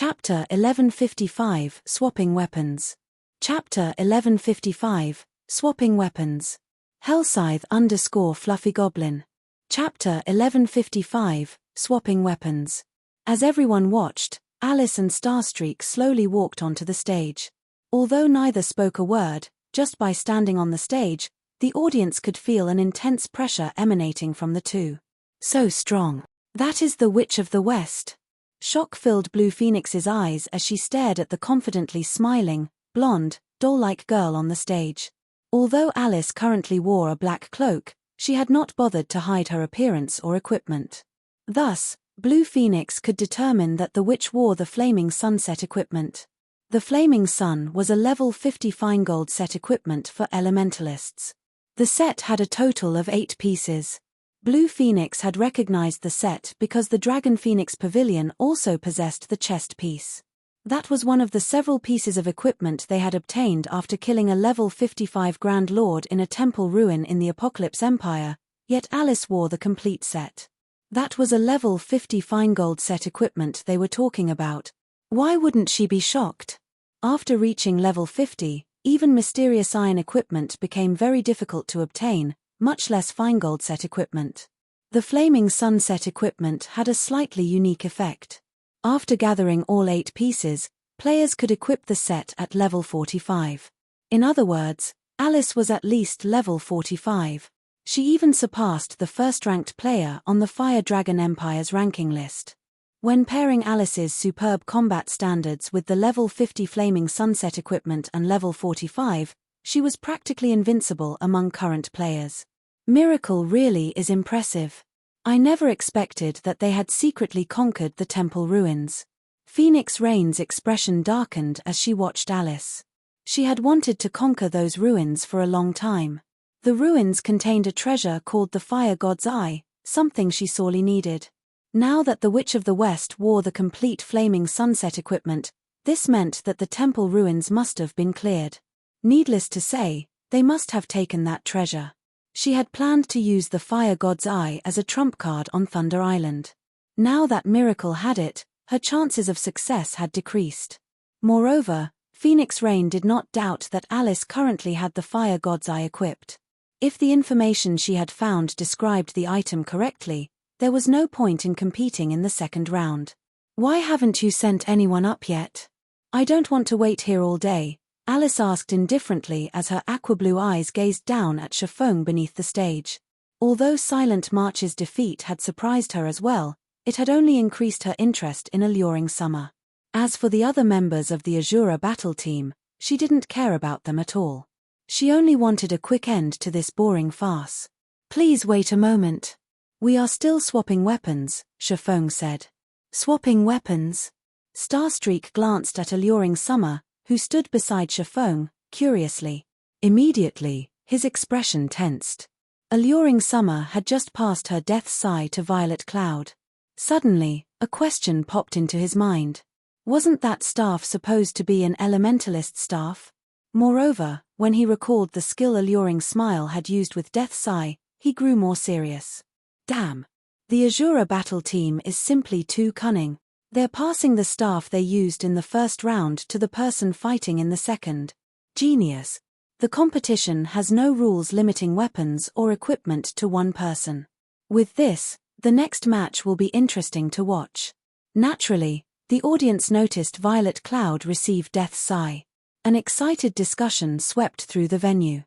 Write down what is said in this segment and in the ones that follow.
Chapter 1155 Swapping Weapons. Chapter 1155 Swapping Weapons. Hellscythe _ Fluffy Goblin. Chapter 1155 Swapping Weapons. As everyone watched, Alice and Starstreak slowly walked onto the stage. Although neither spoke a word, just by standing on the stage, the audience could feel an intense pressure emanating from the two. So strong. That is the Witch of the West. Shock filled Blue Phoenix's eyes as she stared at the confidently smiling, blonde, doll-like girl on the stage. Although Alice currently wore a black cloak, she had not bothered to hide her appearance or equipment. Thus, Blue Phoenix could determine that the witch wore the Flaming Sunset equipment. The Flaming Sun was a level 50 fine-gold set equipment for elementalists. The set had a total of 8 pieces. Blue Phoenix had recognized the set because the Dragon Phoenix Pavilion also possessed the chest piece. That was one of the several pieces of equipment they had obtained after killing a level 55 Grand Lord in a temple ruin in the Apocalypse Empire, yet Alice wore the complete set. That was a level 50 fine-gold set equipment they were talking about. Why wouldn't she be shocked? After reaching level 50, even mysterious iron equipment became very difficult to obtain, much less fine-gold set equipment. The Flaming Sunset equipment had a slightly unique effect. After gathering all 8 pieces, players could equip the set at level 45. In other words, Alice was at least level 45. She even surpassed the first-ranked player on the Fire Dragon Empire's ranking list. When pairing Alice's superb combat standards with the level 50 Flaming Sunset equipment and level 45, she was practically invincible among current players. Miracle really is impressive. I never expected that they had secretly conquered the temple ruins. Phoenix Rain's expression darkened as she watched Alice. She had wanted to conquer those ruins for a long time. The ruins contained a treasure called the Fire God's Eye, something she sorely needed. Now that the Witch of the West wore the complete Flaming Sunset equipment, this meant that the temple ruins must have been cleared. Needless to say, they must have taken that treasure. She had planned to use the Fire God's Eye as a trump card on Thunder Island. Now that Miracle had it, her chances of success had decreased. Moreover, Phoenix Rain did not doubt that Alice currently had the Fire God's Eye equipped. If the information she had found described the item correctly, there was no point in competing in the second round. "Why haven't you sent anyone up yet?" "I don't want to wait here all day," Alice asked indifferently as her aqua-blue eyes gazed down at Chiffon beneath the stage. Although Silent March's defeat had surprised her as well, it had only increased her interest in Alluring Summer. As for the other members of the Azura battle team, she didn't care about them at all. She only wanted a quick end to this boring farce. "Please wait a moment. We are still swapping weapons," Chiffon said. "Swapping weapons?" Starstreak glanced at Alluring Summer, who stood beside Chiffon, curiously. Immediately, his expression tensed. Alluring Summer had just passed her death sigh to Violet Cloud. Suddenly, a question popped into his mind. Wasn't that staff supposed to be an elementalist staff? Moreover, when he recalled the skill Alluring Smile had used with Death Sigh, he grew more serious. Damn. The Azura battle team is simply too cunning. They're passing the staff they used in the first round to the person fighting in the second. Genius. The competition has no rules limiting weapons or equipment to one person. With this, the next match will be interesting to watch. Naturally, the audience noticed Violet Cloud receive Death's Sigh. An excited discussion swept through the venue.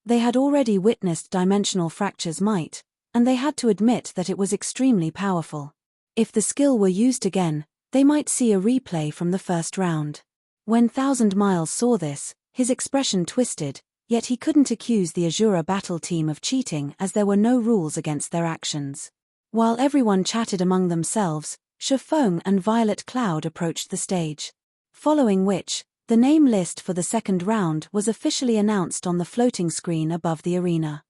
They had already witnessed Dimensional Fracture's might, and they had to admit that it was extremely powerful. If the skill were used again, they might see a replay from the first round. When Thousand Miles saw this, his expression twisted, yet he couldn't accuse the Azura battle team of cheating as there were no rules against their actions. While everyone chatted among themselves, Chiffon and Violet Cloud approached the stage. Following which, the name list for the second round was officially announced on the floating screen above the arena.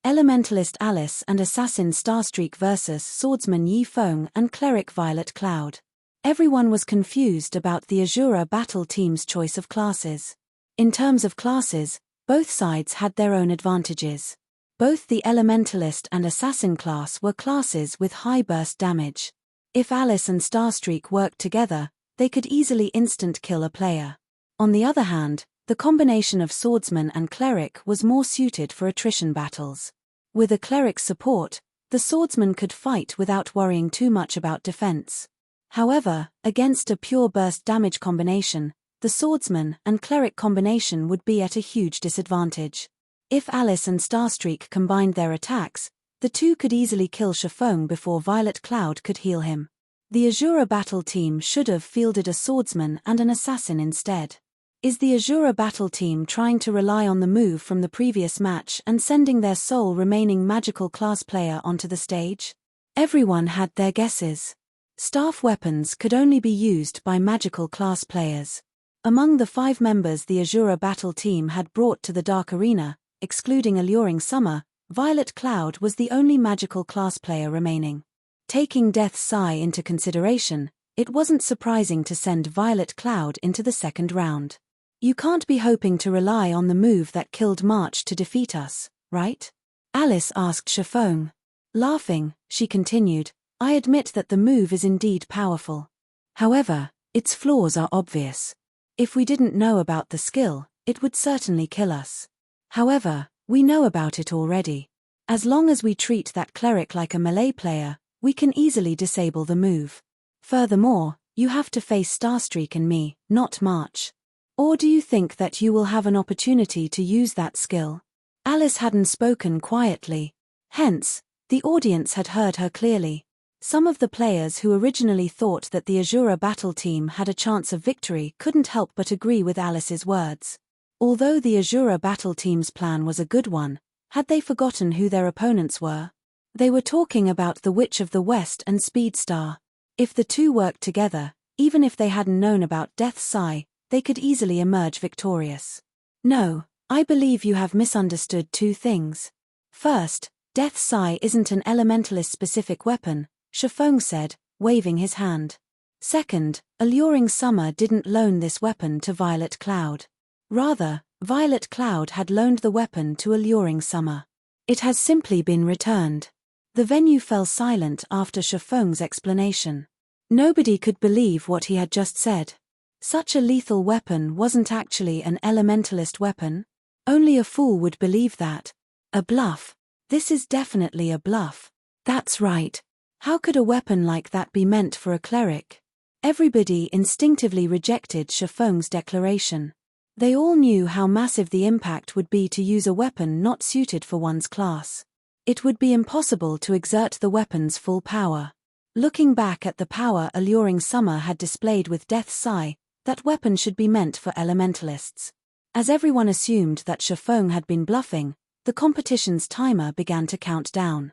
Elementalist Alice and Assassin Starstreak vs. Swordsman Yi Feng and Cleric Violet Cloud. Everyone was confused about the Azura battle team's choice of classes. In terms of classes, both sides had their own advantages. Both the Elementalist and Assassin class were classes with high burst damage. If Alice and Starstreak worked together, they could easily instant kill a player. On the other hand, the combination of swordsman and cleric was more suited for attrition battles. With a cleric's support, the swordsman could fight without worrying too much about defense. However, against a pure burst damage combination, the swordsman and cleric combination would be at a huge disadvantage. If Alice and Starstreak combined their attacks, the two could easily kill Chiffon before Violet Cloud could heal him. The Azura battle team should have fielded a swordsman and an assassin instead. Is the Azura battle team trying to rely on the move from the previous match and sending their sole remaining magical class player onto the stage? Everyone had their guesses. Staff weapons could only be used by magical class players. Among the 5 members the Azura battle team had brought to the Dark Arena, excluding Alluring Summer, Violet Cloud was the only magical class player remaining. Taking Death's Sigh into consideration, it wasn't surprising to send Violet Cloud into the second round. You can't be hoping to rely on the move that killed March to defeat us, right? Alice asked Chiffon. Laughing, she continued, I admit that the move is indeed powerful. However, its flaws are obvious. If we didn't know about the skill, it would certainly kill us. However, we know about it already. As long as we treat that cleric like a melee player, we can easily disable the move. Furthermore, you have to face Starstreak and me, not March. Or do you think that you will have an opportunity to use that skill? Alice hadn't spoken quietly. Hence, the audience had heard her clearly. Some of the players who originally thought that the Azura battle team had a chance of victory couldn't help but agree with Alice's words. Although the Azura battle team's plan was a good one, had they forgotten who their opponents were? They were talking about the Witch of the West and Speedstar. If the two worked together, even if they hadn't known about Death's Sigh, they could easily emerge victorious. No, I believe you have misunderstood 2 things. First, Death's Sigh isn't an elementalist-specific weapon, Chiffon said, waving his hand. Second, Alluring Summer didn't loan this weapon to Violet Cloud. Rather, Violet Cloud had loaned the weapon to Alluring Summer. It has simply been returned. The venue fell silent after Chiffon's explanation. Nobody could believe what he had just said. Such a lethal weapon wasn't actually an elementalist weapon? Only a fool would believe that. A bluff. This is definitely a bluff. That's right. How could a weapon like that be meant for a cleric? Everybody instinctively rejected Chiffon's declaration. They all knew how massive the impact would be to use a weapon not suited for one's class. It would be impossible to exert the weapon's full power. Looking back at the power Alluring Summer had displayed with Death's Sigh, that weapon should be meant for elementalists. As everyone assumed that Chiffon had been bluffing, the competition's timer began to count down.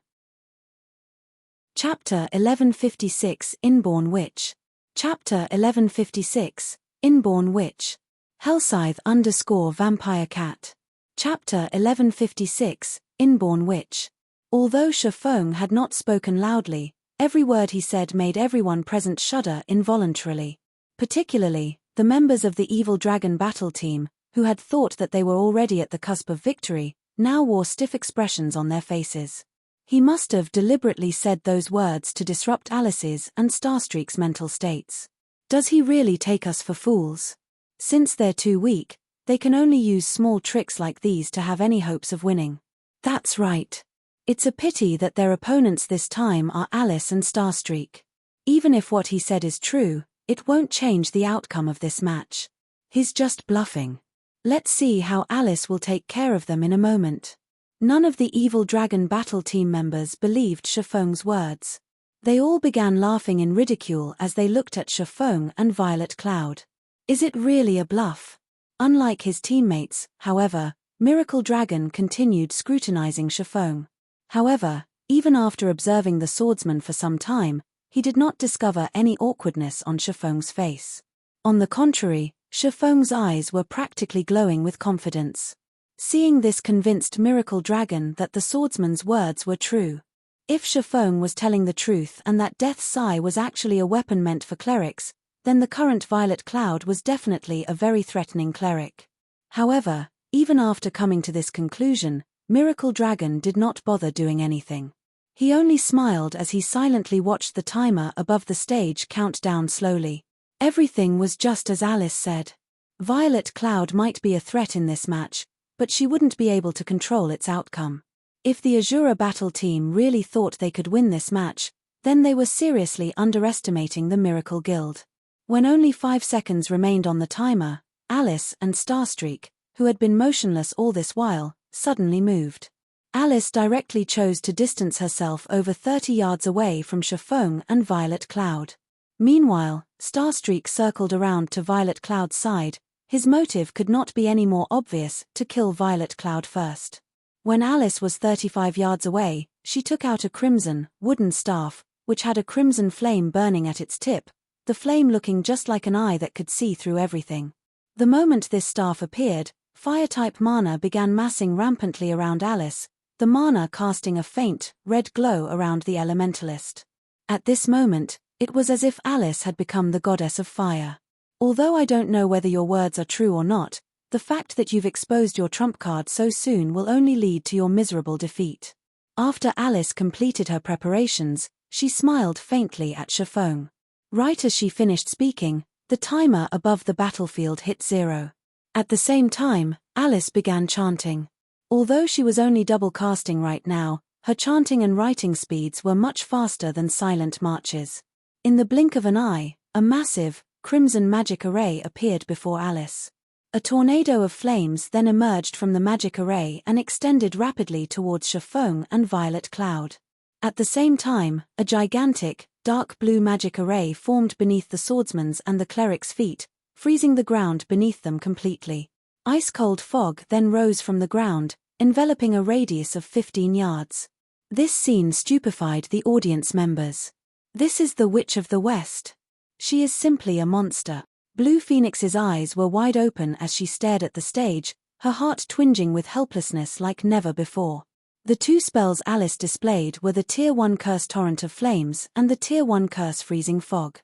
Chapter 1156 Inborn Witch. Chapter 1156 Inborn Witch. Hellscythe _ Vampire Cat. Chapter 1156 Inborn Witch. Although Chiffon had not spoken loudly, every word he said made everyone present shudder involuntarily. Particularly, the members of the Evil Dragon battle team, who had thought that they were already at the cusp of victory, now wore stiff expressions on their faces. He must have deliberately said those words to disrupt Alice's and Starstreak's mental states. Does he really take us for fools? Since they're too weak, they can only use small tricks like these to have any hopes of winning. That's right. It's a pity that their opponents this time are Alice and Starstreak. Even if what he said is true, it won't change the outcome of this match. He's just bluffing. Let's see how Alice will take care of them in a moment. None of the Evil Dragon battle team members believed Chiffon's words. They all began laughing in ridicule as they looked at Chiffon and Violet Cloud. Is it really a bluff? Unlike his teammates, however, Miracle Dragon continued scrutinizing Chiffon. However, even after observing the swordsman for some time, he did not discover any awkwardness on Chiffon's face. On the contrary, Chiffon's eyes were practically glowing with confidence. Seeing this convinced Miracle Dragon that the swordsman's words were true. If Chiffon was telling the truth and that Death's Sigh was actually a weapon meant for clerics, then the current Violet Cloud was definitely a very threatening cleric. However, even after coming to this conclusion, Miracle Dragon did not bother doing anything. He only smiled as he silently watched the timer above the stage count down slowly. Everything was just as Alice said. Violet Cloud might be a threat in this match, but she wouldn't be able to control its outcome. If the Azura battle team really thought they could win this match, then they were seriously underestimating the Miracle Guild. When only 5 seconds remained on the timer, Alice and Starstreak, who had been motionless all this while, suddenly moved. Alice directly chose to distance herself over 30 yards away from Chiffon and Violet Cloud. Meanwhile, Starstreak circled around to Violet Cloud's side. His motive could not be any more obvious: to kill Violet Cloud first. When Alice was 35 yards away, she took out a crimson, wooden staff, which had a crimson flame burning at its tip, the flame looking just like an eye that could see through everything. The moment this staff appeared, fire-type mana began massing rampantly around Alice, the mana casting a faint, red glow around the elementalist. At this moment, it was as if Alice had become the goddess of fire. Although I don't know whether your words are true or not, the fact that you've exposed your trump card so soon will only lead to your miserable defeat. After Alice completed her preparations, she smiled faintly at Chiffon. Right as she finished speaking, the timer above the battlefield hit 0. At the same time, Alice began chanting. Although she was only double casting right now, her chanting and writing speeds were much faster than silent marches. In the blink of an eye, a massive, crimson magic array appeared before Alice. A tornado of flames then emerged from the magic array and extended rapidly towards Chiffon and Violet Cloud. At the same time, a gigantic, dark blue magic array formed beneath the swordsman's and the cleric's feet, freezing the ground beneath them completely. Ice-cold fog then rose from the ground, enveloping a radius of 15 yards. This scene stupefied the audience members. This is the Witch of the West. She is simply a monster. Blue Phoenix's eyes were wide open as she stared at the stage, her heart twinging with helplessness like never before. The two spells Alice displayed were the Tier 1 Curse Torrent of Flames and the Tier 1 Curse Freezing Fog.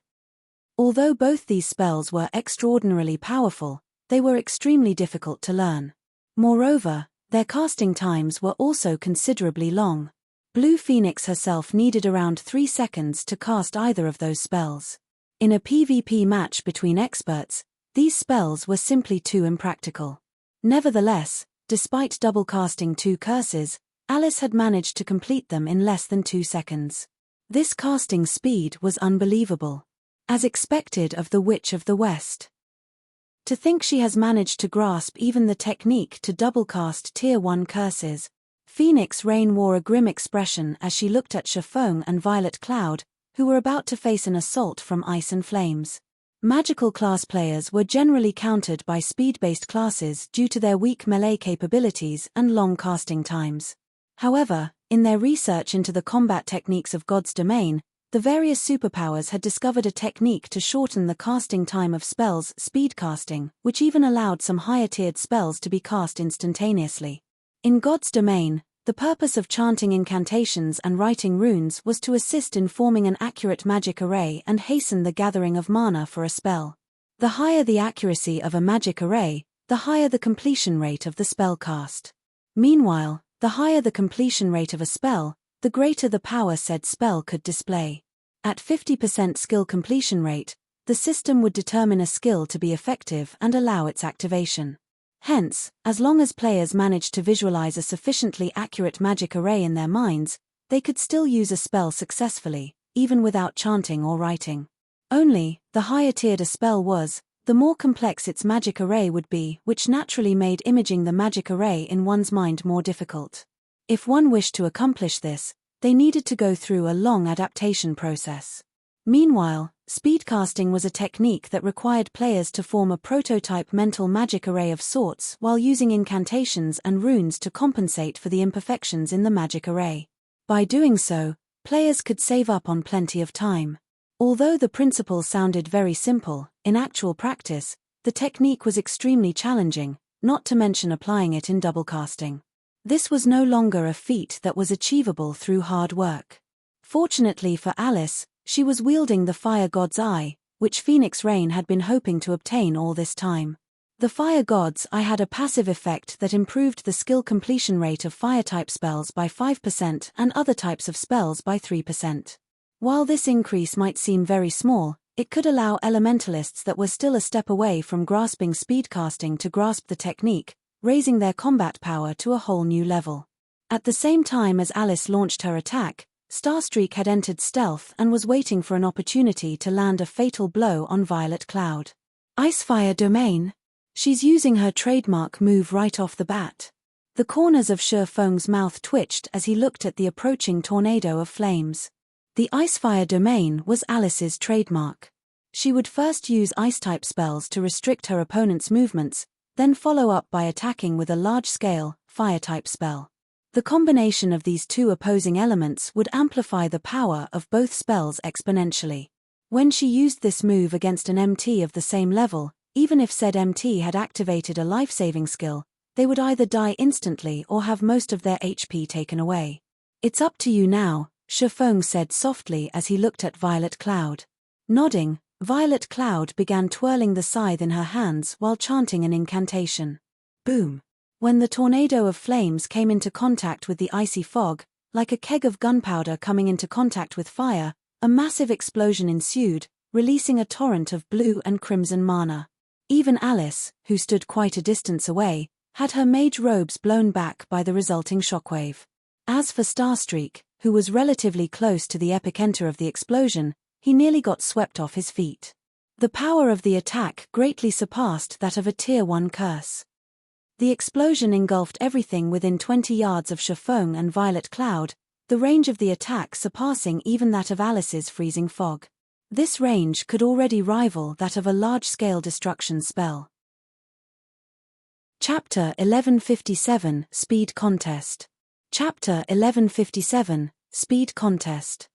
Although both these spells were extraordinarily powerful, they were extremely difficult to learn. Moreover, their casting times were also considerably long. Blue Phoenix herself needed around 3 seconds to cast either of those spells. In a PvP match between experts, these spells were simply too impractical. Nevertheless, despite double casting 2 curses, Alice had managed to complete them in less than 2 seconds. This casting speed was unbelievable. As expected of the Witch of the West. To think she has managed to grasp even the technique to double cast Tier 1 curses. Phoenix Rain wore a grim expression as she looked at Chiffon and Violet Cloud, who were about to face an assault from ice and flames. Magical class players were generally countered by speed-based classes due to their weak melee capabilities and long casting times. However, in their research into the combat techniques of God's domain, the various superpowers had discovered a technique to shorten the casting time of spells, speed casting, which even allowed some higher-tiered spells to be cast instantaneously. In God's domain, the purpose of chanting incantations and writing runes was to assist in forming an accurate magic array and hasten the gathering of mana for a spell. The higher the accuracy of a magic array, the higher the completion rate of the spell cast. Meanwhile, the higher the completion rate of a spell, the greater the power said spell could display. At 50% skill completion rate, the system would determine a skill to be effective and allow its activation. Hence, as long as players managed to visualize a sufficiently accurate magic array in their minds, they could still use a spell successfully, even without chanting or writing. Only, the higher tiered a spell was, the more complex its magic array would be, which naturally made imaging the magic array in one's mind more difficult. If one wished to accomplish this, they needed to go through a long adaptation process. Meanwhile, speedcasting was a technique that required players to form a prototype mental magic array of sorts while using incantations and runes to compensate for the imperfections in the magic array. By doing so, players could save up on plenty of time. Although the principle sounded very simple, in actual practice, the technique was extremely challenging, not to mention applying it in double casting. This was no longer a feat that was achievable through hard work. Fortunately for Alice, she was wielding the Fire God's Eye, which Phoenix Rain had been hoping to obtain all this time. The Fire God's Eye had a passive effect that improved the skill completion rate of fire-type spells by 5% and other types of spells by 3%. While this increase might seem very small, It could allow elementalists that were still a step away from grasping speedcasting to grasp the technique, raising their combat power to a whole new level. At the same time as Alice launched her attack, Starstreak had entered stealth and was waiting for an opportunity to land a fatal blow on Violet Cloud. Icefire Domain? She's using her trademark move right off the bat. The corners of Shifeng's mouth twitched as he looked at the approaching tornado of flames. The Icefire Domain was Alice's trademark. She would first use Ice-type spells to restrict her opponent's movements, then follow up by attacking with a large-scale, Fire-type spell. The combination of these two opposing elements would amplify the power of both spells exponentially. When she used this move against an MT of the same level, even if said MT had activated a life-saving skill, they would either die instantly or have most of their HP taken away. "It's up to you now," Shifeng said softly as he looked at Violet Cloud. Nodding, Violet Cloud began twirling the scythe in her hands while chanting an incantation. Boom! When the tornado of flames came into contact with the icy fog, like a keg of gunpowder coming into contact with fire, a massive explosion ensued, releasing a torrent of blue and crimson mana. Even Alice, who stood quite a distance away, had her mage robes blown back by the resulting shockwave. As for Starstreak, who was relatively close to the epicenter of the explosion, he nearly got swept off his feet. The power of the attack greatly surpassed that of a Tier 1 curse. The explosion engulfed everything within 20 yards of Shifeng and Violet Cloud, the range of the attack surpassing even that of Alice's freezing fog. This range could already rival that of a large-scale destruction spell. Chapter 1157 Speed Contest. Chapter 1157 Speed Contest.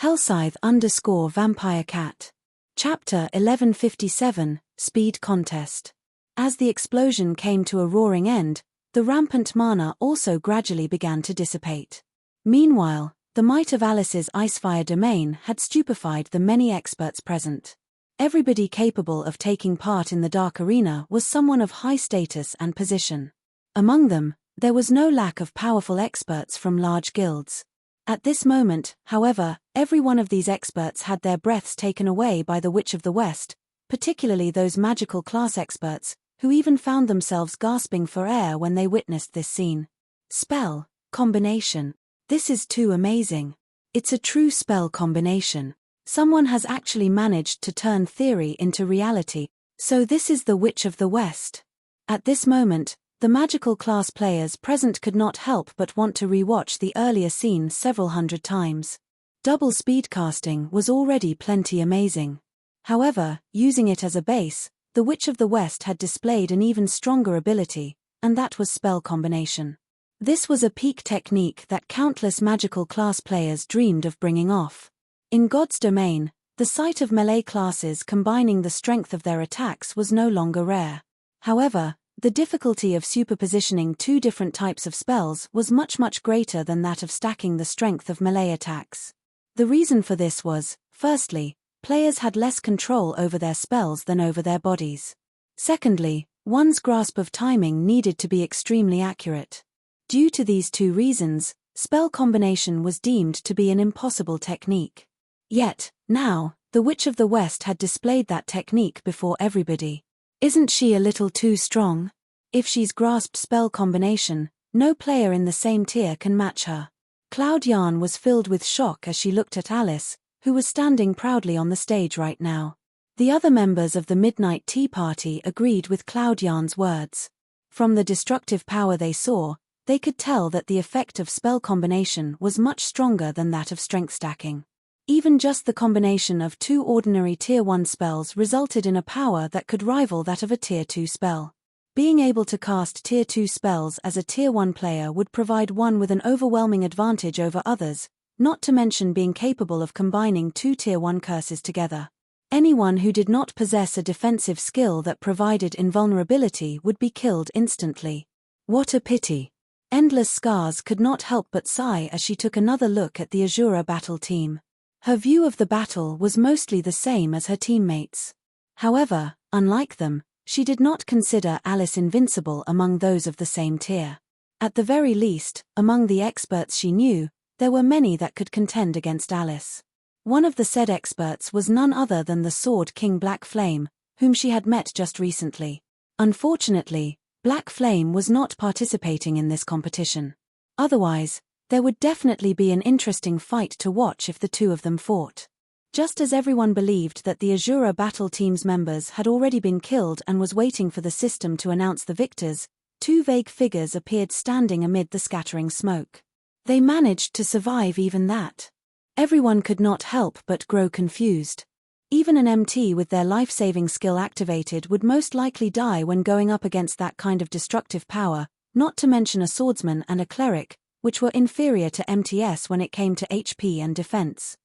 Hellscythe_Vampire Cat. Chapter 1157 Speed Contest. As the explosion came to a roaring end, the rampant mana also gradually began to dissipate. Meanwhile, the might of Alice's Icefire Domain had stupefied the many experts present. Everybody capable of taking part in the Dark Arena was someone of high status and position. Among them, there was no lack of powerful experts from large guilds. At this moment, however, every one of these experts had their breaths taken away by the Witch of the West, particularly those magical class experts, who even found themselves gasping for air when they witnessed this scene. Spell combination. This is too amazing. It's a true spell combination. Someone has actually managed to turn theory into reality. So this is the Witch of the West. At this moment, the magical class players present could not help but want to re-watch the earlier scene several hundred times. Double speedcasting was already plenty amazing. However, using it as a base, the Witch of the West had displayed an even stronger ability, and that was spell combination. This was a peak technique that countless magical class players dreamed of bringing off. In God's Domain, the sight of melee classes combining the strength of their attacks was no longer rare. However, the difficulty of superpositioning two different types of spells was much greater than that of stacking the strength of melee attacks. The reason for this was, firstly, players had less control over their spells than over their bodies. Secondly, one's grasp of timing needed to be extremely accurate. Due to these two reasons, spell combination was deemed to be an impossible technique. Yet, now, the Witch of the West had displayed that technique before everybody. Isn't she a little too strong? If she's grasped spell combination, no player in the same tier can match her. Cloud Yarn was filled with shock as she looked at Alice, who was standing proudly on the stage right now. The other members of the Midnight Tea Party agreed with Cloud Yarn's words. From the destructive power they saw, they could tell that the effect of spell combination was much stronger than that of strength stacking. Even just the combination of two ordinary Tier 1 spells resulted in a power that could rival that of a Tier 2 spell. Being able to cast Tier 2 spells as a Tier 1 player would provide one with an overwhelming advantage over others, not to mention being capable of combining two Tier 1 curses together. Anyone who did not possess a defensive skill that provided invulnerability would be killed instantly. What a pity. Endless Scars could not help but sigh as she took another look at the Azura battle team. Her view of the battle was mostly the same as her teammates. However, unlike them, she did not consider Alice invincible among those of the same tier. At the very least, among the experts she knew, there were many that could contend against Alice. One of the said experts was none other than the Sword King Black Flame, whom she had met just recently. Unfortunately, Black Flame was not participating in this competition. Otherwise, there would definitely be an interesting fight to watch if the two of them fought. Just as everyone believed that the Azura battle team's members had already been killed and was waiting for the system to announce the victors, two vague figures appeared standing amid the scattering smoke. They managed to survive even that. Everyone could not help but grow confused. Even an MT with their life-saving skill activated would most likely die when going up against that kind of destructive power, not to mention a swordsman and a cleric, which were inferior to MTS when it came to HP and defense.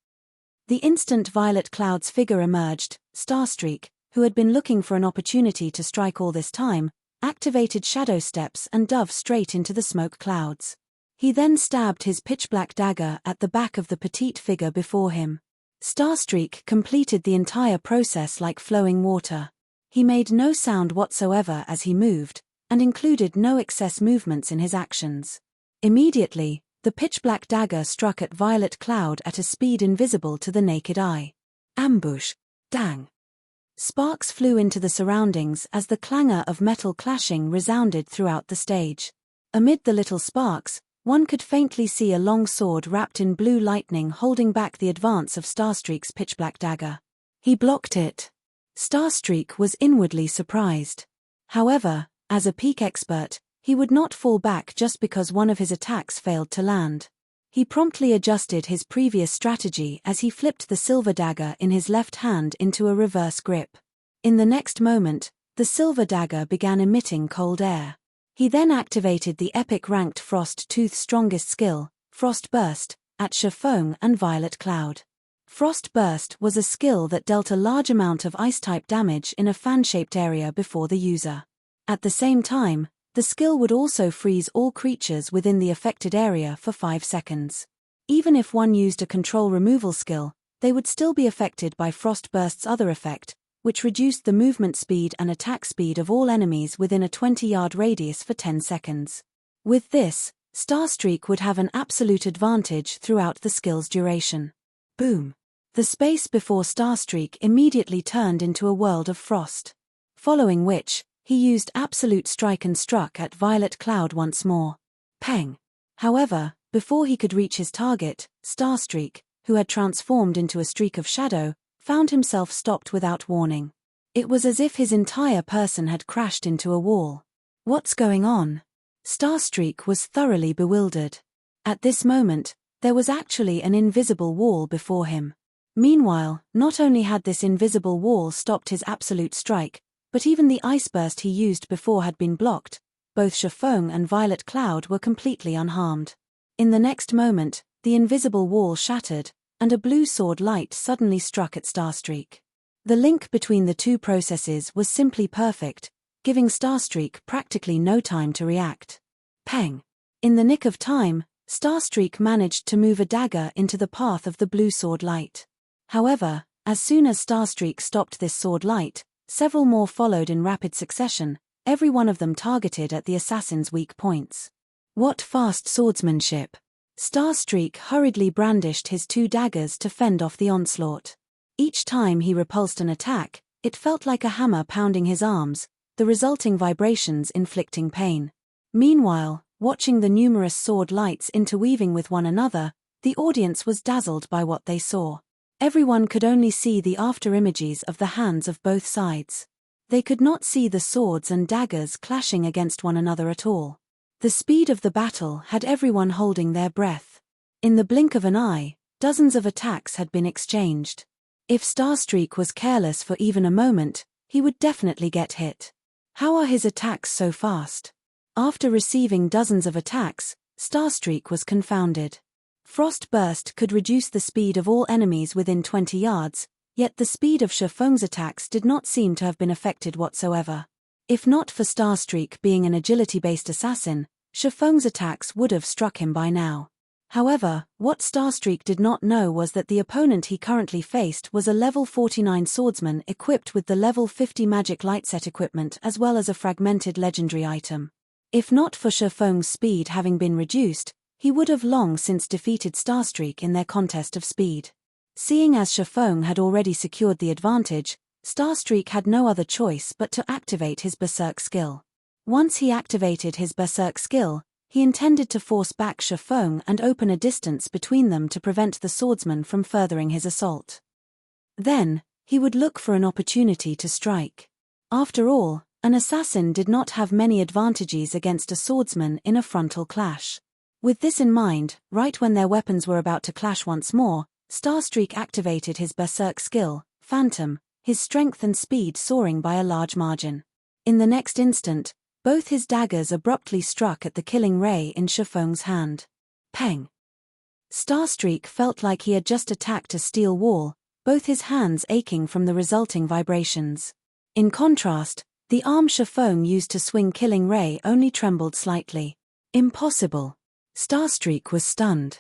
The instant Violet Cloud's figure emerged, Starstreak, who had been looking for an opportunity to strike all this time, activated shadow steps and dove straight into the smoke clouds. He then stabbed his pitch-black dagger at the back of the petite figure before him. Starstreak completed the entire process like flowing water. He made no sound whatsoever as he moved, and included no excess movements in his actions. Immediately, the pitch-black dagger struck at Violet Cloud at a speed invisible to the naked eye. Ambush! Dang! Sparks flew into the surroundings as the clangor of metal clashing resounded throughout the stage. Amid the little sparks, one could faintly see a long sword wrapped in blue lightning holding back the advance of Starstreak's pitch-black dagger. He blocked it. Starstreak was inwardly surprised. However, as a peak expert, he would not fall back just because one of his attacks failed to land. He promptly adjusted his previous strategy as he flipped the silver dagger in his left hand into a reverse grip. In the next moment, the silver dagger began emitting cold air. He then activated the epic ranked Frost Tooth's strongest skill, Frost Burst, at Shifeng and Violet Cloud. Frost Burst was a skill that dealt a large amount of ice-type damage in a fan-shaped area before the user. At the same time, the skill would also freeze all creatures within the affected area for 5 seconds. Even if one used a control removal skill, they would still be affected by Frost Burst's other effect, which reduced the movement speed and attack speed of all enemies within a 20-yard radius for 10 seconds. With this, Starstreak would have an absolute advantage throughout the skill's duration. Boom! The space before Starstreak immediately turned into a world of frost. Following which, he used Absolute Strike and struck at Violet Cloud once more. Peng! However, before he could reach his target, Starstreak, who had transformed into a streak of shadow, found himself stopped without warning. It was as if his entire person had crashed into a wall. What's going on? Starstreak was thoroughly bewildered. At this moment, there was actually an invisible wall before him. Meanwhile, not only had this invisible wall stopped his absolute strike, but even the ice burst he used before had been blocked. Both Shifeng and Violet Cloud were completely unharmed. In the next moment, the invisible wall shattered, and a blue sword light suddenly struck at Starstreak. The link between the two processes was simply perfect, giving Starstreak practically no time to react. Peng! In the nick of time, Starstreak managed to move a dagger into the path of the blue sword light. However, as soon as Starstreak stopped this sword light, several more followed in rapid succession, every one of them targeted at the assassin's weak points. What fast swordsmanship! Starstreak hurriedly brandished his 2 daggers to fend off the onslaught. Each time he repulsed an attack, it felt like a hammer pounding his arms, the resulting vibrations inflicting pain. Meanwhile, watching the numerous sword lights interweaving with one another, the audience was dazzled by what they saw. Everyone could only see the after-images of the hands of both sides. They could not see the swords and daggers clashing against one another at all. The speed of the battle had everyone holding their breath. In the blink of an eye, dozens of attacks had been exchanged. If Starstreak was careless for even a moment, he would definitely get hit. How are his attacks so fast? After receiving dozens of attacks, Starstreak was confounded. Frost Burst could reduce the speed of all enemies within 20 yards, yet the speed of Shifeng's attacks did not seem to have been affected whatsoever. If not for Starstreak being an agility-based assassin, Shifeng's attacks would have struck him by now. However, what Starstreak did not know was that the opponent he currently faced was a level 49 swordsman equipped with the level 50 magic light set equipment as well as a fragmented legendary item. If not for Shifeng's speed having been reduced, he would have long since defeated Starstreak in their contest of speed. Seeing as Shifeng had already secured the advantage, Starstreak had no other choice but to activate his Berserk skill. Once he activated his Berserk skill, he intended to force back Shifeng and open a distance between them to prevent the swordsman from furthering his assault. Then, he would look for an opportunity to strike. After all, an assassin did not have many advantages against a swordsman in a frontal clash. With this in mind, right when their weapons were about to clash once more, Starstreak activated his Berserk skill, Phantom, his strength and speed soaring by a large margin. In the next instant, both his daggers abruptly struck at the killing ray in Shifeng's hand. Peng! Starstreak felt like he had just attacked a steel wall, both his hands aching from the resulting vibrations. In contrast, the arm Shifeng used to swing killing ray only trembled slightly. Impossible! Starstreak was stunned.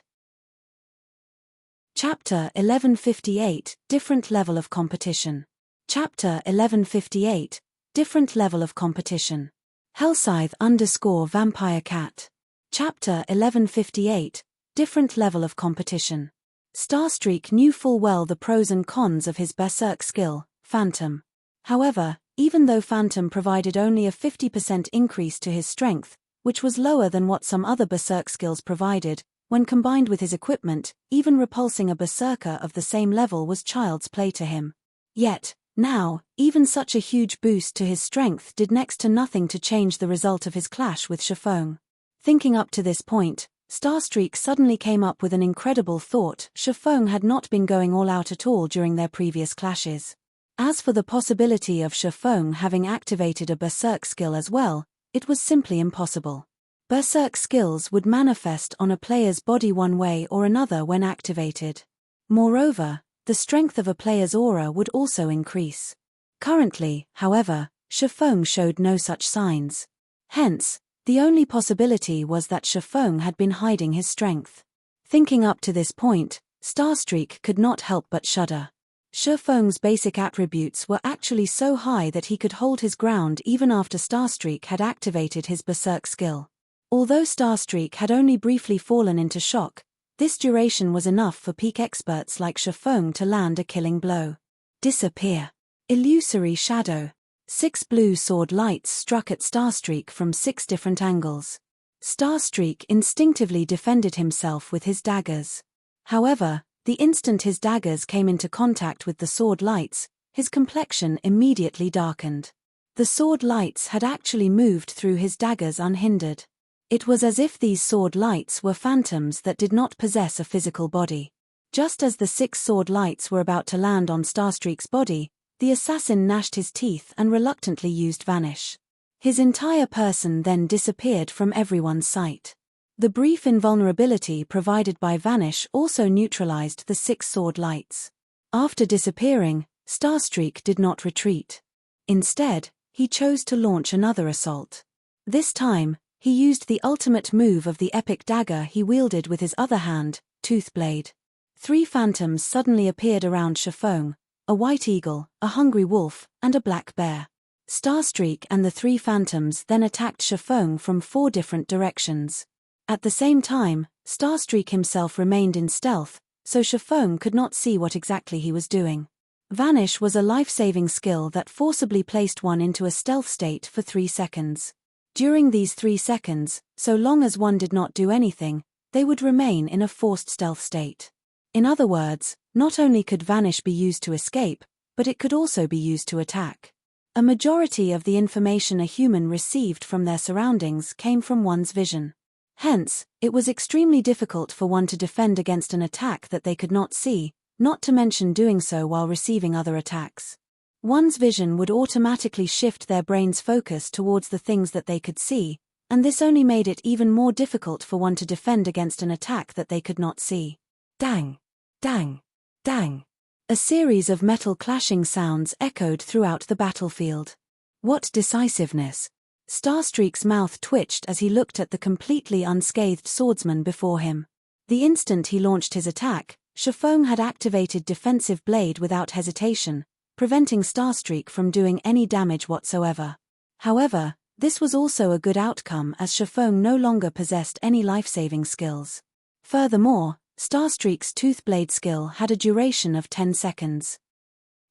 Chapter 1158, Different Level of Competition. Chapter 1158, Different Level of Competition. Hellscythe _ Vampire Cat. Chapter 1158, Different Level of Competition. Starstreak knew full well the pros and cons of his Berserk skill, Phantom. However, even though Phantom provided only a 50% increase to his strength, which was lower than what some other Berserk skills provided, when combined with his equipment, even repulsing a Berserker of the same level was child's play to him. Yet, now, even such a huge boost to his strength did next to nothing to change the result of his clash with Shifeng. Thinking up to this point, Starstreak suddenly came up with an incredible thought: Shifeng had not been going all out at all during their previous clashes. As for the possibility of Shifeng having activated a Berserk skill as well, it was simply impossible. Berserk skills would manifest on a player's body one way or another when activated. Moreover, the strength of a player's aura would also increase. Currently, however, Shifeng showed no such signs. Hence, the only possibility was that Shifeng had been hiding his strength. Thinking up to this point, Starstreak could not help but shudder. Shifeng's basic attributes were actually so high that he could hold his ground even after Starstreak had activated his Berserk skill. Although Starstreak had only briefly fallen into shock, this duration was enough for peak experts like Shifeng to land a killing blow. Disappear. Illusory shadow. 6 blue sword lights struck at Starstreak from 6 different angles. Starstreak instinctively defended himself with his daggers. However, the instant his daggers came into contact with the sword lights, his complexion immediately darkened. The sword lights had actually moved through his daggers unhindered. It was as if these sword lights were phantoms that did not possess a physical body. Just as the 6 sword lights were about to land on Starstreak's body, the assassin gnashed his teeth and reluctantly used Vanish. His entire person then disappeared from everyone's sight. The brief invulnerability provided by Vanish also neutralized the 6 sword lights. After disappearing, Starstreak did not retreat. Instead, he chose to launch another assault. This time, he used the ultimate move of the epic dagger he wielded with his other hand, Toothblade. 3 phantoms suddenly appeared around Shifeng: a white eagle, a hungry wolf, and a black bear. Starstreak and the 3 phantoms then attacked Shifeng from 4 different directions. At the same time, Starstreak himself remained in stealth, so Shifeng could not see what exactly he was doing. Vanish was a life-saving skill that forcibly placed one into a stealth state for 3 seconds. During these 3 seconds, so long as one did not do anything, they would remain in a forced stealth state. In other words, not only could Vanish be used to escape, but it could also be used to attack. A majority of the information a human received from their surroundings came from one's vision. Hence, it was extremely difficult for one to defend against an attack that they could not see, not to mention doing so while receiving other attacks. One's vision would automatically shift their brain's focus towards the things that they could see, and this only made it even more difficult for one to defend against an attack that they could not see. Dang! Dang! Dang! A series of metal clashing sounds echoed throughout the battlefield. What decisiveness! Starstreak's mouth twitched as he looked at the completely unscathed swordsman before him. The instant he launched his attack, Shifeng had activated Defensive Blade without hesitation, preventing Starstreak from doing any damage whatsoever. However, this was also a good outcome as Shifeng no longer possessed any life-saving skills. Furthermore, Starstreak's Toothblade skill had a duration of 10 seconds.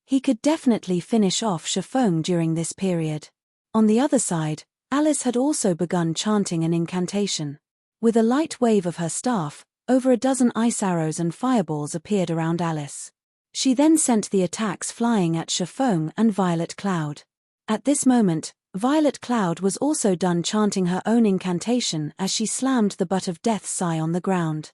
He could definitely finish off Shifeng during this period. On the other side, Alice had also begun chanting an incantation. With a light wave of her staff, over a dozen ice arrows and fireballs appeared around Alice. She then sent the attacks flying at Shifeng and Violet Cloud. At this moment, Violet Cloud was also done chanting her own incantation as she slammed the butt of Death's Eye on the ground.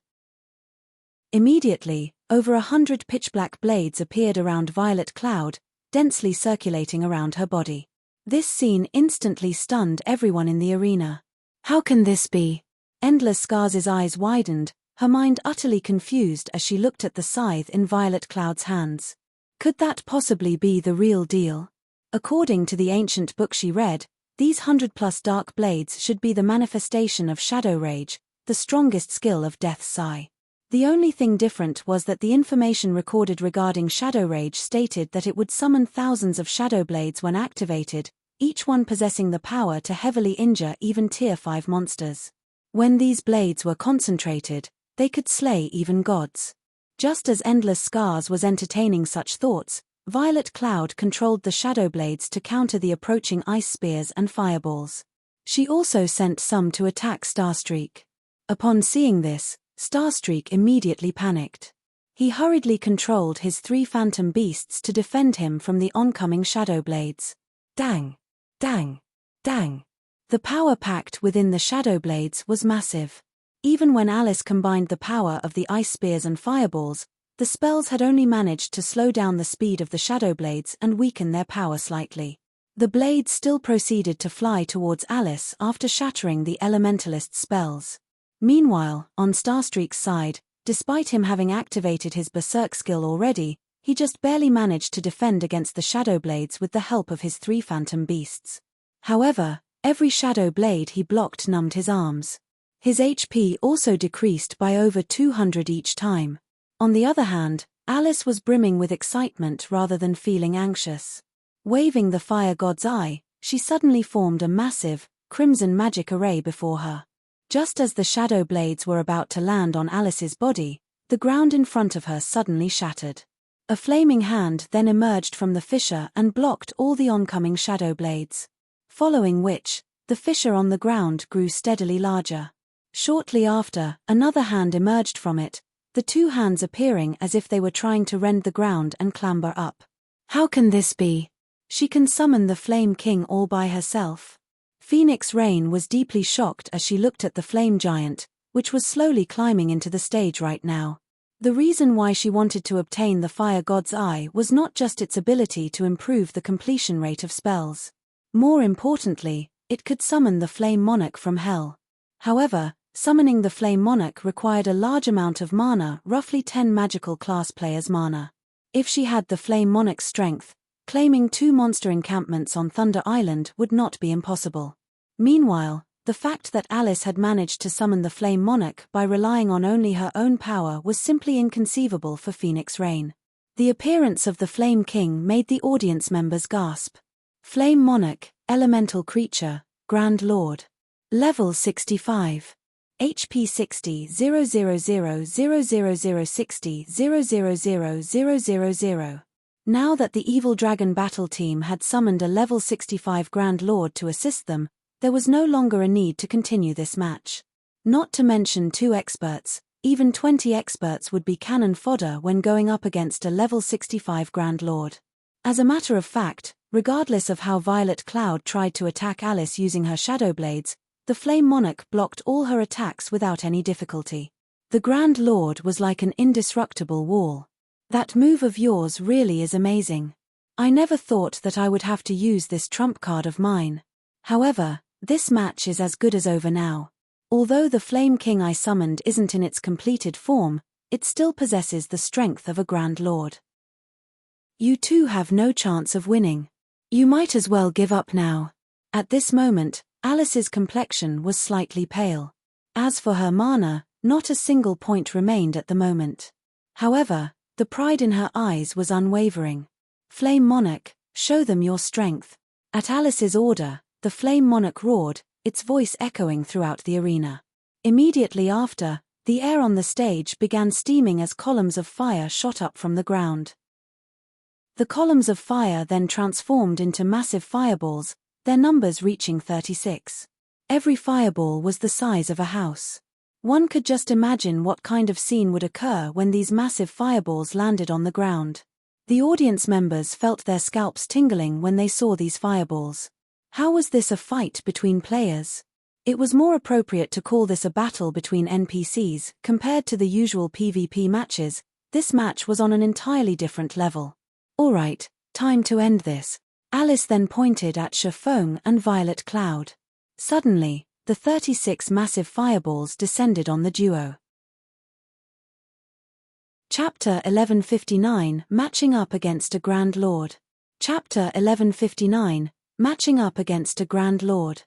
Immediately, over 100 pitch-black blades appeared around Violet Cloud, densely circulating around her body. This scene instantly stunned everyone in the arena. How can this be? Endless Scars' eyes widened, her mind utterly confused as she looked at the scythe in Violet Cloud's hands. Could that possibly be the real deal? According to the ancient book she read, these 100+ dark blades should be the manifestation of Shadow Rage, the strongest skill of Death's Eye. The only thing different was that the information recorded regarding Shadow Rage stated that it would summon thousands of Shadow Blades when activated, each one possessing the power to heavily injure even Tier 5 monsters. When these blades were concentrated, they could slay even gods. Just as Endless Scars was entertaining such thoughts, Violet Cloud controlled the Shadow Blades to counter the approaching ice spears and fireballs. She also sent some to attack Starstreak. Upon seeing this, Starstreak immediately panicked. He hurriedly controlled his 3 phantom beasts to defend him from the oncoming Shadow Blades. Dang! Dang! Dang! The power packed within the Shadow Blades was massive. Even when Alice combined the power of the ice spears and fireballs, the spells had only managed to slow down the speed of the Shadow Blades and weaken their power slightly. The blades still proceeded to fly towards Alice after shattering the Elementalist's spells. Meanwhile, on Starstreak's side, despite him having activated his Berserk skill already, he just barely managed to defend against the Shadow Blades with the help of his 3 phantom beasts. However, every Shadow Blade he blocked numbed his arms. His HP also decreased by over 200 each time. On the other hand, Alice was brimming with excitement rather than feeling anxious. Waving the Fire God's Eye, she suddenly formed a massive, crimson magic array before her. Just as the Shadow Blades were about to land on Alice's body, the ground in front of her suddenly shattered. A flaming hand then emerged from the fissure and blocked all the oncoming Shadow Blades. Following which, the fissure on the ground grew steadily larger. Shortly after, another hand emerged from it, the 2 hands appearing as if they were trying to rend the ground and clamber up. How can this be? She can summon the Flame King all by herself. Phoenix Rain was deeply shocked as she looked at the Flame Giant, which was slowly climbing into the stage right now. The reason why she wanted to obtain the Fire God's Eye was not just its ability to improve the completion rate of spells. More importantly, it could summon the Flame Monarch from Hell. However, summoning the Flame Monarch required a large amount of mana, roughly 10 magical class players' mana. If she had the Flame Monarch's strength, claiming 2 monster encampments on Thunder Island would not be impossible. Meanwhile, the fact that Alice had managed to summon the Flame Monarch by relying on only her own power was simply inconceivable for Phoenix Rain. The appearance of the Flame King made the audience members gasp. Flame Monarch, Elemental Creature, Grand Lord. Level 65. HP 60 0000060 0000000. Now that the Evil Dragon battle team had summoned a level 65 Grand Lord to assist them, there was no longer a need to continue this match. Not to mention 2 experts, even 20 experts would be cannon fodder when going up against a level 65 Grand Lord. As a matter of fact, regardless of how Violet Cloud tried to attack Alice using her Shadow Blades, the Flame Monarch blocked all her attacks without any difficulty. The Grand Lord was like an indestructible wall. That move of yours really is amazing. I never thought that I would have to use this trump card of mine. However, this match is as good as over now. Although the Flame King I summoned isn't in its completed form, it still possesses the strength of a Grand Lord. You two have no chance of winning. You might as well give up now. At this moment, Alice's complexion was slightly pale. As for her mana, not a single point remained at the moment. However, the pride in her eyes was unwavering. Flame Monarch, show them your strength. At Alice's order, the Flame Monarch roared, its voice echoing throughout the arena. Immediately after, The air on the stage began steaming as columns of fire shot up from the ground. The columns of fire then transformed into massive fireballs, their numbers reaching 36. Every fireball was the size of a house. One could just imagine what kind of scene would occur when these massive fireballs landed on the ground. The audience members felt their scalps tingling when they saw these fireballs. How was this a fight between players? It was more appropriate to call this a battle between NPCs. Compared to the usual PvP matches, this match was on an entirely different level. Alright, time to end this. Alice then pointed at Chiffon and Violet Cloud. Suddenly, the 36 massive fireballs descended on the duo. Chapter 1159, Matching Up Against a Grand Lord. Chapter 1159, Matching Up Against a Grand Lord.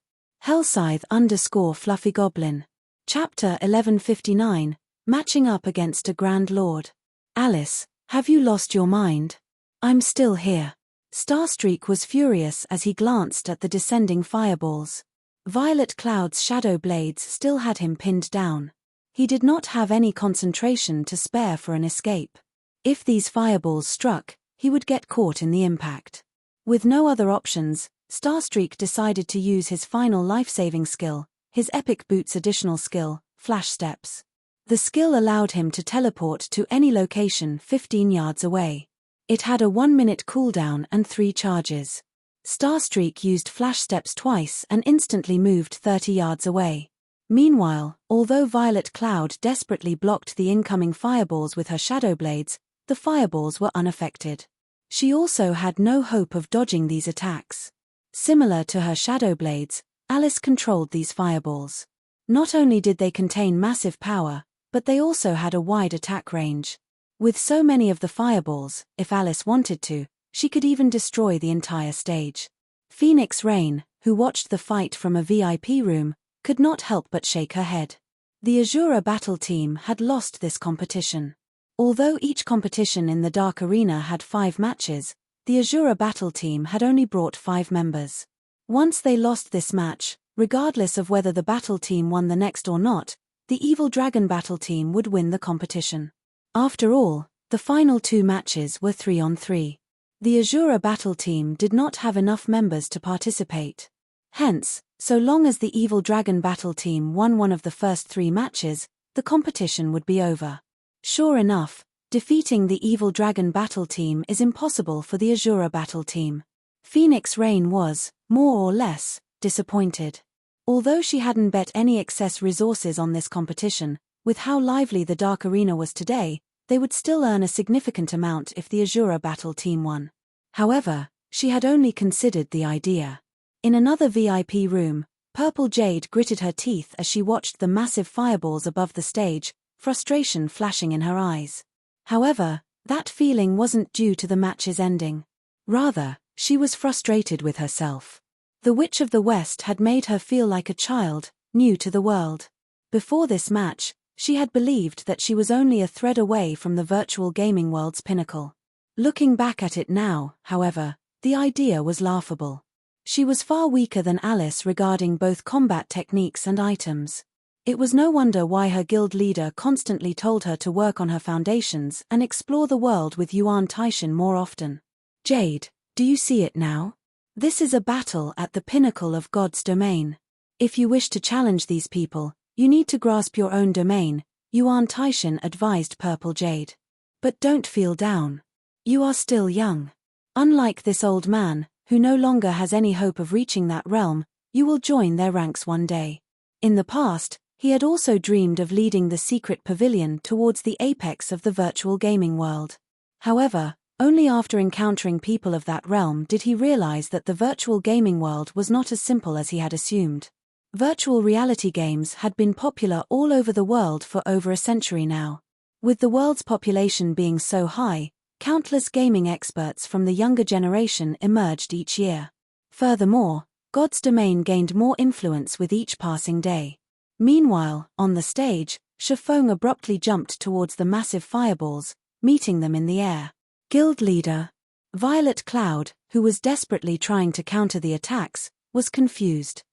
Hellscythe _ Fluffy Goblin. Chapter 1159, Matching Up Against a Grand Lord. Alice, have you lost your mind? I'm still here. Starstreak was furious as he glanced at the descending fireballs. Violet Cloud's shadow blades still had him pinned down. He did not have any concentration to spare for an escape. If these fireballs struck, he would get caught in the impact. With no other options, Starstreak decided to use his final life-saving skill, his Epic Boots additional skill, Flash Steps. The skill allowed him to teleport to any location 15 yards away. It had a 1-minute cooldown and 3 charges. Starstreak used Flash Steps twice and instantly moved 30 yards away. Meanwhile, although Violet Cloud desperately blocked the incoming fireballs with her shadow blades, the fireballs were unaffected. She also had no hope of dodging these attacks. Similar to her shadow blades, Alice controlled these fireballs. Not only did they contain massive power, but they also had a wide attack range. With so many of the fireballs, if Alice wanted to, she could even destroy the entire stage. Phoenix Rain, who watched the fight from a VIP room, could not help but shake her head. The Azura battle team had lost this competition. Although each competition in the Dark Arena had 5 matches, the Azura battle team had only brought 5 members. Once they lost this match, regardless of whether the battle team won the next or not, the Evil Dragon battle team would win the competition. After all, the final 2 matches were 3-on-3. The Azura battle team did not have enough members to participate. Hence, so long as the Evil Dragon battle team won one of the first 3 matches, the competition would be over. Sure enough, defeating the Evil Dragon battle team is impossible for the Azura battle team. Phoenix Rain was, more or less, disappointed. Although she hadn't bet any excess resources on this competition, with how lively the Dark Arena was today, they would still earn a significant amount if the Azura battle team won. However, she had only considered the idea. In another VIP room, Purple Jade gritted her teeth as she watched the massive fireballs above the stage, frustration flashing in her eyes. However, that feeling wasn't due to the match's ending. Rather, she was frustrated with herself. The Witch of the West had made her feel like a child, new to the world. Before this match, she had believed that she was only a thread away from the virtual gaming world's pinnacle. Looking back at it now, however, the idea was laughable. She was far weaker than Alice regarding both combat techniques and items. It was no wonder why her guild leader constantly told her to work on her foundations and explore the world with Yuan Taishan more often. Jade, do you see it now? This is a battle at the pinnacle of God's domain. If you wish to challenge these people, you need to grasp your own domain, Yuan Taishan advised Purple Jade. But don't feel down. You are still young. Unlike this old man, who no longer has any hope of reaching that realm, you will join their ranks one day. In the past, he had also dreamed of leading the secret pavilion towards the apex of the virtual gaming world. However, only after encountering people of that realm did he realize that the virtual gaming world was not as simple as he had assumed. Virtual reality games had been popular all over the world for over a century now. With the world's population being so high, countless gaming experts from the younger generation emerged each year. Furthermore, God's domain gained more influence with each passing day. Meanwhile, on the stage, Chiffon abruptly jumped towards the massive fireballs, meeting them in the air. Guild leader Violet Cloud, who was desperately trying to counter the attacks, was confused.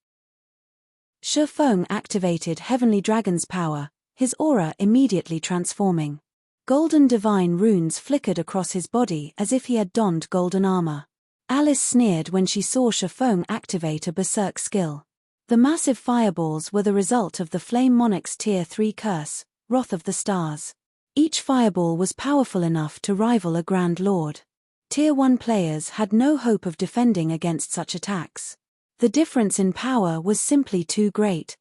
Chiffon activated Heavenly Dragon's power, his aura immediately transforming. Golden divine runes flickered across his body as if he had donned golden armor. Alice sneered when she saw Shifeng activate a berserk skill. The massive fireballs were the result of the Flame Monarch's Tier 3 curse, Wrath of the Stars. Each fireball was powerful enough to rival a Grand Lord. Tier 1 players had no hope of defending against such attacks. The difference in power was simply too great.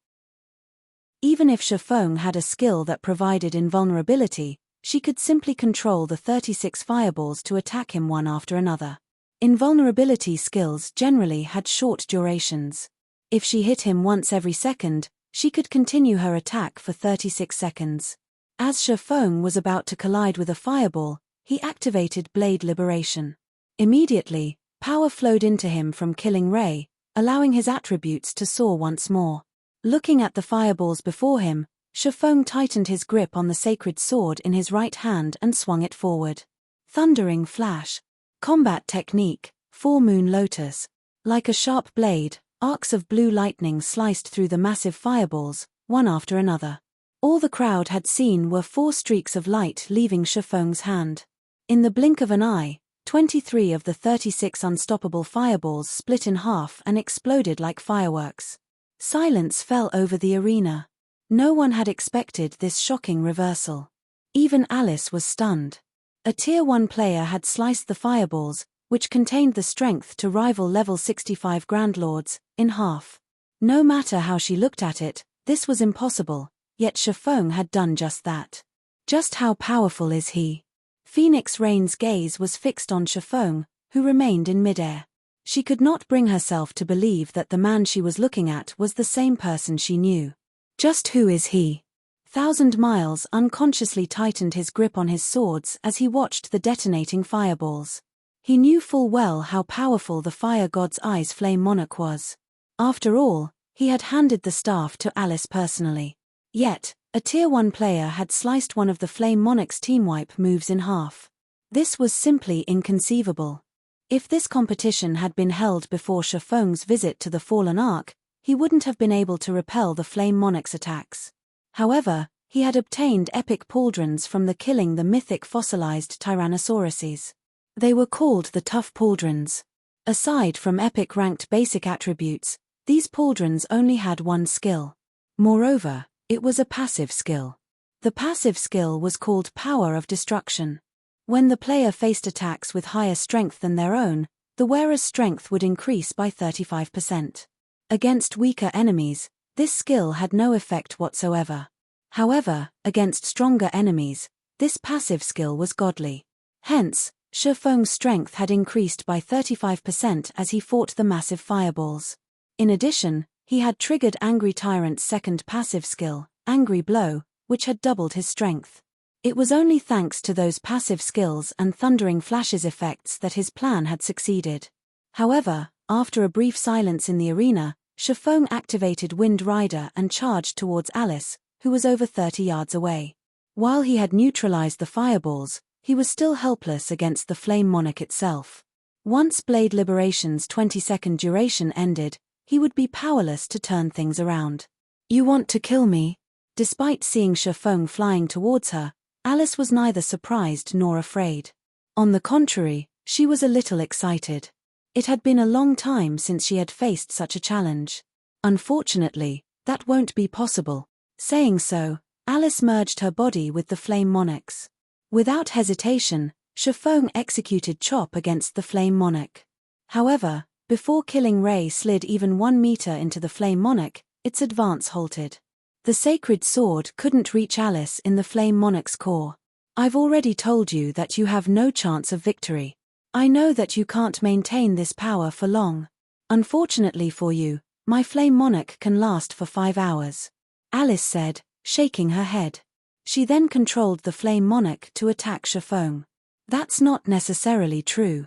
Even if Shifeng had a skill that provided invulnerability, she could simply control the 36 fireballs to attack him one after another. Invulnerability skills generally had short durations. If she hit him once every second, she could continue her attack for 36 seconds. As Shifeng was about to collide with a fireball, he activated Blade Liberation. Immediately, power flowed into him from Killing Ray, allowing his attributes to soar once more. Looking at the fireballs before him, Shifeng tightened his grip on the sacred sword in his right hand and swung it forward. Thundering Flash. Combat technique, Full Moon Lotus. Like a sharp blade, arcs of blue lightning sliced through the massive fireballs, one after another. All the crowd had seen were 4 streaks of light leaving Shifeng's hand. In the blink of an eye, 23 of the 36 unstoppable fireballs split in half and exploded like fireworks. Silence fell over the arena. No one had expected this shocking reversal. Even Alice was stunned. A Tier 1 player had sliced the fireballs, which contained the strength to rival level 65 Grandlords, in half. No matter how she looked at it, this was impossible, yet Shifeng had done just that. Just how powerful is he? Phoenix Rain's gaze was fixed on Shifeng, who remained in midair. She could not bring herself to believe that the man she was looking at was the same person she knew. Just who is he? Thousand Miles unconsciously tightened his grip on his swords as he watched the detonating fireballs. He knew full well how powerful the fire god's Eyes Flame Monarch was. After all, he had handed the staff to Alice personally. Yet, a Tier 1 player had sliced one of the Flame Monarch's team wipe moves in half. This was simply inconceivable. If this competition had been held before Shifeng's visit to the Fallen Ark, he wouldn't have been able to repel the Flame Monarch's attacks. However, he had obtained epic pauldrons from killing the mythic fossilized Tyrannosauruses. They were called the Tough Pauldrons. Aside from epic ranked basic attributes, these pauldrons only had one skill. Moreover, it was a passive skill. The passive skill was called Power of Destruction. When the player faced attacks with higher strength than their own, the wearer's strength would increase by 35%. Against weaker enemies, this skill had no effect whatsoever. However, against stronger enemies, this passive skill was godly. Hence, Shifeng's strength had increased by 35% as he fought the massive fireballs. In addition, he had triggered Angry Tyrant's second passive skill, Angry Blow, which had doubled his strength. It was only thanks to those passive skills and Thundering Flash's effects that his plan had succeeded. However, after a brief silence in the arena, Shifeng activated Wind Rider and charged towards Alice, who was over 30 yards away. While he had neutralized the fireballs, he was still helpless against the Flame Monarch itself. Once Blade Liberation's 20-second duration ended, he would be powerless to turn things around. "You want to kill me?" Despite seeing Shifeng flying towards her, Alice was neither surprised nor afraid. On the contrary, she was a little excited. It had been a long time since she had faced such a challenge. Unfortunately, that won't be possible. Saying so, Alice merged her body with the Flame Monarch's. Without hesitation, Shifeng executed Chop against the Flame Monarch. However, before Killing Ray slid even 1 meter into the Flame Monarch, its advance halted. The sacred sword couldn't reach Alice in the Flame Monarch's core. "I've already told you that you have no chance of victory. I know that you can't maintain this power for long. Unfortunately for you, my Flame Monarch can last for 5 hours. Alice said, shaking her head. She then controlled the Flame Monarch to attack Shifeng. "That's not necessarily true.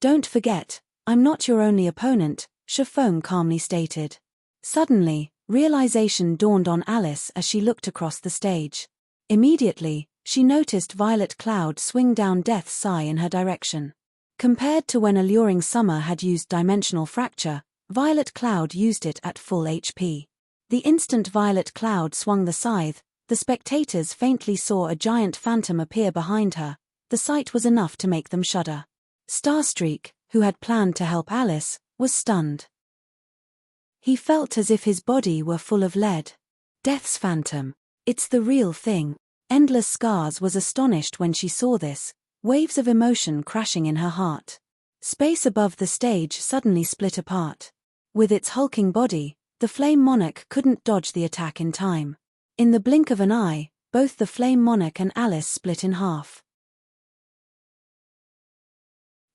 Don't forget, I'm not your only opponent," Shifeng calmly stated. Suddenly, realization dawned on Alice as she looked across the stage. Immediately, she noticed Violet Cloud swing down Death's Sigh in her direction. Compared to when Alluring Summer had used Dimensional Fracture, Violet Cloud used it at full HP. The instant Violet Cloud swung the scythe, the spectators faintly saw a giant phantom appear behind her. The sight was enough to make them shudder. Starstreak, who had planned to help Alice, was stunned. He felt as if his body were full of lead. Death's phantom. It's the real thing. Endless Scars was astonished when she saw this, waves of emotion crashing in her heart. Space above the stage suddenly split apart. With its hulking body, the Flame Monarch couldn't dodge the attack in time. In the blink of an eye, both the Flame Monarch and Alice split in half.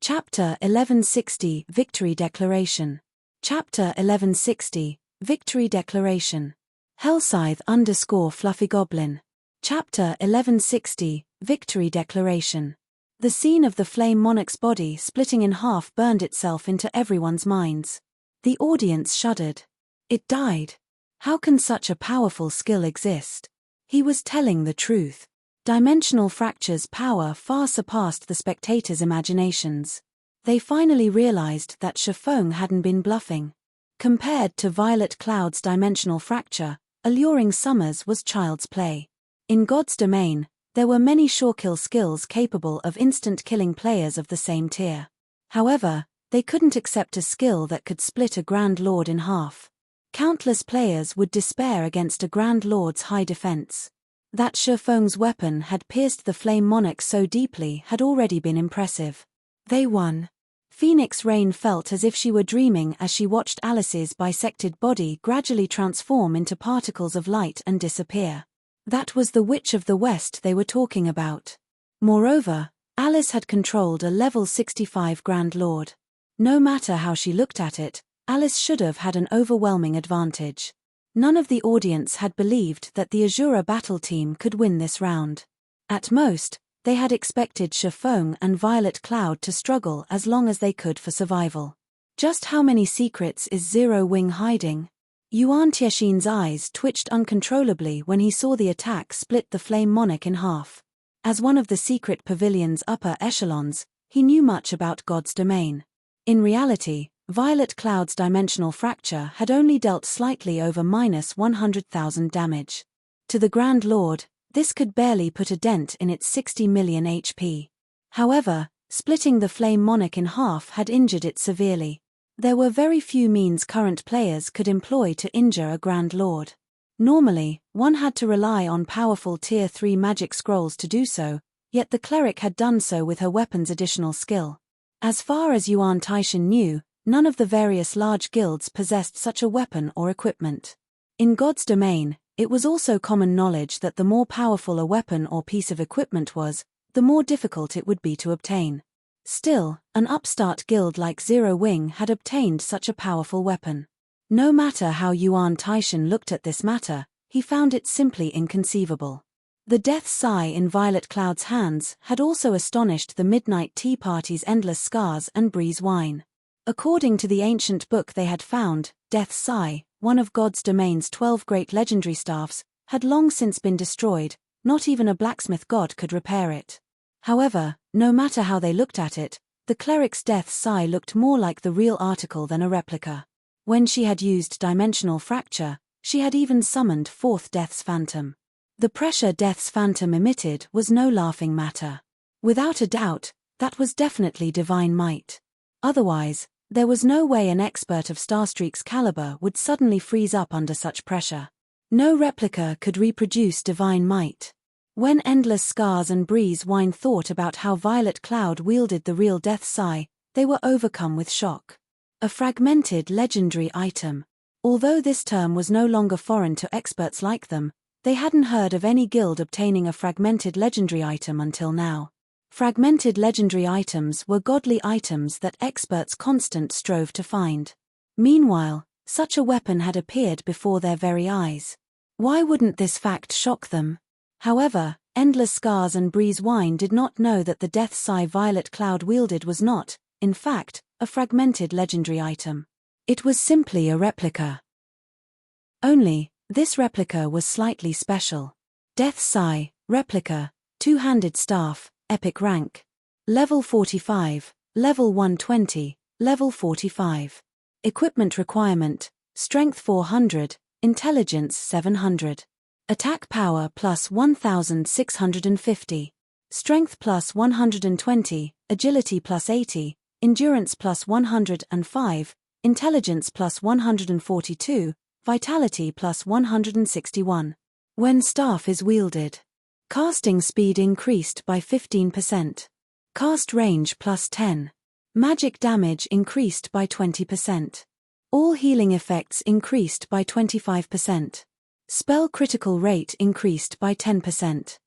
Chapter 1160 Victory Declaration. Chapter 1160 Victory Declaration. Hellscythe _ Fluffy Goblin. Chapter 1160 Victory Declaration. The scene of the Flame Monarch's body splitting in half burned itself into everyone's minds. The audience shuddered. It died. How can such a powerful skill exist? He was telling the truth. Dimensional Fracture's power far surpassed the spectators' imaginations. They finally realized that Shifeng hadn't been bluffing. Compared to Violet Cloud's Dimensional Fracture, Alluring Summers was child's play. In God's domain, there were many surekill skills capable of instant killing players of the same tier. However, they couldn't accept a skill that could split a Grand Lord in half. Countless players would despair against a Grand Lord's high defense. That Shifeng's weapon had pierced the Flame Monarch so deeply had already been impressive. They won. Phoenix Rain felt as if she were dreaming as she watched Alice's bisected body gradually transform into particles of light and disappear. That was the Witch of the West they were talking about. Moreover, Alice had controlled a level 65 Grand Lord. No matter how she looked at it, Alice should have had an overwhelming advantage. None of the audience had believed that the Azura battle team could win this round. At most, they had expected Shifeng and Violet Cloud to struggle as long as they could for survival. Just how many secrets is Zero Wing hiding? Yuan Tiexin's eyes twitched uncontrollably when he saw the attack split the Flame Monarch in half. As one of the secret pavilion's upper echelons, he knew much about God's domain. In reality, Violet Cloud's Dimensional Fracture had only dealt slightly over -100,000 damage. To the Grand Lord, this could barely put a dent in its 60 million HP. However, splitting the Flame Monarch in half had injured it severely. There were very few means current players could employ to injure a Grand Lord. Normally, one had to rely on powerful Tier 3 magic scrolls to do so, yet the cleric had done so with her weapon's additional skill. As far as Yuan Tiexin knew, none of the various large guilds possessed such a weapon or equipment. In God's domain, it was also common knowledge that the more powerful a weapon or piece of equipment was, the more difficult it would be to obtain. Still, an upstart guild like Zero Wing had obtained such a powerful weapon. No matter how Yuan Tiexin looked at this matter, he found it simply inconceivable. The death sigh in Violet Cloud's hands had also astonished the Midnight Tea Party's Endless Scars and Breeze Wine. According to the ancient book they had found, Death's Sigh, one of God's domain's 12 great legendary staffs, had long since been destroyed. Not even a blacksmith god could repair it. However, no matter how they looked at it, the cleric's Death's Sigh looked more like the real article than a replica. When she had used Dimensional Fracture, she had even summoned forth Death's Phantom. The pressure Death's Phantom emitted was no laughing matter. Without a doubt, that was definitely divine might. Otherwise, there was no way an expert of Starstreak's caliber would suddenly freeze up under such pressure. No replica could reproduce divine might. When Endless Scars and Breeze Wine thought about how Violet Cloud wielded the real Death Sigh, they were overcome with shock. A fragmented legendary item. Although this term was no longer foreign to experts like them, they hadn't heard of any guild obtaining a fragmented legendary item until now. Fragmented legendary items were godly items that experts constant strove to find. Meanwhile, such a weapon had appeared before their very eyes. Why wouldn't this fact shock them? However, Endless Scars and Breeze Wine did not know that the Death Sigh Violet Cloud wielded was not, in fact, a fragmented legendary item. It was simply a replica. Only, this replica was slightly special. Death Sigh, replica, two-handed staff, epic rank. Level 45, level 120, level 45. Equipment requirement, strength 400, intelligence 700. Attack power plus 1650. Strength plus 120, agility plus 80, endurance plus 105, intelligence plus 142, vitality plus 161. When staff is wielded. Casting speed increased by 15%. Cast range plus 10. Magic damage increased by 20%. All healing effects increased by 25%. Spell critical rate increased by 10%.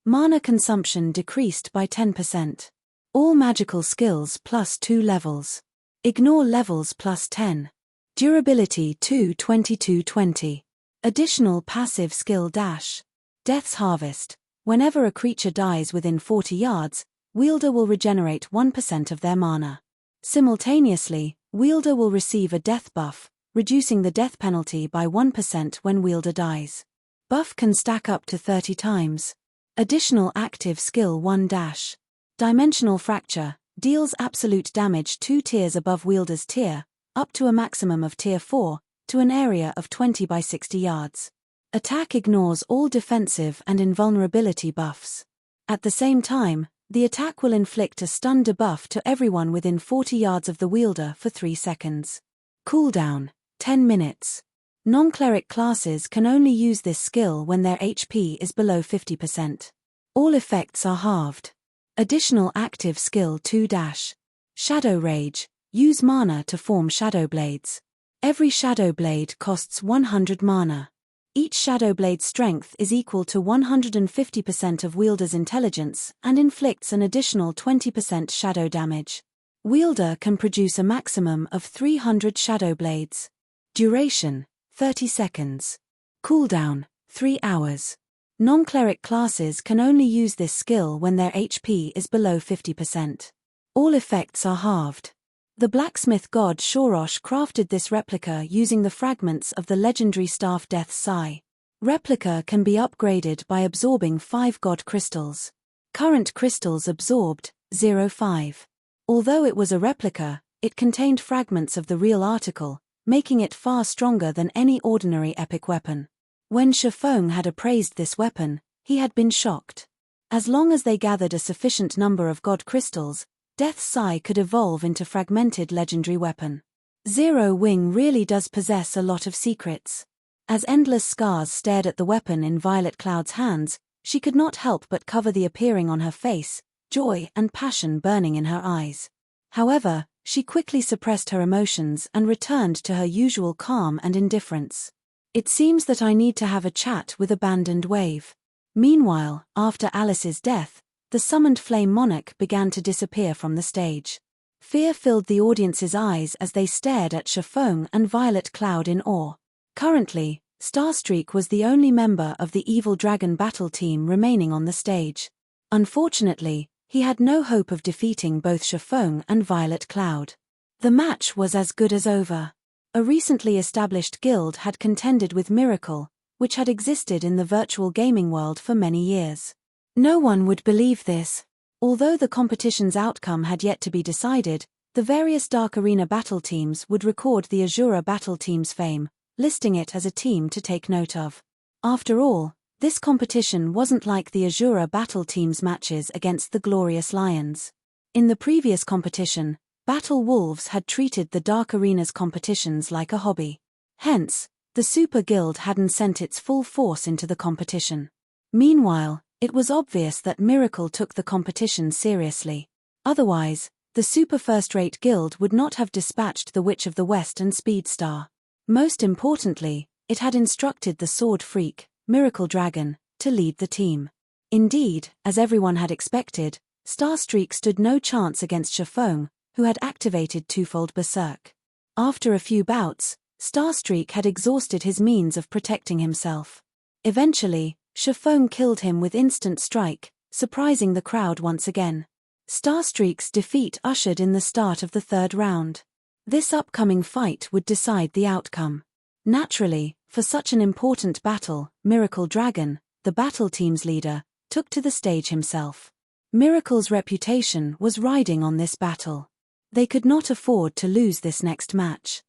Mana consumption decreased by 10%. All magical skills plus 2 levels. Ignore levels plus 10. Durability 2220. Additional passive skill dash. Death's Harvest. Whenever a creature dies within 40 yards, wielder will regenerate 1% of their mana. Simultaneously, wielder will receive a death buff, reducing the death penalty by 1% when wielder dies. Buff can stack up to 30 times. Additional active skill 1 dash. Dimensional Fracture, deals absolute damage 2 tiers above wielder's tier, up to a maximum of tier 4, to an area of 20 by 60 yards. Attack ignores all defensive and invulnerability buffs. At the same time, the attack will inflict a stun debuff to everyone within 40 yards of the wielder for 3 seconds. Cooldown, 10 minutes. Non-cleric classes can only use this skill when their HP is below 50%. All effects are halved. Additional active skill 2 dash. Shadow Rage, use mana to form shadow blades. Every shadow blade costs 100 mana. Each shadow blade's strength is equal to 150% of wielder's intelligence and inflicts an additional 20% shadow damage. Wielder can produce a maximum of 300 shadow blades. Duration, 30 seconds. Cooldown, 3 hours. Non-cleric classes can only use this skill when their HP is below 50%. All effects are halved. The blacksmith god Shorosh crafted this replica using the fragments of the legendary staff Death's Sigh. Replica can be upgraded by absorbing 5 god crystals. Current crystals absorbed, 0.5. Although it was a replica, it contained fragments of the real article, making it far stronger than any ordinary epic weapon. When Shifeng had appraised this weapon, he had been shocked. As long as they gathered a sufficient number of god crystals, Death's Sigh could evolve into fragmented legendary weapon. Zero Wing really does possess a lot of secrets. As Endless Scars stared at the weapon in Violet Cloud's hands, she could not help but cover the appearing on her face, joy and passion burning in her eyes. However, she quickly suppressed her emotions and returned to her usual calm and indifference. It seems that I need to have a chat with Abandoned Wave. Meanwhile, after Alice's death, the summoned Flame Monarch began to disappear from the stage. Fear filled the audience's eyes as they stared at Shifeng and Violet Cloud in awe. Currently, Starstreak was the only member of the Evil Dragon battle team remaining on the stage. Unfortunately, he had no hope of defeating both Shifeng and Violet Cloud. The match was as good as over. A recently established guild had contended with Miracle, which had existed in the virtual gaming world for many years. No one would believe this. Although the competition's outcome had yet to be decided, the various Dark Arena battle teams would record the Azura battle team's fame, listing it as a team to take note of. After all, this competition wasn't like the Azura battle team's matches against the Glorious Lions. In the previous competition, Battle Wolves had treated the Dark Arena's competitions like a hobby. Hence, the Super Guild hadn't sent its full force into the competition. Meanwhile, it was obvious that Miracle took the competition seriously. Otherwise, the Super First-Rate Guild would not have dispatched the Witch of the West and Speedstar. Most importantly, it had instructed the Sword Freak, Miracle Dragon, to lead the team. Indeed, as everyone had expected, Starstreak stood no chance against Shifeng, who had activated Twofold Berserk. After a few bouts, Starstreak had exhausted his means of protecting himself. Eventually, Shifeng killed him with instant strike, surprising the crowd once again. Starstreak's defeat ushered in the start of the third round. This upcoming fight would decide the outcome. Naturally, for such an important battle, Miracle Dragon, the battle team's leader, took to the stage himself. Miracle's reputation was riding on this battle. They could not afford to lose this next match.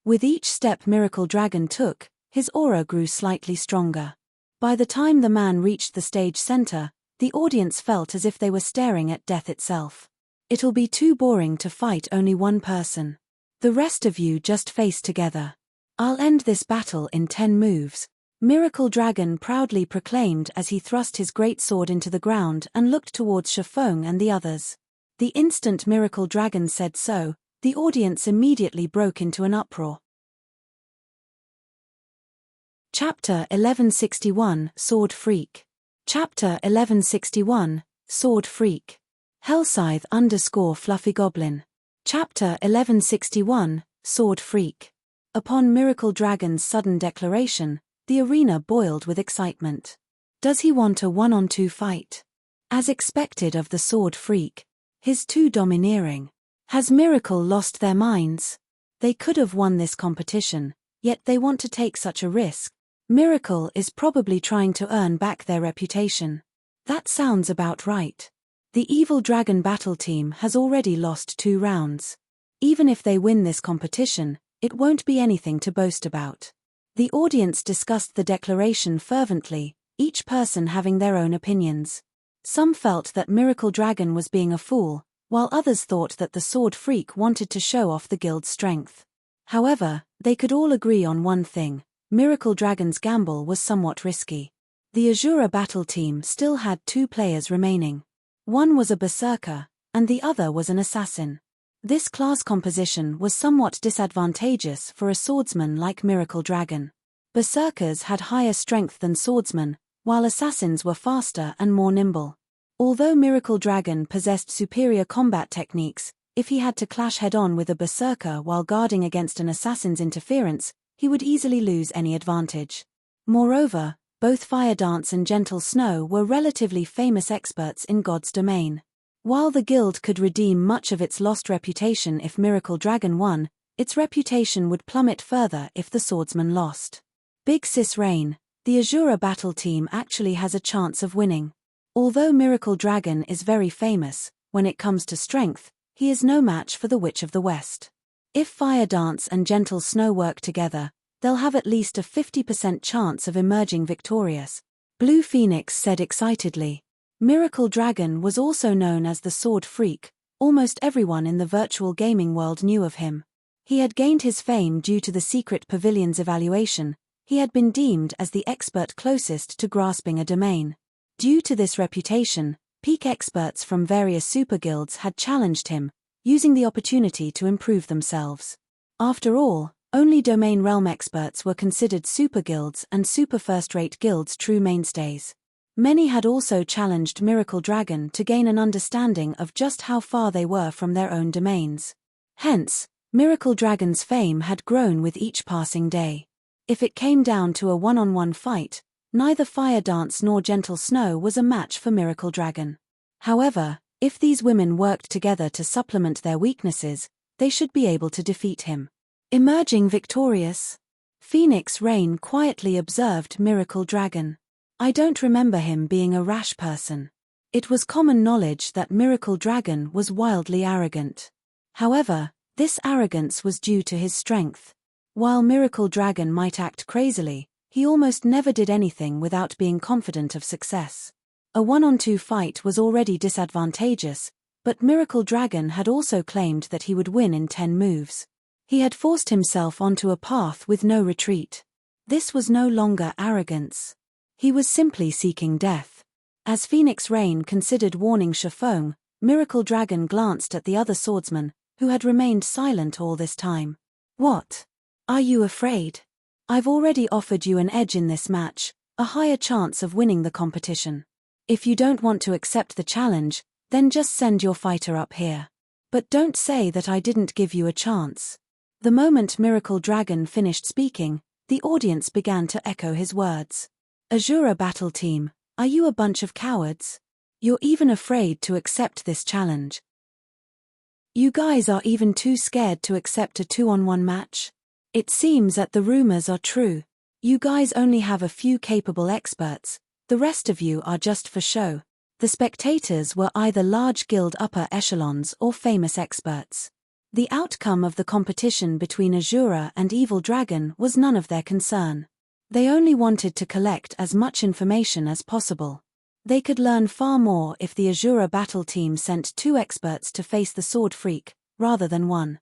With each step Miracle Dragon took, his aura grew slightly stronger. By the time the man reached the stage center, the audience felt as if they were staring at death itself. It'll be too boring to fight only one person. The rest of you just face together. I'll end this battle in 10 moves, Miracle Dragon proudly proclaimed as he thrust his great sword into the ground and looked towards Shifeng and the others. The instant Miracle Dragon said so, the audience immediately broke into an uproar. Chapter 1161, Sword Freak. Chapter 1161, Sword Freak. Hellscythe _ Fluffy Goblin. Chapter 1161, Sword Freak. Upon Miracle Dragon's sudden declaration, the arena boiled with excitement. Does he want a one-on-two fight? As expected of the Sword Freak, he's too domineering. Has Miracle lost their minds? They could have won this competition, yet they want to take such a risk. Miracle is probably trying to earn back their reputation. That sounds about right. The Evil Dragon Battle Team has already lost 2 rounds. Even if they win this competition, it won't be anything to boast about. The audience discussed the declaration fervently, each person having their own opinions. Some felt that Miracle Dragon was being a fool, while others thought that the Sword Freak wanted to show off the guild's strength. However, they could all agree on one thing: Miracle Dragon's gamble was somewhat risky. The Azura Battle Team still had 2 players remaining. One was a berserker, and the other was an assassin. This class composition was somewhat disadvantageous for a swordsman like Miracle Dragon. Berserkers had higher strength than swordsmen, while assassins were faster and more nimble. Although Miracle Dragon possessed superior combat techniques, if he had to clash head-on with a berserker while guarding against an assassin's interference, he would easily lose any advantage. Moreover, both Fire Dance and Gentle Snow were relatively famous experts in God's domain. While the guild could redeem much of its lost reputation if Miracle Dragon won, its reputation would plummet further if the swordsman lost. Big Sis Rain, the Azura Battle Team actually has a chance of winning. Although Miracle Dragon is very famous, when it comes to strength, he is no match for the Witch of the West. If Fire Dance and Gentle Snow work together, they'll have at least a 50% chance of emerging victorious, Blue Phoenix said excitedly. Miracle Dragon was also known as the Sword Freak. Almost everyone in the virtual gaming world knew of him. He had gained his fame due to the secret pavilion's evaluation. He had been deemed as the expert closest to grasping a domain. Due to this reputation, peak experts from various super guilds had challenged him, using the opportunity to improve themselves. After all, only domain realm experts were considered super guilds and super first-rate guilds true mainstays. Many had also challenged Miracle Dragon to gain an understanding of just how far they were from their own domains. Hence, Miracle Dragon's fame had grown with each passing day. If it came down to a one-on-one fight, neither Fire Dance nor Gentle Snow was a match for Miracle Dragon. However, if these women worked together to supplement their weaknesses, they should be able to defeat him. Emerging victorious, Phoenix Rain quietly observed Miracle Dragon. I don't remember him being a rash person. It was common knowledge that Miracle Dragon was wildly arrogant. However, this arrogance was due to his strength. While Miracle Dragon might act crazily, he almost never did anything without being confident of success. A one-on-two fight was already disadvantageous, but Miracle Dragon had also claimed that he would win in 10 moves. He had forced himself onto a path with no retreat. This was no longer arrogance. He was simply seeking death. As Phoenix Rain considered warning Shifeng, Miracle Dragon glanced at the other swordsman, who had remained silent all this time. What? Are you afraid? I've already offered you an edge in this match, a higher chance of winning the competition. If you don't want to accept the challenge, then just send your fighter up here. But don't say that I didn't give you a chance. The moment Miracle Dragon finished speaking, the audience began to echo his words. Azura Battle Team, are you a bunch of cowards? You're even afraid to accept this challenge. You guys are even too scared to accept a 2-on-1 match? It seems that the rumors are true. You guys only have a few capable experts, the rest of you are just for show. The spectators were either large guild upper echelons or famous experts. The outcome of the competition between Azura and Evil Dragon was none of their concern. They only wanted to collect as much information as possible. They could learn far more if the Azura battle team sent 2 experts to face the Sword Freak, rather than 1.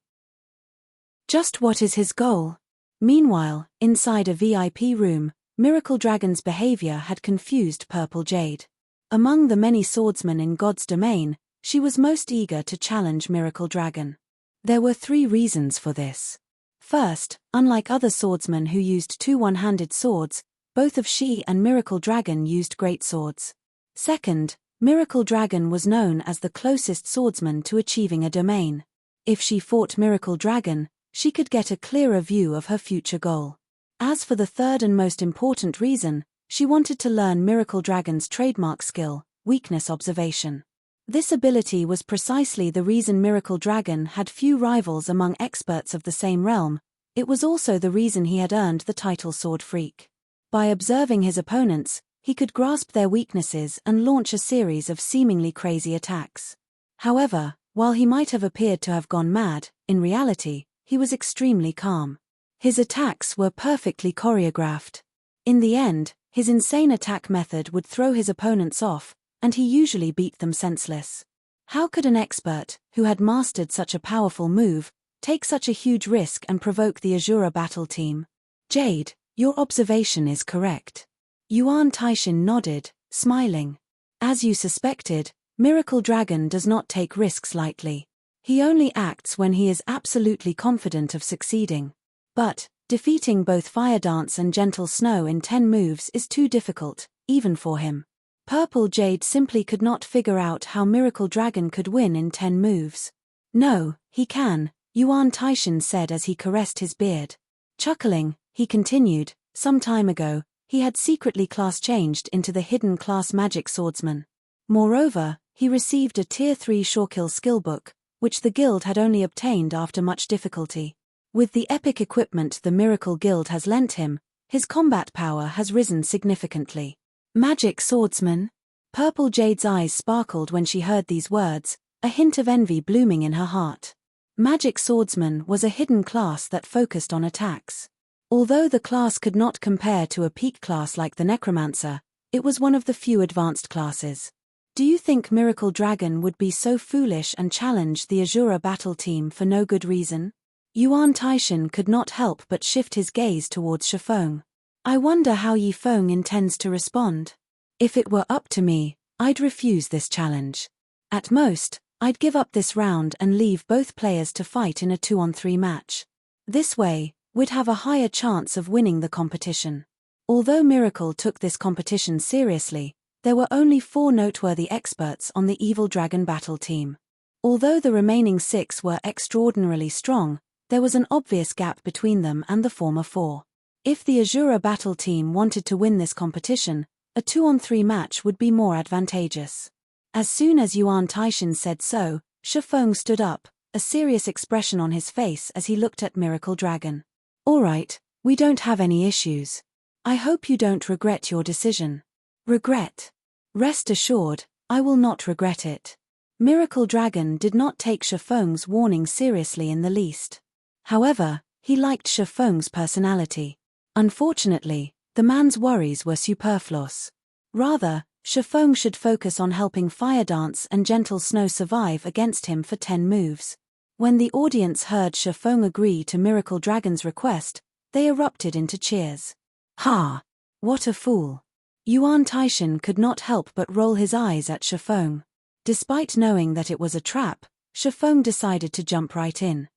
Just what is his goal? Meanwhile, inside a VIP room, Miracle Dragon's behavior had confused Purple Jade. Among the many swordsmen in God's domain, she was most eager to challenge Miracle Dragon. There were 3 reasons for this. First, unlike other swordsmen who used 2 one-handed swords, both of she and Miracle Dragon used greatswords. Second, Miracle Dragon was known as the closest swordsman to achieving a domain. If she fought Miracle Dragon, she could get a clearer view of her future goal. As for the third and most important reason, she wanted to learn Miracle Dragon's trademark skill, weakness observation. This ability was precisely the reason Miracle Dragon had few rivals among experts of the same realm. It was also the reason he had earned the title Sword Freak. By observing his opponents, he could grasp their weaknesses and launch a series of seemingly crazy attacks. However, while he might have appeared to have gone mad, in reality, he was extremely calm. His attacks were perfectly choreographed. In the end, his insane attack method would throw his opponents off, and he usually beat them senseless. How could an expert, who had mastered such a powerful move, take such a huge risk and provoke the Azura battle team? Jade, your observation is correct. Yuan Taishin nodded, smiling. As you suspected, Miracle Dragon does not take risks lightly. He only acts when he is absolutely confident of succeeding. But, defeating both Fire Dance and Gentle Snow in 10 moves is too difficult, even for him. Purple Jade simply could not figure out how Miracle Dragon could win in 10 moves. No, he can, Yuan Taishin said as he caressed his beard. Chuckling, he continued, some time ago, he had secretly class changed into the hidden class magic swordsman. Moreover, he received a Tier 3 Shorekill skill book, which the guild had only obtained after much difficulty. With the epic equipment the Miracle Guild has lent him, his combat power has risen significantly. Magic swordsman? Purple Jade's eyes sparkled when she heard these words, a hint of envy blooming in her heart. Magic swordsman was a hidden class that focused on attacks. Although the class could not compare to a peak class like the Necromancer, it was one of the few advanced classes. Do you think Miracle Dragon would be so foolish and challenge the Azura battle team for no good reason? Yuan Taishin could not help but shift his gaze towards Shifeng. I wonder how Yifeng intends to respond. If it were up to me, I'd refuse this challenge. At most, I'd give up this round and leave both players to fight in a 2-on-3 match. This way, we'd have a higher chance of winning the competition. Although Miracle took this competition seriously, there were only 4 noteworthy experts on the Evil Dragon battle team. Although the remaining 6 were extraordinarily strong, there was an obvious gap between them and the former 4. If the Azura battle team wanted to win this competition, a 2-on-3 match would be more advantageous. As soon as Yuan Taishin said so, Shifeng stood up, a serious expression on his face as he looked at Miracle Dragon. All right, we don't have any issues. I hope you don't regret your decision. Regret? Rest assured, I will not regret it. Miracle Dragon did not take Shifeng's warning seriously in the least. However, he liked Shifeng's personality. Unfortunately, the man's worries were superfluous. Rather, Shifeng should focus on helping Fire Dance and Gentle Snow survive against him for 10 moves. When the audience heard Shifeng agree to Miracle Dragon's request, they erupted into cheers. Ha! What a fool! Yuan Taishin could not help but roll his eyes at Shifeng. Despite knowing that it was a trap, Shifeng decided to jump right in.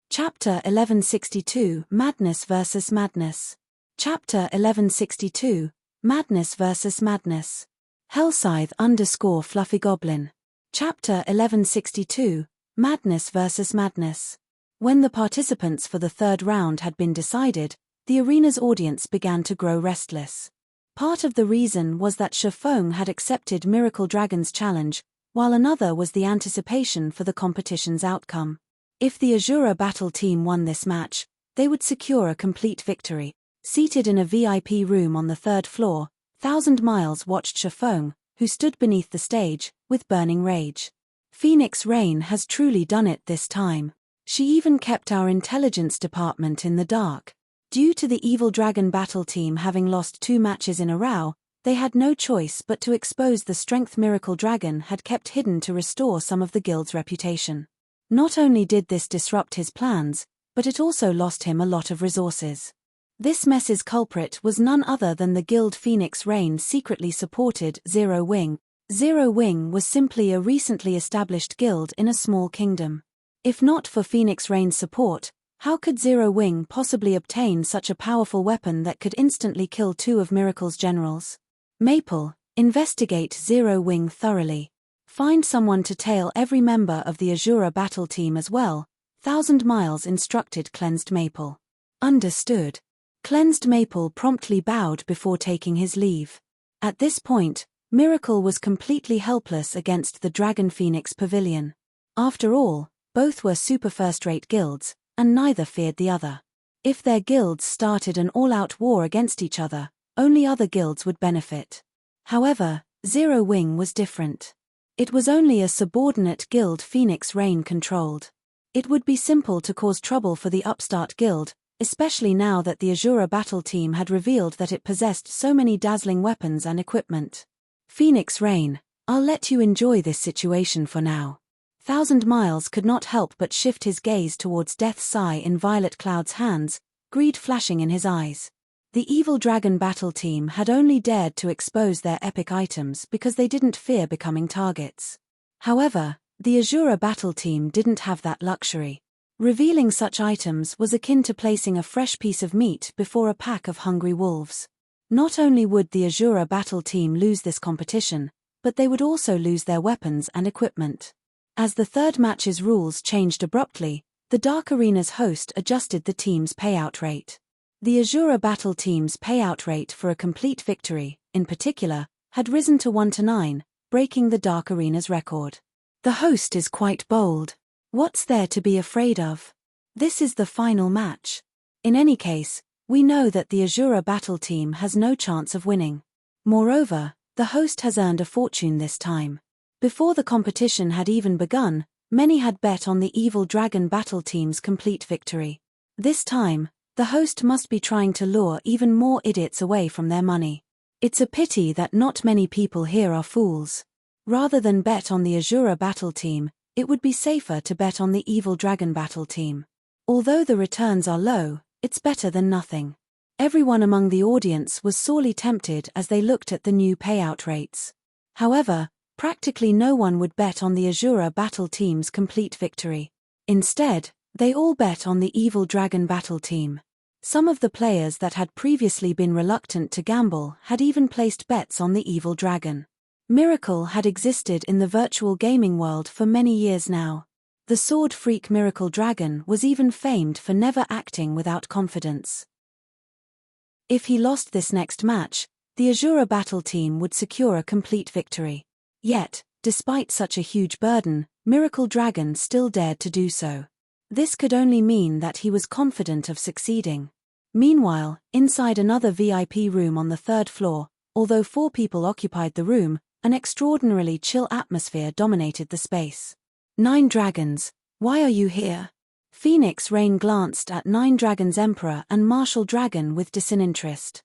Chapter 1162 Madness vs. Madness. Chapter 1162 Madness vs. Madness. Hellscythe_Fluffy Goblin. Chapter 1162 Madness vs. Madness. When the participants for the 3rd round had been decided, the arena's audience began to grow restless. Part of the reason was that Shifeng had accepted Miracle Dragon's challenge, while another was the anticipation for the competition's outcome. If the Azura battle team won this match, they would secure a complete victory. Seated in a VIP room on the 3rd floor, 1,000 Miles watched Shifeng, who stood beneath the stage, with burning rage. Phoenix Rain has truly done it this time. She even kept our intelligence department in the dark. Due to the evil dragon battle team having lost 2 matches in a row, they had no choice but to expose the strength Miracle Dragon had kept hidden to restore some of the guild's reputation. Not only did this disrupt his plans, but it also lost him a lot of resources. This mess's culprit was none other than the guild Phoenix Rain secretly supported Zero Wing. Zero Wing was simply a recently established guild in a small kingdom. If not for Phoenix Rain's support, how could Zero Wing possibly obtain such a powerful weapon that could instantly kill 2 of Miracle's generals? Maple, investigate Zero Wing thoroughly. Find someone to tail every member of the Azura battle team as well. 1,000 Miles instructed Cleansed Maple. Understood. Cleansed Maple promptly bowed before taking his leave. At this point, Miracle was completely helpless against the Dragon Phoenix Pavilion. After all, both were super first-rate guilds, and neither feared the other. If their guilds started an all-out war against each other, only other guilds would benefit. However, Zero Wing was different. It was only a subordinate guild Phoenix Rain controlled. It would be simple to cause trouble for the upstart guild, especially now that the Azura battle team had revealed that it possessed so many dazzling weapons and equipment. Phoenix Rain, I'll let you enjoy this situation for now. 1,000 Miles could not help but shift his gaze towards Death's Eye in Violet Cloud's hands, greed flashing in his eyes. The evil dragon battle team had only dared to expose their epic items because they didn't fear becoming targets. However, the Azura battle team didn't have that luxury. Revealing such items was akin to placing a fresh piece of meat before a pack of hungry wolves. Not only would the Azura battle team lose this competition, but they would also lose their weapons and equipment. As the third match's rules changed abruptly, the Dark Arena's host adjusted the team's payout rate. The Azura battle team's payout rate for a complete victory, in particular, had risen to 1-9, breaking the Dark Arena's record. The host is quite bold. What's there to be afraid of? This is the final match. In any case, we know that the Azura battle team has no chance of winning. Moreover, the host has earned a fortune this time. Before the competition had even begun, many had bet on the evil dragon battle team's complete victory. This time, the host must be trying to lure even more idiots away from their money. It's a pity that not many people here are fools. Rather than bet on the Azura battle team, it would be safer to bet on the evil dragon battle team. Although the returns are low, it's better than nothing. Everyone among the audience was sorely tempted as they looked at the new payout rates. However, practically no one would bet on the Azura battle team's complete victory. Instead, they all bet on the evil dragon battle team. Some of the players that had previously been reluctant to gamble had even placed bets on the evil dragon. Miracle had existed in the virtual gaming world for many years now. The sword freak Miracle Dragon was even famed for never acting without confidence. If he lost this next match, the Azura battle team would secure a complete victory. Yet, despite such a huge burden, Miracle Dragon still dared to do so. This could only mean that he was confident of succeeding. Meanwhile, inside another VIP room on the 3rd floor, although 4 people occupied the room, an extraordinarily chill atmosphere dominated the space. 9 Dragons, why are you here? Phoenix Rain glanced at 9 Dragons Emperor and Martial Dragon with disinterest.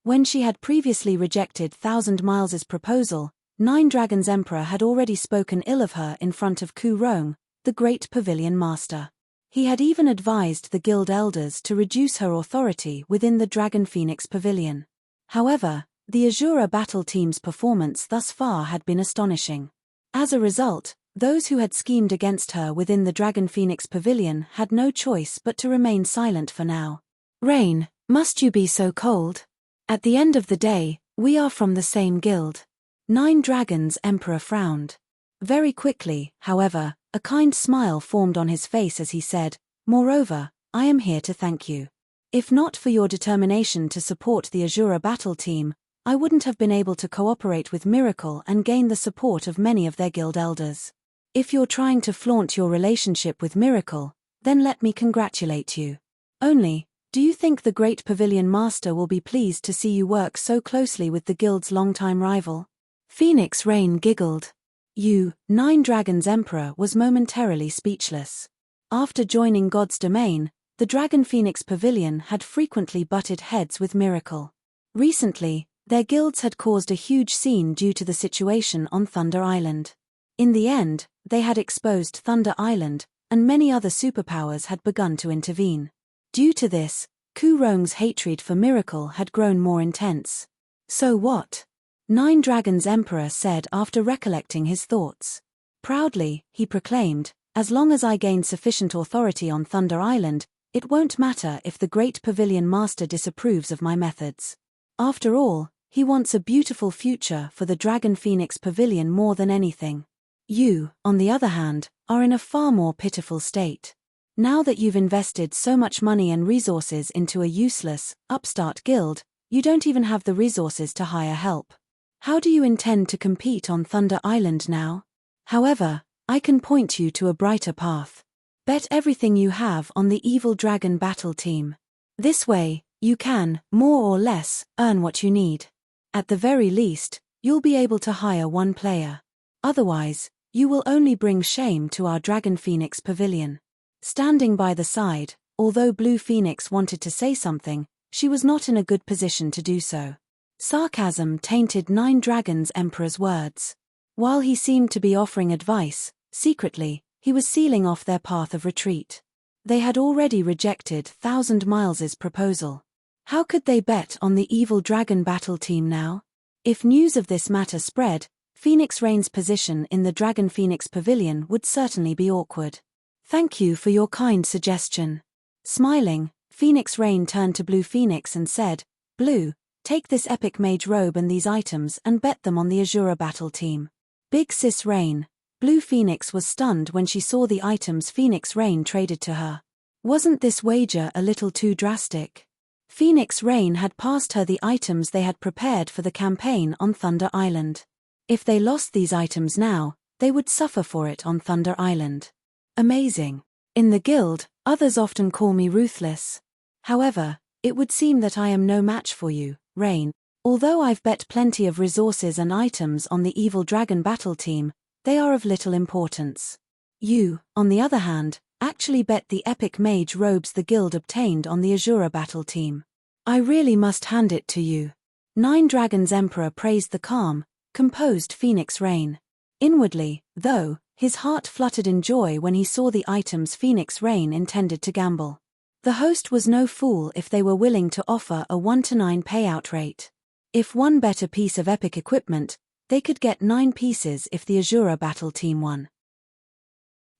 When she had previously rejected 1,000 Miles's proposal, 9 Dragons Emperor had already spoken ill of her in front of Ku Rong, the great pavilion master. He had even advised the guild elders to reduce her authority within the Dragon Phoenix Pavilion. However, the Azura battle team's performance thus far had been astonishing. As a result, those who had schemed against her within the Dragon Phoenix Pavilion had no choice but to remain silent for now. Rain, must you be so cold? At the end of the day, we are from the same guild. 9 Dragons Emperor frowned. Very quickly, however, a kind smile formed on his face as he said, "Moreover, I am here to thank you. If not for your determination to support the Azura battle team, I wouldn't have been able to cooperate with Miracle and gain the support of many of their guild elders. If you're trying to flaunt your relationship with Miracle, then let me congratulate you. Only, do you think the great pavilion master will be pleased to see you work so closely with the guild's longtime rival?" Phoenix Rain giggled. Nine Dragons Emperor was momentarily speechless. After joining God's domain, the Dragon Phoenix Pavilion had frequently butted heads with Miracle. Recently, their guilds had caused a huge scene due to the situation on Thunder Island. In the end, they had exposed Thunder Island, and many other superpowers had begun to intervene. Due to this, Ku Rong's hatred for Miracle had grown more intense. So what? Nine Dragons Emperor said after recollecting his thoughts. Proudly, he proclaimed, as long as I gain sufficient authority on Thunder Island, it won't matter if the Great Pavilion Master disapproves of my methods. After all, he wants a beautiful future for the Dragon Phoenix Pavilion more than anything. You, on the other hand, are in a far more pitiful state. Now that you've invested so much money and resources into a useless, upstart guild, you don't even have the resources to hire help. How do you intend to compete on Thunder Island now? However, I can point you to a brighter path. Bet everything you have on the Evil Dragon Battle Team. This way, you can, more or less, earn what you need. At the very least, you'll be able to hire one player. Otherwise, you will only bring shame to our Dragon Phoenix Pavilion. Standing by the side, although Blue Phoenix wanted to say something, she was not in a good position to do so. Sarcasm tainted Nine Dragons Emperor's words. While he seemed to be offering advice, secretly, he was sealing off their path of retreat. They had already rejected Thousand Miles's proposal. How could they bet on the Evil Dragon Battle Team now? If news of this matter spread, Phoenix Rain's position in the Dragon Phoenix Pavilion would certainly be awkward. Thank you for your kind suggestion. Smiling, Phoenix Rain turned to Blue Phoenix and said, Blue, take this epic mage robe and these items and bet them on the Azura Battle Team. Big Sis Rain. Blue Phoenix was stunned when she saw the items Phoenix Rain traded to her. Wasn't this wager a little too drastic? Phoenix Rain had passed her the items they had prepared for the campaign on Thunder Island. If they lost these items now, they would suffer for it on Thunder Island. Amazing. In the guild, others often call me ruthless. However, it would seem that I am no match for you, Rain. Although I've bet plenty of resources and items on the Evil Dragon Battle Team, they are of little importance. You, on the other hand, actually bet the epic mage robes the guild obtained on the Azura Battle Team. I really must hand it to you. Nine Dragons Emperor praised the calm, composed Phoenix Rain. Inwardly, though, his heart fluttered in joy when he saw the items Phoenix Rain intended to gamble. The host was no fool if they were willing to offer a 1-to-9 payout rate. If one bet a piece of epic equipment, they could get 9 pieces if the Azura Battle Team won.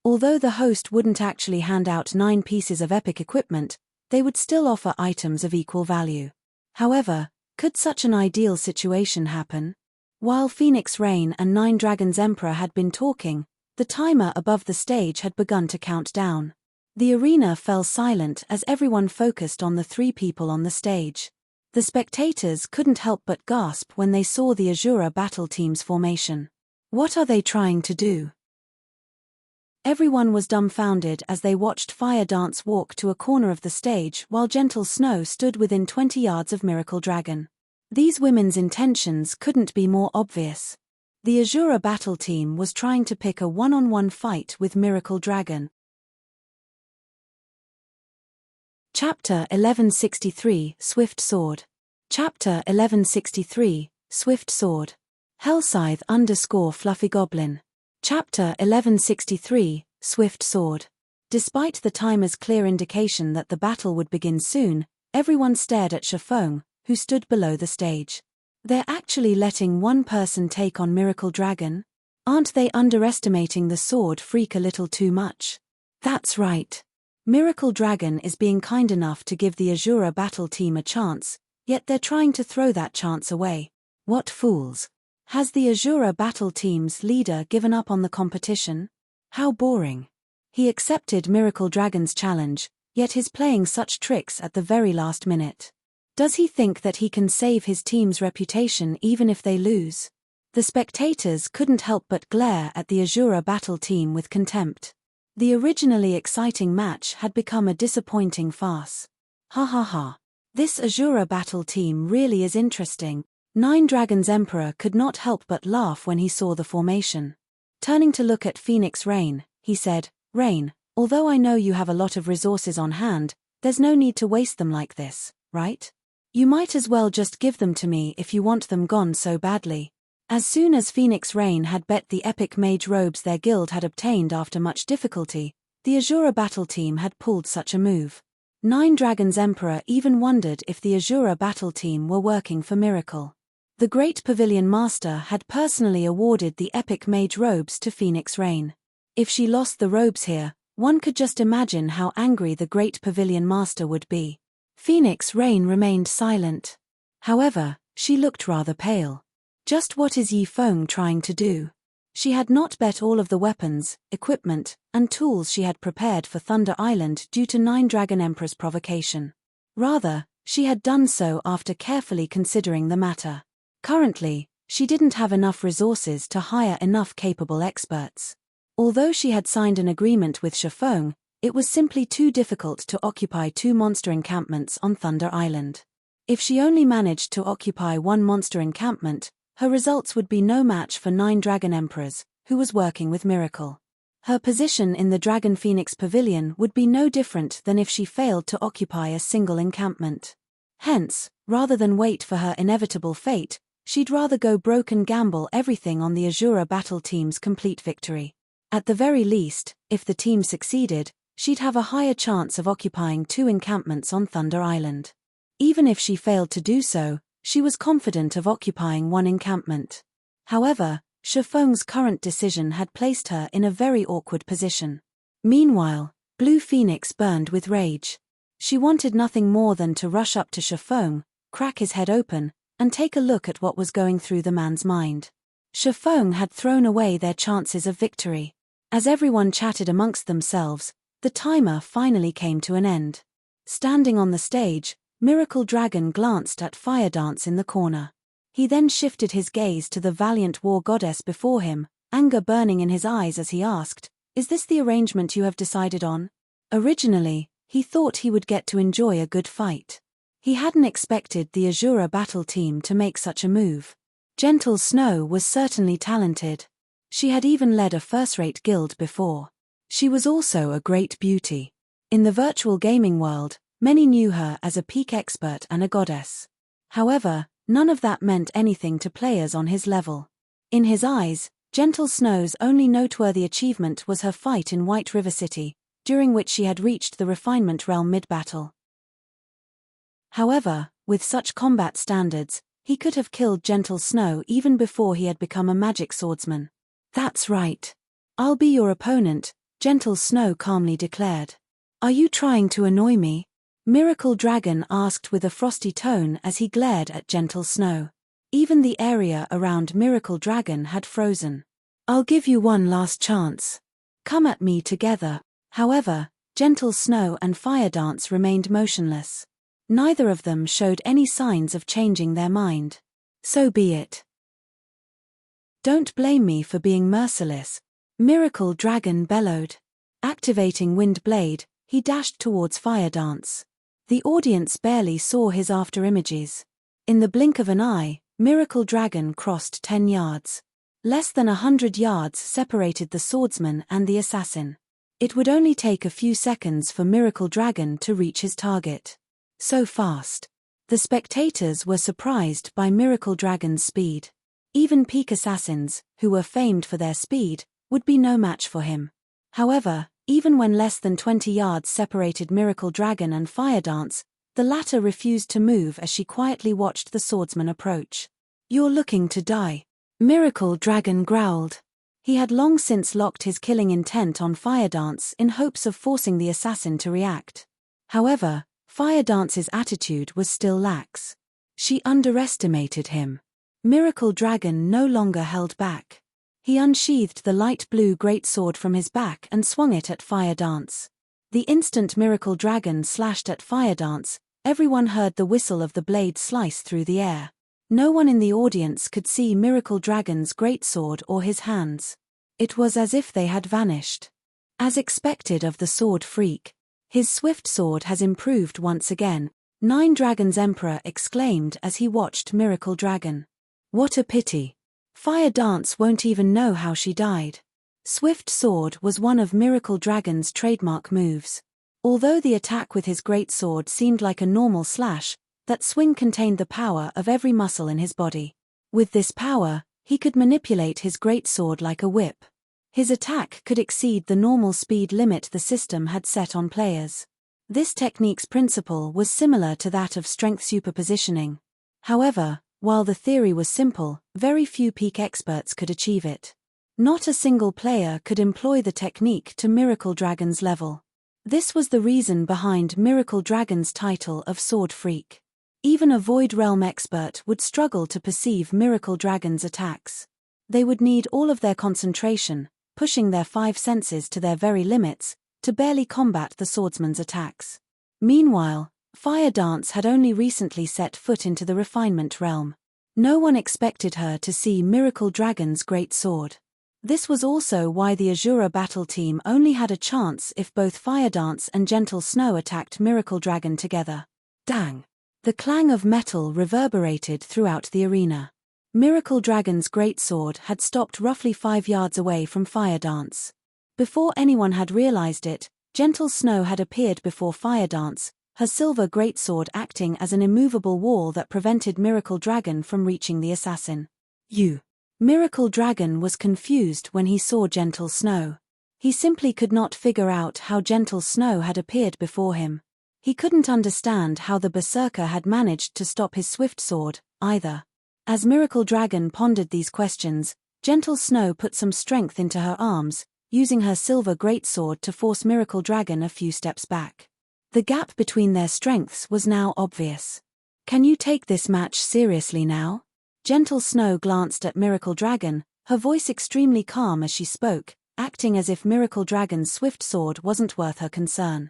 Although the host wouldn't actually hand out 9 pieces of epic equipment, they would still offer items of equal value. However, could such an ideal situation happen? While Phoenix Rain and Nine Dragons Emperor had been talking, the timer above the stage had begun to count down. The arena fell silent as everyone focused on the 3 people on the stage. The spectators couldn't help but gasp when they saw the Azura Battle Team's formation. What are they trying to do? Everyone was dumbfounded as they watched Fire Dance walk to a corner of the stage while Gentle Snow stood within 20 yards of Miracle Dragon. These women's intentions couldn't be more obvious. The Azura Battle Team was trying to pick a one-on-one fight with Miracle Dragon. Chapter 1163, Swift Sword. Chapter 1163, Swift Sword. Hellscythe _ Fluffy Goblin. Chapter 1163, Swift Sword. Despite the timer's clear indication that the battle would begin soon, everyone stared at Shafong, who stood below the stage. They're actually letting one person take on Miracle Dragon? Aren't they underestimating the sword freak a little too much? That's right. Miracle Dragon is being kind enough to give the Azura Battle Team a chance, yet they're trying to throw that chance away. What fools. Has the Azura Battle Team's leader given up on the competition? How boring. He accepted Miracle Dragon's challenge, yet he's playing such tricks at the very last minute. Does he think that he can save his team's reputation even if they lose? The spectators couldn't help but glare at the Azura Battle Team with contempt. The originally exciting match had become a disappointing farce. Ha ha ha. This Azura Battle Team really is interesting. Nine Dragons Emperor could not help but laugh when he saw the formation. Turning to look at Phoenix Rain, he said, "Rain, although I know you have a lot of resources on hand, there's no need to waste them like this, right? You might as well just give them to me if you want them gone so badly." As soon as Phoenix Rain had bet the epic mage robes their guild had obtained after much difficulty, the Azura battle team had pulled such a move. Nine Dragons Emperor even wondered if the Azura battle team were working for Miracle. The Great Pavilion Master had personally awarded the epic mage robes to Phoenix Rain. If she lost the robes here, one could just imagine how angry the Great Pavilion Master would be. Phoenix Rain remained silent. However, she looked rather pale. Just what is Yi Feng trying to do? She had not bet all of the weapons, equipment, and tools she had prepared for Thunder Island due to Nine Dragon Emperor's provocation. Rather, she had done so after carefully considering the matter. Currently, she didn't have enough resources to hire enough capable experts. Although she had signed an agreement with Shifeng, it was simply too difficult to occupy 2 monster encampments on Thunder Island. If she only managed to occupy 1 monster encampment, her results would be no match for 9 Dragon Emperors, who was working with Miracle. Her position in the Dragon Phoenix Pavilion would be no different than if she failed to occupy a single encampment. Hence, rather than wait for her inevitable fate, she'd rather go broke and gamble everything on the Azura battle team's complete victory. At the very least, if the team succeeded, she'd have a higher chance of occupying 2 encampments on Thunder Island. Even if she failed to do so, she was confident of occupying 1 encampment. However, Shifeng's current decision had placed her in a very awkward position. Meanwhile, Blue Phoenix burned with rage. She wanted nothing more than to rush up to Shifeng, crack his head open, and take a look at what was going through the man's mind. Shifeng had thrown away their chances of victory. As everyone chatted amongst themselves, the timer finally came to an end. Standing on the stage, Miracle Dragon glanced at Fire Dance in the corner. He then shifted his gaze to the valiant war goddess before him, anger burning in his eyes as he asked, "Is this the arrangement you have decided on?" Originally, he thought he would get to enjoy a good fight. He hadn't expected the Azura battle team to make such a move. Gentle Snow was certainly talented. She had even led a first-rate guild before. She was also a great beauty. In the virtual gaming world, many knew her as a peak expert and a goddess. However, none of that meant anything to players on his level. In his eyes, Gentle Snow's only noteworthy achievement was her fight in White River City, during which she had reached the refinement realm mid-battle. However, with such combat standards, he could have killed Gentle Snow even before he had become a magic swordsman. "That's right. I'll be your opponent," Gentle Snow calmly declared. "Are you trying to annoy me?" Miracle Dragon asked with a frosty tone as he glared at Gentle Snow. Even the area around Miracle Dragon had frozen. "I'll give you one last chance. Come at me together." However, Gentle Snow and Fire Dance remained motionless. Neither of them showed any signs of changing their mind. "So be it. Don't blame me for being merciless," Miracle Dragon bellowed. Activating Wind Blade, he dashed towards Fire Dance. The audience barely saw his afterimages. In the blink of an eye, Miracle Dragon crossed 10 yards. Less than 100 yards separated the swordsman and the assassin. It would only take a few seconds for Miracle Dragon to reach his target. So fast. The spectators were surprised by Miracle Dragon's speed. Even peak assassins, who were famed for their speed, would be no match for him. However, even when less than 20 yards separated Miracle Dragon and Fire Dance, the latter refused to move as she quietly watched the swordsman approach. "You're looking to die," Miracle Dragon growled. He had long since locked his killing intent on Fire Dance in hopes of forcing the assassin to react. However, Fire Dance's attitude was still lax. She underestimated him. Miracle Dragon no longer held back. He unsheathed the light blue greatsword from his back and swung it at Fire Dance. The instant Miracle Dragon slashed at Fire Dance, everyone heard the whistle of the blade slice through the air. No one in the audience could see Miracle Dragon's greatsword or his hands. It was as if they had vanished. As expected of the sword freak, his swift sword has improved once again, Nine Dragons Emperor exclaimed as he watched Miracle Dragon. "What a pity. Fire Dance won't even know how she died." Swift Sword was one of Miracle Dragon's trademark moves. Although the attack with his greatsword seemed like a normal slash, that swing contained the power of every muscle in his body. With this power, he could manipulate his greatsword like a whip. His attack could exceed the normal speed limit the system had set on players. This technique's principle was similar to that of strength superpositioning. However, while the theory was simple, very few peak experts could achieve it. Not a single player could employ the technique to Miracle Dragon's level. This was the reason behind Miracle Dragon's title of Sword Freak. Even a Void Realm expert would struggle to perceive Miracle Dragon's attacks. They would need all of their concentration, pushing their 5 senses to their very limits, to barely combat the swordsman's attacks. Meanwhile, Fire Dance had only recently set foot into the refinement realm. No one expected her to see Miracle Dragon's great sword. This was also why the Azura battle team only had a chance if both Fire Dance and Gentle Snow attacked Miracle Dragon together. Dang! The clang of metal reverberated throughout the arena. Miracle Dragon's greatsword had stopped roughly 5 yards away from Fire Dance. Before anyone had realized it, Gentle Snow had appeared before Fire Dance, her silver greatsword acting as an immovable wall that prevented Miracle Dragon from reaching the assassin. Miracle Dragon was confused when he saw Gentle Snow. He simply could not figure out how Gentle Snow had appeared before him. He couldn't understand how the Berserker had managed to stop his swift sword, either. As Miracle Dragon pondered these questions, Gentle Snow put some strength into her arms, using her silver greatsword to force Miracle Dragon a few steps back. The gap between their strengths was now obvious. "Can you take this match seriously now?" Gentle Snow glanced at Miracle Dragon, her voice extremely calm as she spoke, acting as if Miracle Dragon's swift sword wasn't worth her concern.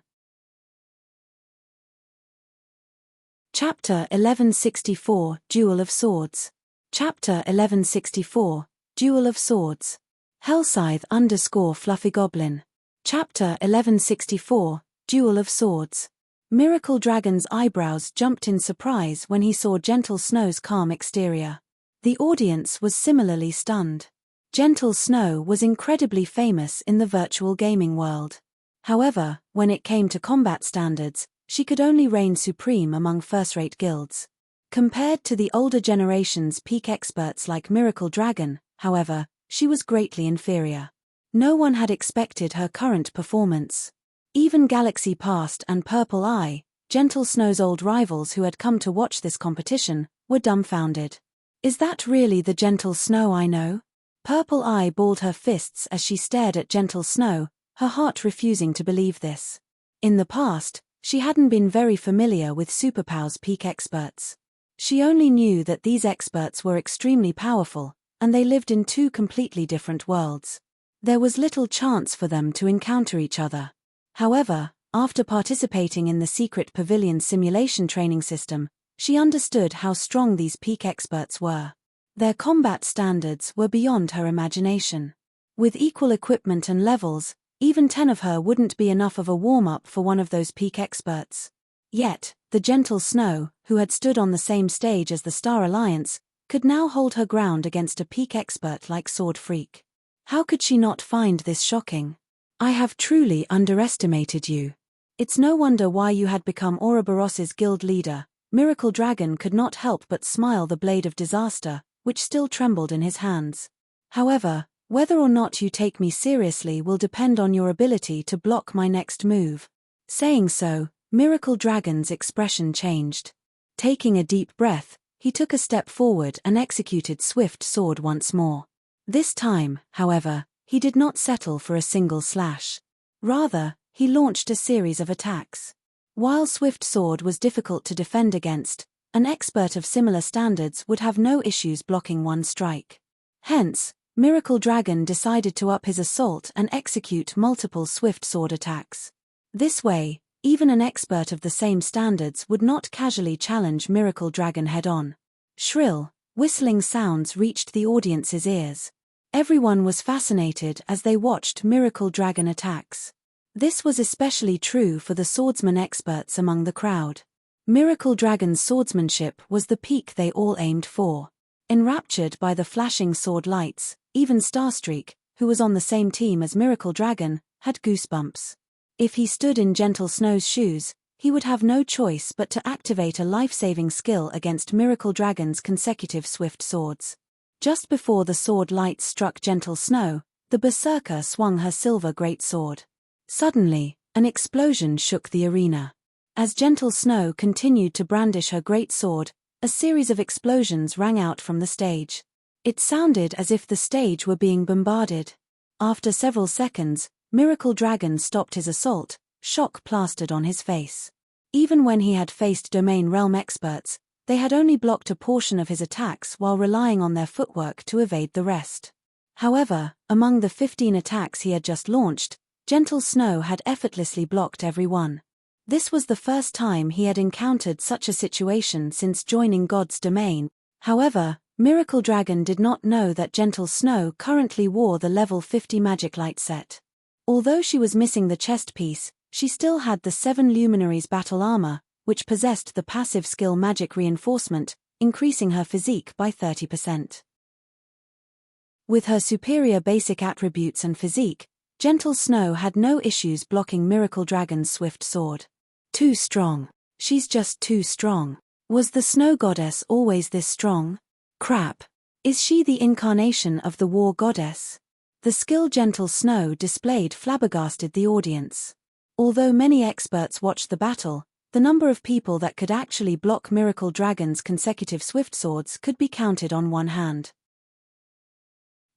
Chapter 1164, Duel of Swords. Chapter 1164, Duel of Swords. Hellscythe _ Fluffy Goblin. Chapter 1164, Duel of Swords. Miracle Dragon's eyebrows jumped in surprise when he saw Gentle Snow's calm exterior. The audience was similarly stunned. Gentle Snow was incredibly famous in the virtual gaming world. However, when it came to combat standards, she could only reign supreme among first-rate guilds. Compared to the older generation's peak experts like Miracle Dragon, however, she was greatly inferior. No one had expected her current performance. Even Galaxy Past and Purple Eye, Gentle Snow's old rivals who had come to watch this competition, were dumbfounded. "Is that really the Gentle Snow I know?" Purple Eye balled her fists as she stared at Gentle Snow, her heart refusing to believe this. In the past, she hadn't been very familiar with Superpow's peak experts. She only knew that these experts were extremely powerful, and they lived in 2 completely different worlds. There was little chance for them to encounter each other. However, after participating in the secret pavilion simulation training system, she understood how strong these peak experts were. Their combat standards were beyond her imagination. With equal equipment and levels, even 10 of her wouldn't be enough of a warm-up for one of those peak experts. Yet, the Gentle Snow, who had stood on the same stage as the Star Alliance, could now hold her ground against a peak expert like Sword Freak. How could she not find this shocking? "I have truly underestimated you. It's no wonder why you had become Ouroboros's guild leader." Miracle Dragon could not help but smile, the blade of disaster, which still trembled in his hands. "However, whether or not you take me seriously will depend on your ability to block my next move." Saying so, Miracle Dragon's expression changed. Taking a deep breath, he took a step forward and executed Swift Sword once more. This time, however, he did not settle for a single slash. Rather, he launched a series of attacks. While Swift Sword was difficult to defend against, an expert of similar standards would have no issues blocking one strike. Hence, Miracle Dragon decided to up his assault and execute multiple Swift Sword attacks. This way, even an expert of the same standards would not casually challenge Miracle Dragon head-on. Shrill, whistling sounds reached the audience's ears. Everyone was fascinated as they watched Miracle Dragon attacks. This was especially true for the swordsman experts among the crowd. Miracle Dragon's swordsmanship was the peak they all aimed for. Enraptured by the flashing sword lights, even Starstreak, who was on the same team as Miracle Dragon, had goosebumps. If he stood in Gentle Snow's shoes, he would have no choice but to activate a life-saving skill against Miracle Dragon's consecutive swift swords. Just before the sword lights struck Gentle Snow, the berserker swung her silver greatsword. Suddenly, an explosion shook the arena. As Gentle Snow continued to brandish her greatsword, a series of explosions rang out from the stage. It sounded as if the stage were being bombarded. After several seconds, Miracle Dragon stopped his assault, shock plastered on his face. Even when he had faced Domain Realm experts, they had only blocked a portion of his attacks while relying on their footwork to evade the rest. However, among the 15 attacks he had just launched, Gentle Snow had effortlessly blocked every one. This was the first time he had encountered such a situation since joining God's Domain. However, Miracle Dragon did not know that Gentle Snow currently wore the level 50 Magic Light set. Although she was missing the chest piece, she still had the 7 Luminaries battle armor, which possessed the passive skill Magic Reinforcement, increasing her physique by 30%. With her superior basic attributes and physique, Gentle Snow had no issues blocking Miracle Dragon's swift sword. Too strong. She's just too strong. Was the Snow Goddess always this strong? Crap. Is she the incarnation of the War Goddess? The skill Gentle Snow displayed flabbergasted the audience. Although many experts watched the battle, the number of people that could actually block Miracle Dragon's consecutive swift swords could be counted on one hand.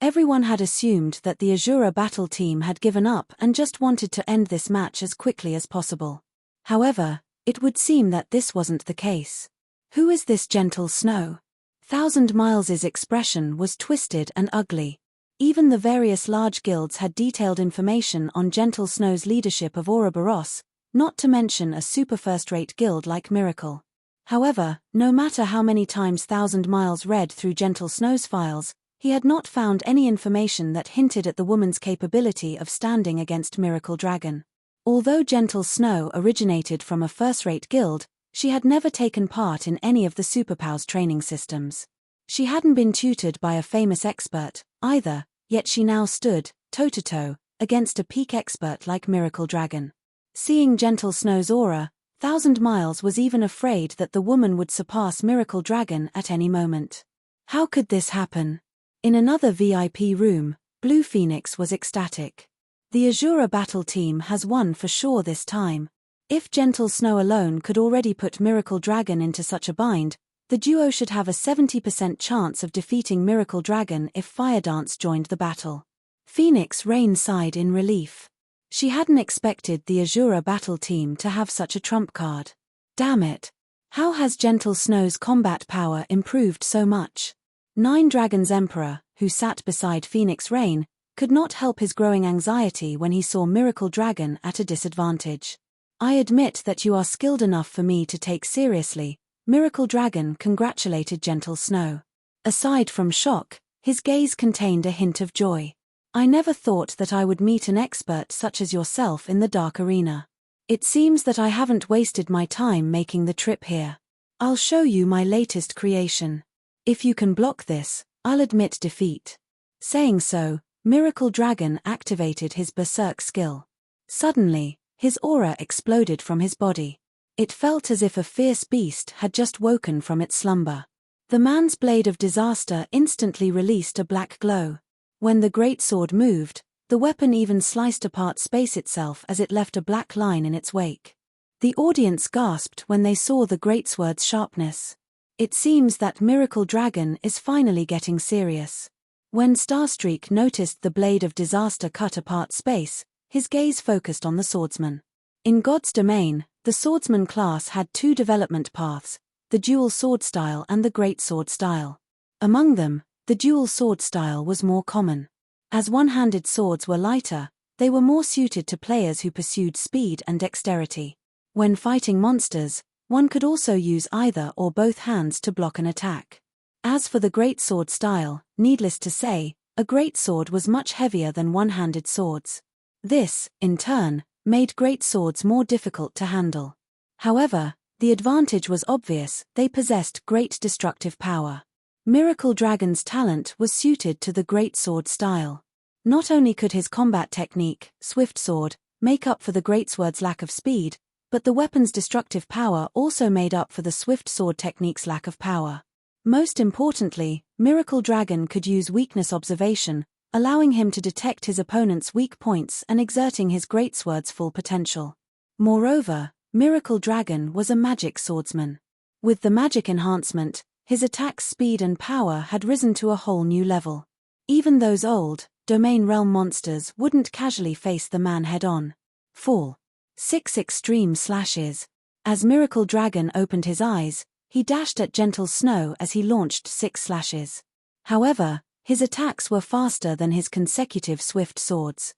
Everyone had assumed that the Azura battle team had given up and just wanted to end this match as quickly as possible. However, it would seem that this wasn't the case. Who is this Gentle Snow? Thousand Miles's expression was twisted and ugly. Even the various large guilds had detailed information on Gentle Snow's leadership of Ouroboros, not to mention a super first-rate guild like Miracle. However, no matter how many times Thousand Miles read through Gentle Snow's files, he had not found any information that hinted at the woman's capability of standing against Miracle Dragon. Although Gentle Snow originated from a first-rate guild, she had never taken part in any of the Superpowers training systems. She hadn't been tutored by a famous expert, either, yet she now stood, toe-to-toe, against a peak expert like Miracle Dragon. Seeing Gentle Snow's aura, Thousand Miles was even afraid that the woman would surpass Miracle Dragon at any moment. How could this happen? In another VIP room, Blue Phoenix was ecstatic. The Azura battle team has won for sure this time. If Gentle Snow alone could already put Miracle Dragon into such a bind, the duo should have a 70% chance of defeating Miracle Dragon if Fire Dance joined the battle. Phoenix Rain sighed in relief. She hadn't expected the Azura battle team to have such a trump card. Damn it. How has Gentle Snow's combat power improved so much? Nine Dragons Emperor, who sat beside Phoenix Rain, could not help his growing anxiety when he saw Miracle Dragon at a disadvantage. I admit that you are skilled enough for me to take seriously, Miracle Dragon congratulated Gentle Snow. Aside from shock, his gaze contained a hint of joy. I never thought that I would meet an expert such as yourself in the Dark Arena. It seems that I haven't wasted my time making the trip here. I'll show you my latest creation. If you can block this, I'll admit defeat. Saying so, Miracle Dragon activated his Berserk skill. Suddenly, his aura exploded from his body. It felt as if a fierce beast had just woken from its slumber. The man's blade of disaster instantly released a black glow. When the greatsword moved, the weapon even sliced apart space itself as it left a black line in its wake. The audience gasped when they saw the greatsword's sharpness. It seems that Miracle Dragon is finally getting serious. When Starstreak noticed the blade of disaster cut apart space, his gaze focused on the swordsman. In God's Domain, the swordsman class had two development paths, the dual sword style and the great sword style. Among them, the dual sword style was more common. As one-handed swords were lighter, they were more suited to players who pursued speed and dexterity. When fighting monsters, one could also use either or both hands to block an attack. As for the great sword style, needless to say, a great sword was much heavier than one-handed swords. This, in turn, made great swords more difficult to handle. However, the advantage was obvious: they possessed great destructive power. Miracle Dragon's talent was suited to the great sword style. Not only could his combat technique, Swift Sword, make up for the greatsword's lack of speed, but the weapon's destructive power also made up for the Swift Sword technique's lack of power. Most importantly, Miracle Dragon could use weakness observation, allowing him to detect his opponent's weak points and exerting his greatsword's full potential. Moreover, Miracle Dragon was a magic swordsman. With the magic enhancement, his attack's speed and power had risen to a whole new level. Even those old, domain realm monsters wouldn't casually face the man head-on. Fall. 6 extreme slashes. As Miracle Dragon opened his eyes, he dashed at Gentle Snow as he launched 6 slashes. However, his attacks were faster than his consecutive swift swords.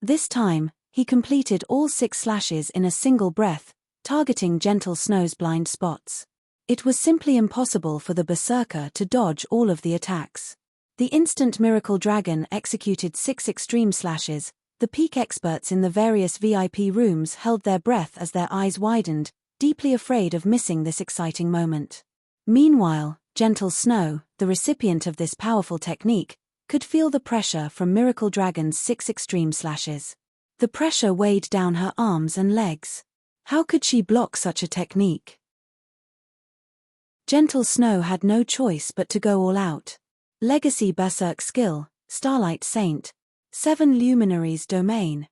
This time, he completed all 6 slashes in a single breath, targeting Gentle Snow's blind spots. It was simply impossible for the Berserker to dodge all of the attacks. The instant Miracle Dragon executed 6 extreme slashes, the peak experts in the various VIP rooms held their breath as their eyes widened, deeply afraid of missing this exciting moment. Meanwhile, Gentle Snow, the recipient of this powerful technique, could feel the pressure from Miracle Dragon's 6 extreme slashes. The pressure weighed down her arms and legs. How could she block such a technique? Gentle Snow had no choice but to go all out. Legacy Berserk skill, Starlight Saint. 7 Luminaries Domain.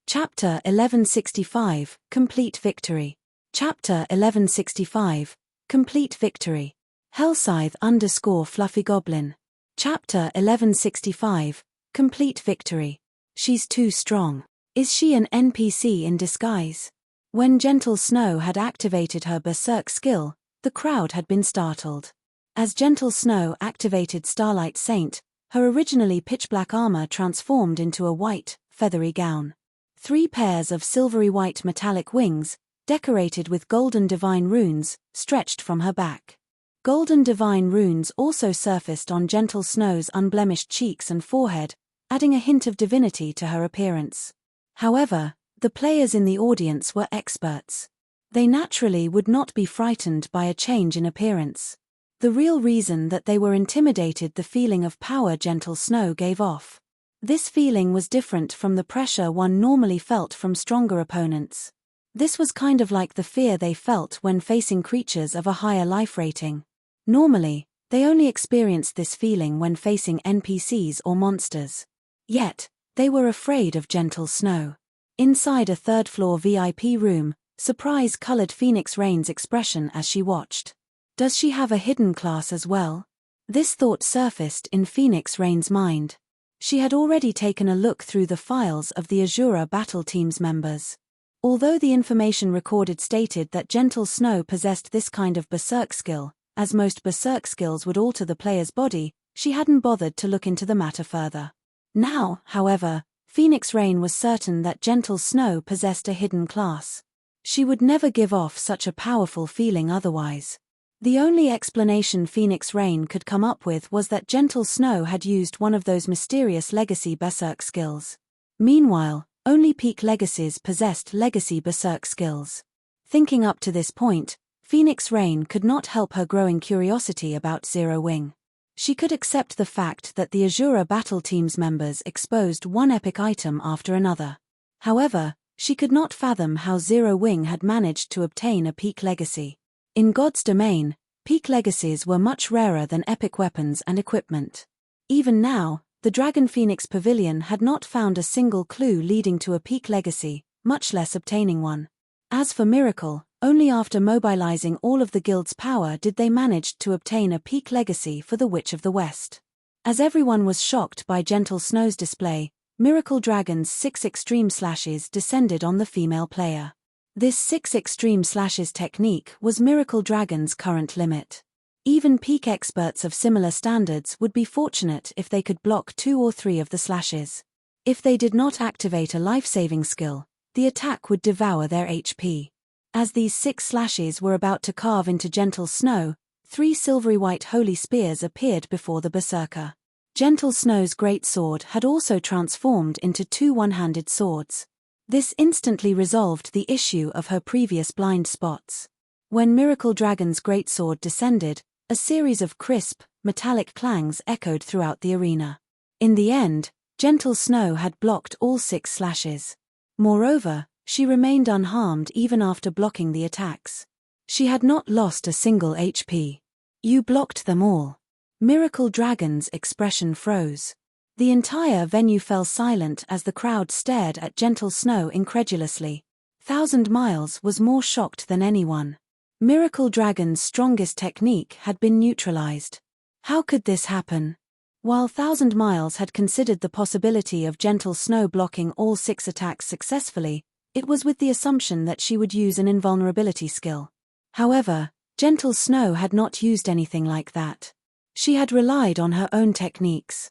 Chapter 1165, Complete Victory. Chapter 1165, Complete Victory. Hellscythe_Fluffy Goblin. Chapter 1165, Complete Victory. She's too strong. Is she an NPC in disguise? When Gentle Snow had activated her Berserk skill, the crowd had been startled. As Gentle Snow activated Starlight Saint, her originally pitch-black armor transformed into a white, feathery gown. 3 pairs of silvery white metallic wings, decorated with golden divine runes, stretched from her back. Golden divine runes also surfaced on Gentle Snow's unblemished cheeks and forehead, adding a hint of divinity to her appearance. However, the players in the audience were experts. They naturally would not be frightened by a change in appearance. The real reason that they were intimidated the feeling of power Gentle Snow gave off. This feeling was different from the pressure one normally felt from stronger opponents. This was kind of like the fear they felt when facing creatures of a higher life rating. Normally, they only experienced this feeling when facing NPCs or monsters. Yet, they were afraid of Gentle Snow. Inside a third-floor VIP room, surprise colored Phoenix Rain's expression as she watched. Does she have a hidden class as well? This thought surfaced in Phoenix Rain's mind. She had already taken a look through the files of the Azura Battle Team's members. Although the information recorded stated that Gentle Snow possessed this kind of berserk skill, as most berserk skills would alter the player's body, she hadn't bothered to look into the matter further. Now, however, Phoenix Rain was certain that Gentle Snow possessed a hidden class. She would never give off such a powerful feeling otherwise. The only explanation Phoenix Rain could come up with was that Gentle Snow had used one of those mysterious legacy berserk skills. Meanwhile, only peak legacies possessed legacy berserk skills. Thinking up to this point, Phoenix Rain could not help her growing curiosity about Zero Wing. She could accept the fact that the Azura Battle Team's members exposed one epic item after another. However, she could not fathom how Zero Wing had managed to obtain a peak legacy. In God's domain, peak legacies were much rarer than epic weapons and equipment. Even now, the Dragon Phoenix Pavilion had not found a single clue leading to a peak legacy, much less obtaining one. As for Miracle, only after mobilizing all of the guild's power did they manage to obtain a peak legacy for the Witch of the West. As everyone was shocked by Gentle Snow's display, Miracle Dragon's 6 extreme slashes descended on the female player. This 6 extreme slashes technique was Miracle Dragon's current limit. Even peak experts of similar standards would be fortunate if they could block 2 or 3 of the slashes. If they did not activate a life-saving skill, the attack would devour their HP. As these 6 slashes were about to carve into Gentle Snow, 3 silvery white holy spears appeared before the Berserker. Gentle Snow's great sword had also transformed into 2 one-handed swords. This instantly resolved the issue of her previous blind spots. When Miracle Dragon's greatsword descended, a series of crisp, metallic clangs echoed throughout the arena. In the end, Gentle Snow had blocked all 6 slashes. Moreover, she remained unharmed even after blocking the attacks. She had not lost a single HP. You blocked them all. Miracle Dragon's expression froze. The entire venue fell silent as the crowd stared at Gentle Snow incredulously. 1,000 Miles was more shocked than anyone. Miracle Dragon's strongest technique had been neutralized. How could this happen? While 1,000 Miles had considered the possibility of Gentle Snow blocking all 6 attacks successfully, it was with the assumption that she would use an invulnerability skill. However, Gentle Snow had not used anything like that. She had relied on her own techniques.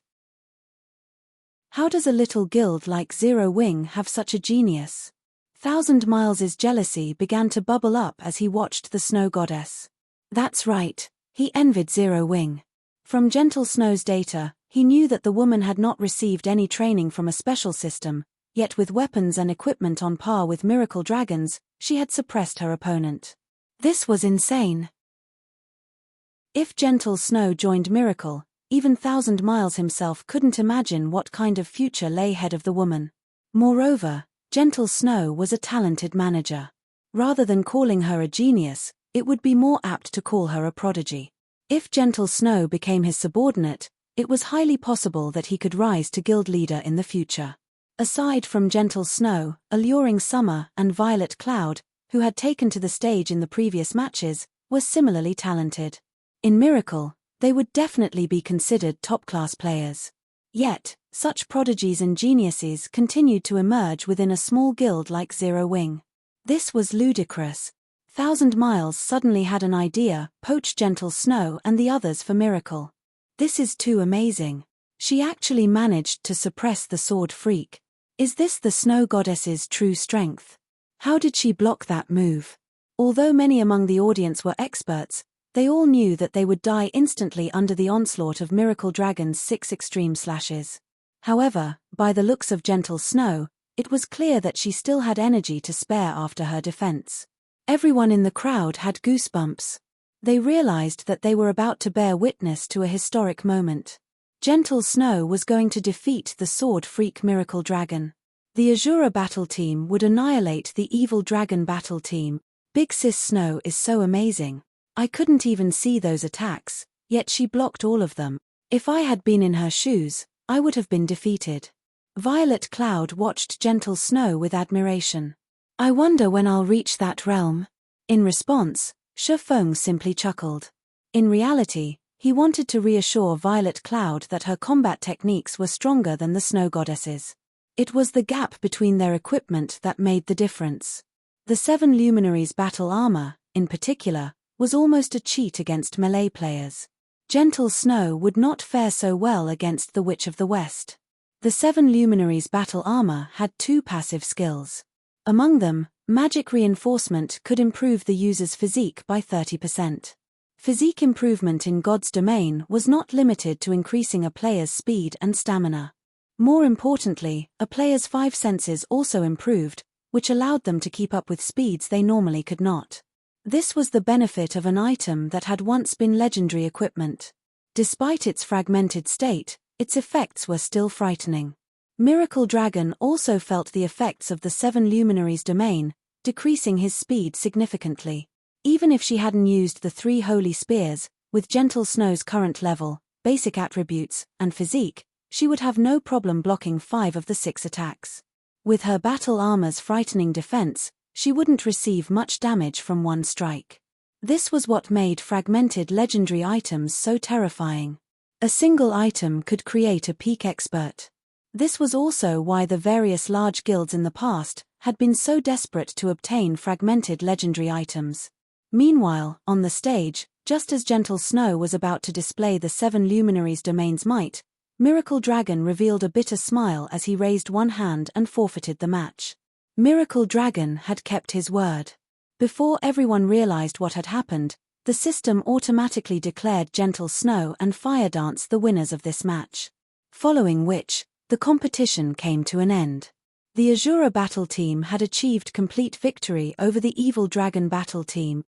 How does a little guild like Zero Wing have such a genius? 1,000 Miles' jealousy began to bubble up as he watched the Snow Goddess. That's right, he envied Zero Wing. From Gentle Snow's data, he knew that the woman had not received any training from a special system, yet with weapons and equipment on par with Miracle Dragons, she had suppressed her opponent. This was insane. If Gentle Snow joined Miracle, even 1,000 Miles himself couldn't imagine what kind of future lay ahead of the woman. Moreover, Gentle Snow was a talented manager. Rather than calling her a genius, it would be more apt to call her a prodigy. If Gentle Snow became his subordinate, it was highly possible that he could rise to guild leader in the future. Aside from Gentle Snow, Alluring Summer and Violet Cloud, who had taken to the stage in the previous matches, were similarly talented. In Miracle, they would definitely be considered top-class players. Yet, such prodigies and geniuses continued to emerge within a small guild like Zero Wing. This was ludicrous. 1,000 Miles suddenly had an idea: poach Gentle Snow and the others for Miracle. This is too amazing. She actually managed to suppress the Sword Freak. Is this the Snow Goddess's true strength? How did she block that move? Although many among the audience were experts, they all knew that they would die instantly under the onslaught of Miracle Dragon's 6 extreme slashes. However, by the looks of Gentle Snow, it was clear that she still had energy to spare after her defense. Everyone in the crowd had goosebumps. They realized that they were about to bear witness to a historic moment. Gentle Snow was going to defeat the Sword Freak Miracle Dragon. The Azura battle team would annihilate the Evil Dragon battle team. Big Sis Snow is so amazing. I couldn't even see those attacks, yet she blocked all of them. If I had been in her shoes, I would have been defeated. Violet Cloud watched Gentle Snow with admiration. I wonder when I'll reach that realm. In response, Shifeng simply chuckled. In reality, he wanted to reassure Violet Cloud that her combat techniques were stronger than the Snow Goddess's. It was the gap between their equipment that made the difference. The 7 Luminaries' battle armor, in particular, was almost a cheat against melee players. Gentle Snow would not fare so well against the Witch of the West. The 7 Luminaries' battle armor had 2 passive skills. Among them, Magic Reinforcement could improve the user's physique by 30%. Physique improvement in God's domain was not limited to increasing a player's speed and stamina. More importantly, a player's 5 senses also improved, which allowed them to keep up with speeds they normally could not. This was the benefit of an item that had once been legendary equipment. Despite its fragmented state, its effects were still frightening. Miracle Dragon also felt the effects of the 7 Luminaries' domain, decreasing his speed significantly. Even if she hadn't used the 3 Holy Spears, with Gentle Snow's current level, basic attributes, and physique, she would have no problem blocking 5 of the 6 attacks. With her battle armor's frightening defense, she wouldn't receive much damage from one strike. This was what made fragmented legendary items so terrifying. A single item could create a peak expert. This was also why the various large guilds in the past had been so desperate to obtain fragmented legendary items. Meanwhile, on the stage, just as Gentle Snow was about to display the 7 Luminaries' domain's might, Miracle Dragon revealed a bitter smile as he raised one hand and forfeited the match. Miracle Dragon had kept his word. Before everyone realized what had happened, the system automatically declared Gentle Snow and Fire Dance the winners of this match. Following which, the competition came to an end. The Azura battle team had achieved complete victory over the Evil Dragon battle team.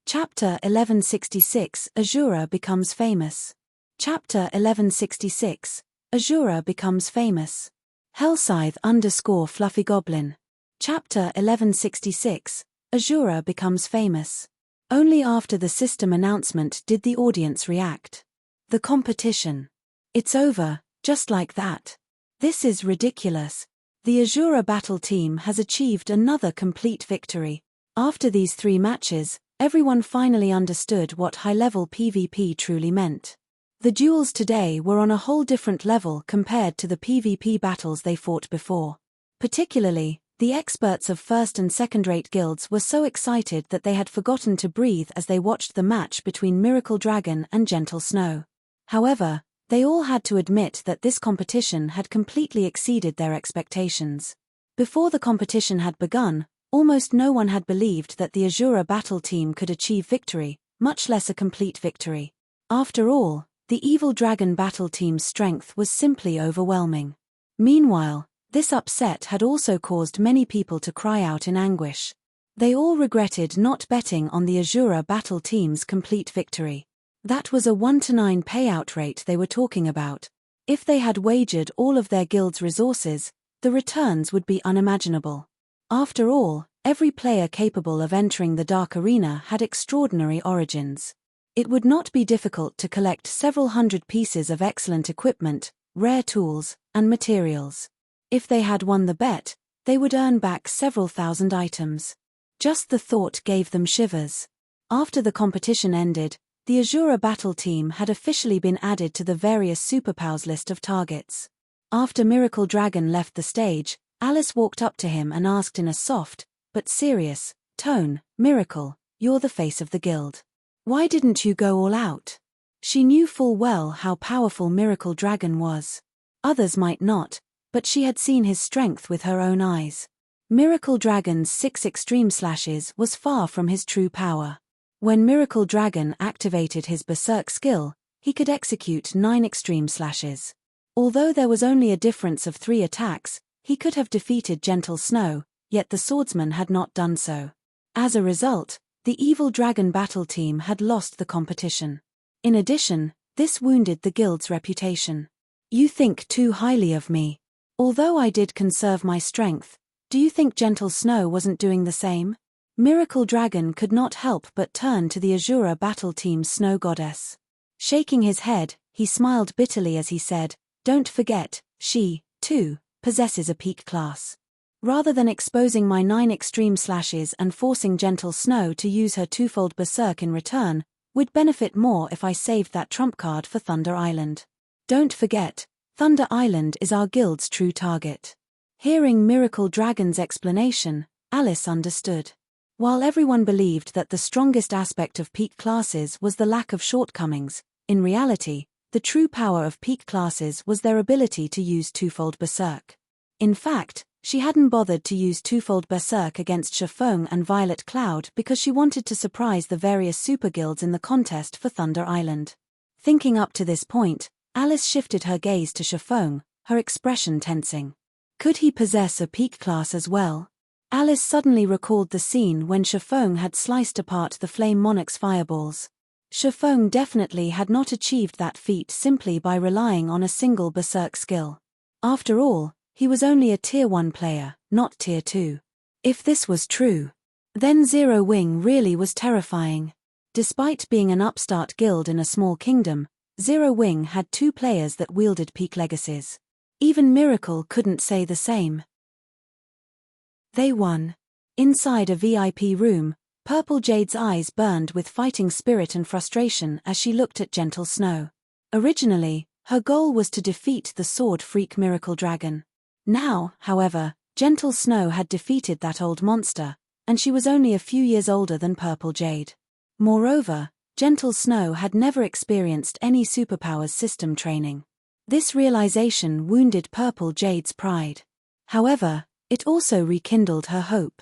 Chapter 1166 Azura becomes famous. Chapter 1166 Azura becomes famous. Hellscythe _ Fluffy Goblin. Chapter 1166 Azura becomes famous. Only after the system announcement did the audience react. The competition. It's over, just like that. This is ridiculous. The Azura battle team has achieved another complete victory. After these 3 matches, everyone finally understood what high-level PvP truly meant. The duels today were on a whole different level compared to the PvP battles they fought before. Particularly, the experts of first and second-rate guilds were so excited that they had forgotten to breathe as they watched the match between Miracle Dragon and Gentle Snow. However, they all had to admit that this competition had completely exceeded their expectations. Before the competition had begun, almost no one had believed that the Azura battle team could achieve victory, much less a complete victory. After all, the Evil Dragon battle team's strength was simply overwhelming. Meanwhile, this upset had also caused many people to cry out in anguish. They all regretted not betting on the Azura battle team's complete victory. That was a 1-to-9 payout rate they were talking about. If they had wagered all of their guild's resources, the returns would be unimaginable. After all, every player capable of entering the Dark Arena had extraordinary origins. It would not be difficult to collect several hundred pieces of excellent equipment, rare tools, and materials. If they had won the bet, they would earn back several thousand items. Just the thought gave them shivers. After the competition ended, the Azura battle team had officially been added to the various superpowers list of targets. After Miracle Dragon left the stage, Alice walked up to him and asked in a soft, but serious, tone, "Miracle, you're the face of the guild. Why didn't you go all out?" She knew full well how powerful Miracle Dragon was. Others might not, but she had seen his strength with her own eyes. Miracle Dragon's 6 extreme slashes was far from his true power. When Miracle Dragon activated his Berserk skill, he could execute 9 extreme slashes. Although there was only a difference of 3 attacks, he could have defeated Gentle Snow, yet the swordsman had not done so. As a result, the Evil Dragon battle team had lost the competition. In addition, this wounded the guild's reputation. "You think too highly of me. Although I did conserve my strength, do you think Gentle Snow wasn't doing the same?" Miracle Dragon could not help but turn to the Azura battle team's snow goddess. Shaking his head, he smiled bitterly as he said, "Don't forget, she, too, possesses a peak class. Rather than exposing my 9 extreme slashes and forcing Gentle Snow to use her twofold Berserk in return, we'd benefit more if I saved that trump card for Thunder Island. Don't forget, Thunder Island is our guild's true target." Hearing Miracle Dragon's explanation, Alice understood. While everyone believed that the strongest aspect of peak classes was the lack of shortcomings, in reality, the true power of peak classes was their ability to use twofold Berserk. In fact, she hadn't bothered to use twofold Berserk against Shafong and Violet Cloud because she wanted to surprise the various super guilds in the contest for Thunder Island. Thinking up to this point, Alice shifted her gaze to Shafong, her expression tensing. Could he possess a peak class as well? Alice suddenly recalled the scene when Shafong had sliced apart the Flame Monarch's fireballs. Shafong definitely had not achieved that feat simply by relying on a single Berserk skill. After all, he was only a Tier 1 player, not Tier 2. If this was true, then Zero Wing really was terrifying. Despite being an upstart guild in a small kingdom, Zero Wing had 2 players that wielded peak legacies. Even Miracle couldn't say the same. They won. Inside a VIP room, Purple Jade's eyes burned with fighting spirit and frustration as she looked at Gentle Snow. Originally, her goal was to defeat the sword freak Miracle Dragon. Now, however, Gentle Snow had defeated that old monster, and she was only a few years older than Purple Jade. Moreover, Gentle Snow had never experienced any superpowers system training. This realization wounded Purple Jade's pride. However, it also rekindled her hope.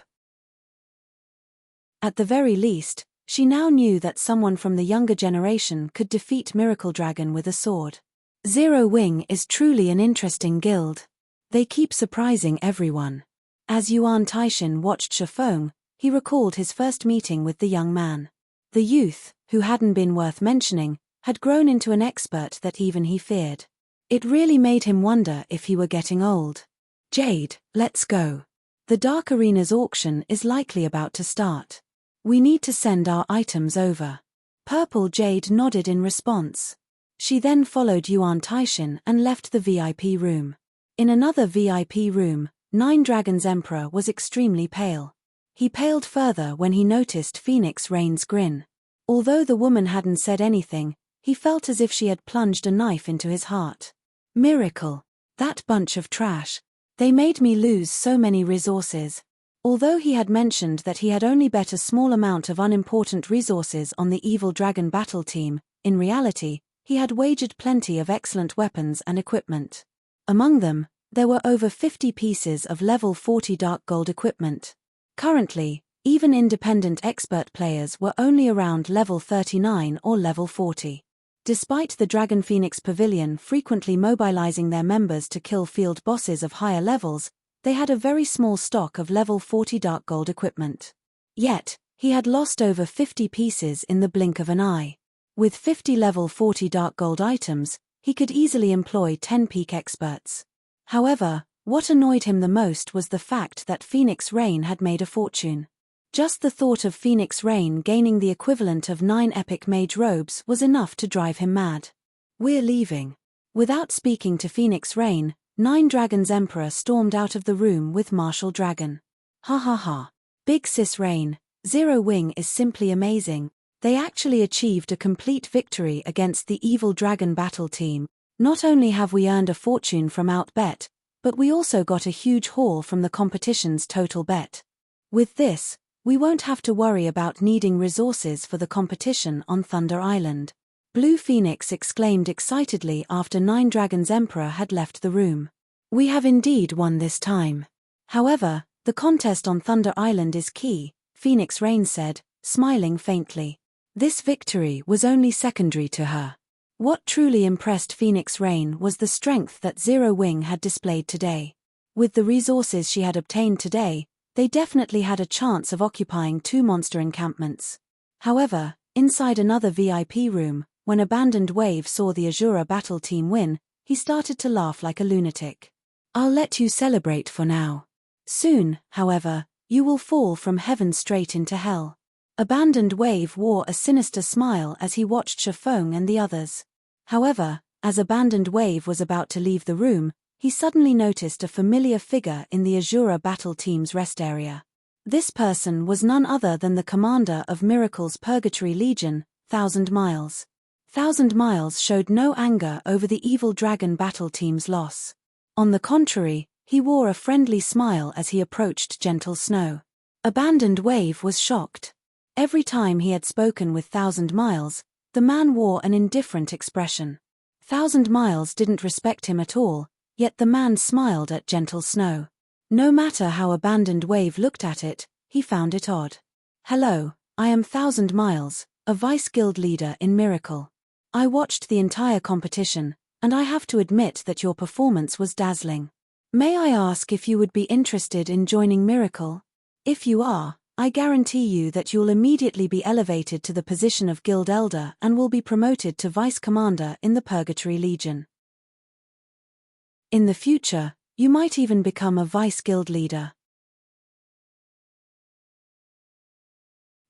At the very least, she now knew that someone from the younger generation could defeat Miracle Dragon with a sword. Zero Wing is truly an interesting guild. They keep surprising everyone. As Yuan Taishin watched Shafong, he recalled his first meeting with the young man. The youth, who hadn't been worth mentioning, had grown into an expert that even he feared. It really made him wonder if he were getting old. Jade, let's go. The Dark Arena's auction is likely about to start. We need to send our items over. Purple Jade nodded in response. She then followed Yuan Taishin and left the VIP room. In another VIP room, Nine Dragons Emperor was extremely pale. He paled further when he noticed Phoenix Rain's grin. Although the woman hadn't said anything, he felt as if she had plunged a knife into his heart. Miracle. That bunch of trash. They made me lose so many resources. Although he had mentioned that he had only bet a small amount of unimportant resources on the Evil Dragon battle team, in reality, he had wagered plenty of excellent weapons and equipment. Among them, there were over 50 pieces of level 40 dark gold equipment. Currently, even independent expert players were only around level 39 or level 40. Despite the Dragon Phoenix Pavilion frequently mobilizing their members to kill field bosses of higher levels, they had a very small stock of level 40 dark gold equipment. Yet, he had lost over 50 pieces in the blink of an eye. With 50 level 40 dark gold items, he could easily employ 10 peak experts. However, what annoyed him the most was the fact that Phoenix Rain had made a fortune. Just the thought of Phoenix Rain gaining the equivalent of 9 epic mage robes was enough to drive him mad. We're leaving. Without speaking to Phoenix Rain, Nine Dragons Emperor stormed out of the room with Martial Dragon. Ha ha ha. Big Sis Rain, Zero Wing is simply amazing. They actually achieved a complete victory against the Evil Dragon battle team. Not only have we earned a fortune from outbet, but we also got a huge haul from the competition's total bet. With this, we won't have to worry about needing resources for the competition on Thunder Island. Blue Phoenix exclaimed excitedly after Nine Dragons Emperor had left the room. We have indeed won this time. However, the contest on Thunder Island is key, Phoenix Rain said, smiling faintly. This victory was only secondary to her. What truly impressed Phoenix Rain was the strength that Zero Wing had displayed today. With the resources she had obtained today, they definitely had a chance of occupying 2 monster encampments. However, inside another VIP room, when Abandoned Wave saw the Azura battle team win, he started to laugh like a lunatic. I'll let you celebrate for now. Soon, however, you will fall from heaven straight into hell. Abandoned Wave wore a sinister smile as he watched Shafong and the others. However, as Abandoned Wave was about to leave the room, he suddenly noticed a familiar figure in the Azura battle team's rest area. This person was none other than the commander of Miracle's Purgatory Legion, 1000 Miles. 1000 Miles showed no anger over the Evil Dragon battle team's loss. On the contrary, he wore a friendly smile as he approached Gentle Snow. Abandoned Wave was shocked. Every time he had spoken with 1000 Miles, the man wore an indifferent expression. 1000 Miles didn't respect him at all, yet the man smiled at Gentle Snow. No matter how Abandoned Wave looked at it, he found it odd. Hello, I am 1000 Miles, a vice guild leader in Miracle. I watched the entire competition, and I have to admit that your performance was dazzling. May I ask if you would be interested in joining Miracle? If you are, I guarantee you that you'll immediately be elevated to the position of Guild Elder and will be promoted to Vice Commander in the Purgatory Legion. In the future, you might even become a Vice Guild Leader.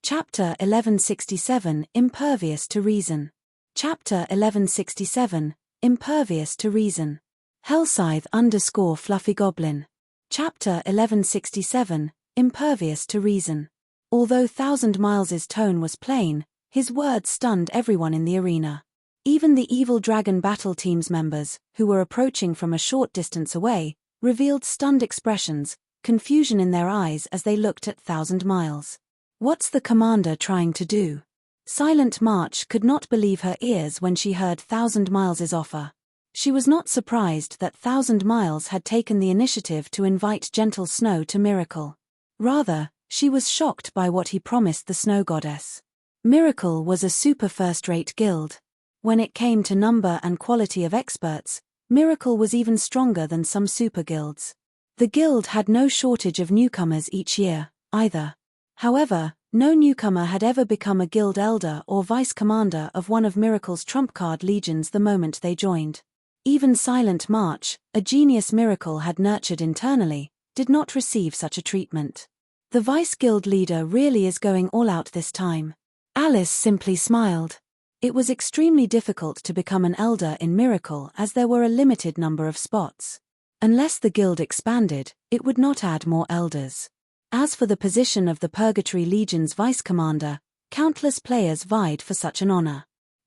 Chapter 1167 Impervious to Reason. Chapter 1167 Impervious to Reason. Hellscythe _ Fluffy Goblin. Chapter 1167 Impervious to Reason. Although 1000 Miles' tone was plain, his words stunned everyone in the arena. Even the Evil Dragon battle team's members, who were approaching from a short distance away, revealed stunned expressions, confusion in their eyes as they looked at 1000 Miles. What's the commander trying to do? Silent March could not believe her ears when she heard 1000 Miles' offer. She was not surprised that 1000 Miles had taken the initiative to invite Gentle Snow to Miracle. Rather, she was shocked by what he promised the Snow Goddess. Miracle was a super first-rate guild. When it came to number and quality of experts, Miracle was even stronger than some super guilds. The guild had no shortage of newcomers each year, either. However, No newcomer had ever become a guild elder or vice commander of one of Miracle's trump card legions the moment they joined. Even Silent March, a genius Miracle had nurtured internally, did not receive such a treatment. The vice guild leader really is going all out this time. Alice simply smiled. It was extremely difficult to become an elder in Miracle as there were a limited number of spots. Unless the guild expanded, it would not add more elders. As for the position of the Purgatory Legion's vice commander, countless players vied for such an honor.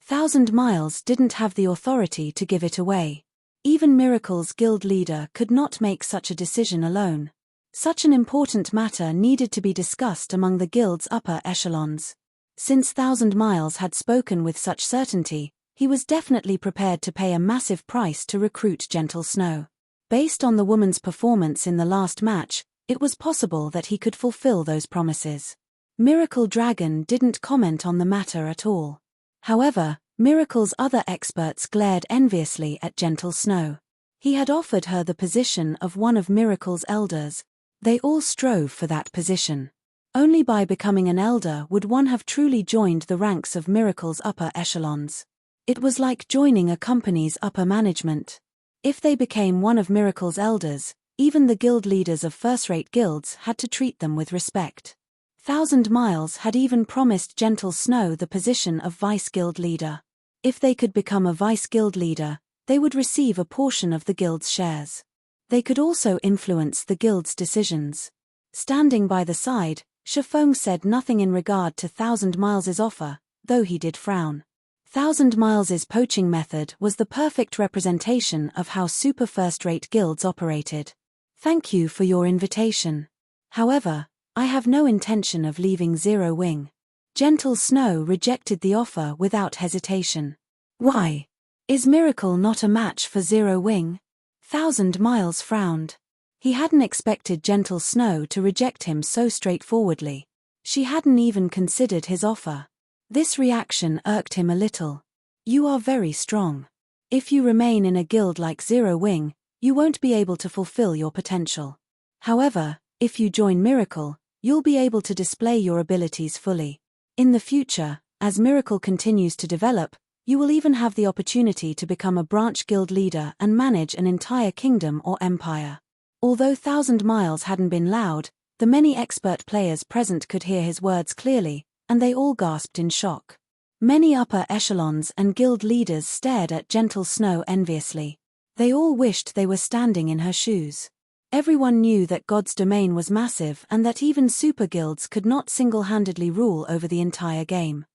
1,000 Miles didn't have the authority to give it away. Even Miracle's guild leader could not make such a decision alone. Such an important matter needed to be discussed among the guild's upper echelons. Since 1,000 Miles had spoken with such certainty, he was definitely prepared to pay a massive price to recruit Gentle Snow. Based on the woman's performance in the last match, it was possible that he could fulfill those promises. Miracle Dragon didn't comment on the matter at all. However, Miracle's other experts glared enviously at Gentle Snow. He had offered her the position of one of Miracle's elders. They all strove for that position. Only by becoming an elder would one have truly joined the ranks of Miracle's upper echelons. It was like joining a company's upper management. If they became one of Miracle's elders, even the guild leaders of first-rate guilds had to treat them with respect. 1,000 Miles had even promised Gentle Snow the position of vice guild leader. If they could become a vice guild leader, they would receive a portion of the guild's shares. They could also influence the guild's decisions. Standing by the side, Shifeng said nothing in regard to 1,000 Miles' offer, though he did frown. 1,000 Miles' poaching method was the perfect representation of how super first-rate guilds operated. Thank you for your invitation. However, I have no intention of leaving Zero Wing. Gentle Snow rejected the offer without hesitation. Why? Is Miracle not a match for Zero Wing? 1,000 Miles frowned. He hadn't expected Gentle Snow to reject him so straightforwardly. She hadn't even considered his offer. This reaction irked him a little. You are very strong. If you remain in a guild like Zero Wing, you won't be able to fulfill your potential. However, if you join Miracle, you'll be able to display your abilities fully. In the future, as Miracle continues to develop, you will even have the opportunity to become a branch guild leader and manage an entire kingdom or empire. Although 1,000 Miles hadn't been loud, the many expert players present could hear his words clearly, and they all gasped in shock. Many upper echelons and guild leaders stared at Gentle Snow enviously. They all wished they were standing in her shoes. Everyone knew that God's domain was massive and that even super guilds could not single-handedly rule over the entire game.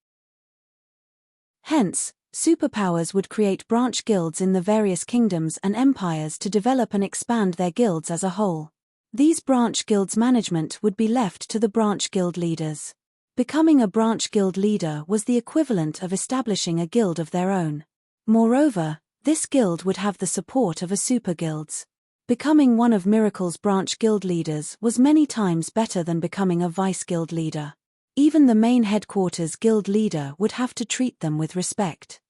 Hence, superpowers would create branch guilds in the various kingdoms and empires to develop and expand their guilds as a whole. These branch guilds' management would be left to the branch guild leaders. Becoming a branch guild leader was the equivalent of establishing a guild of their own. Moreover, this guild would have the support of a super guilds. Becoming one of Miracle's branch guild leaders was many times better than becoming a vice guild leader. Even the main headquarters guild leader would have to treat them with respect.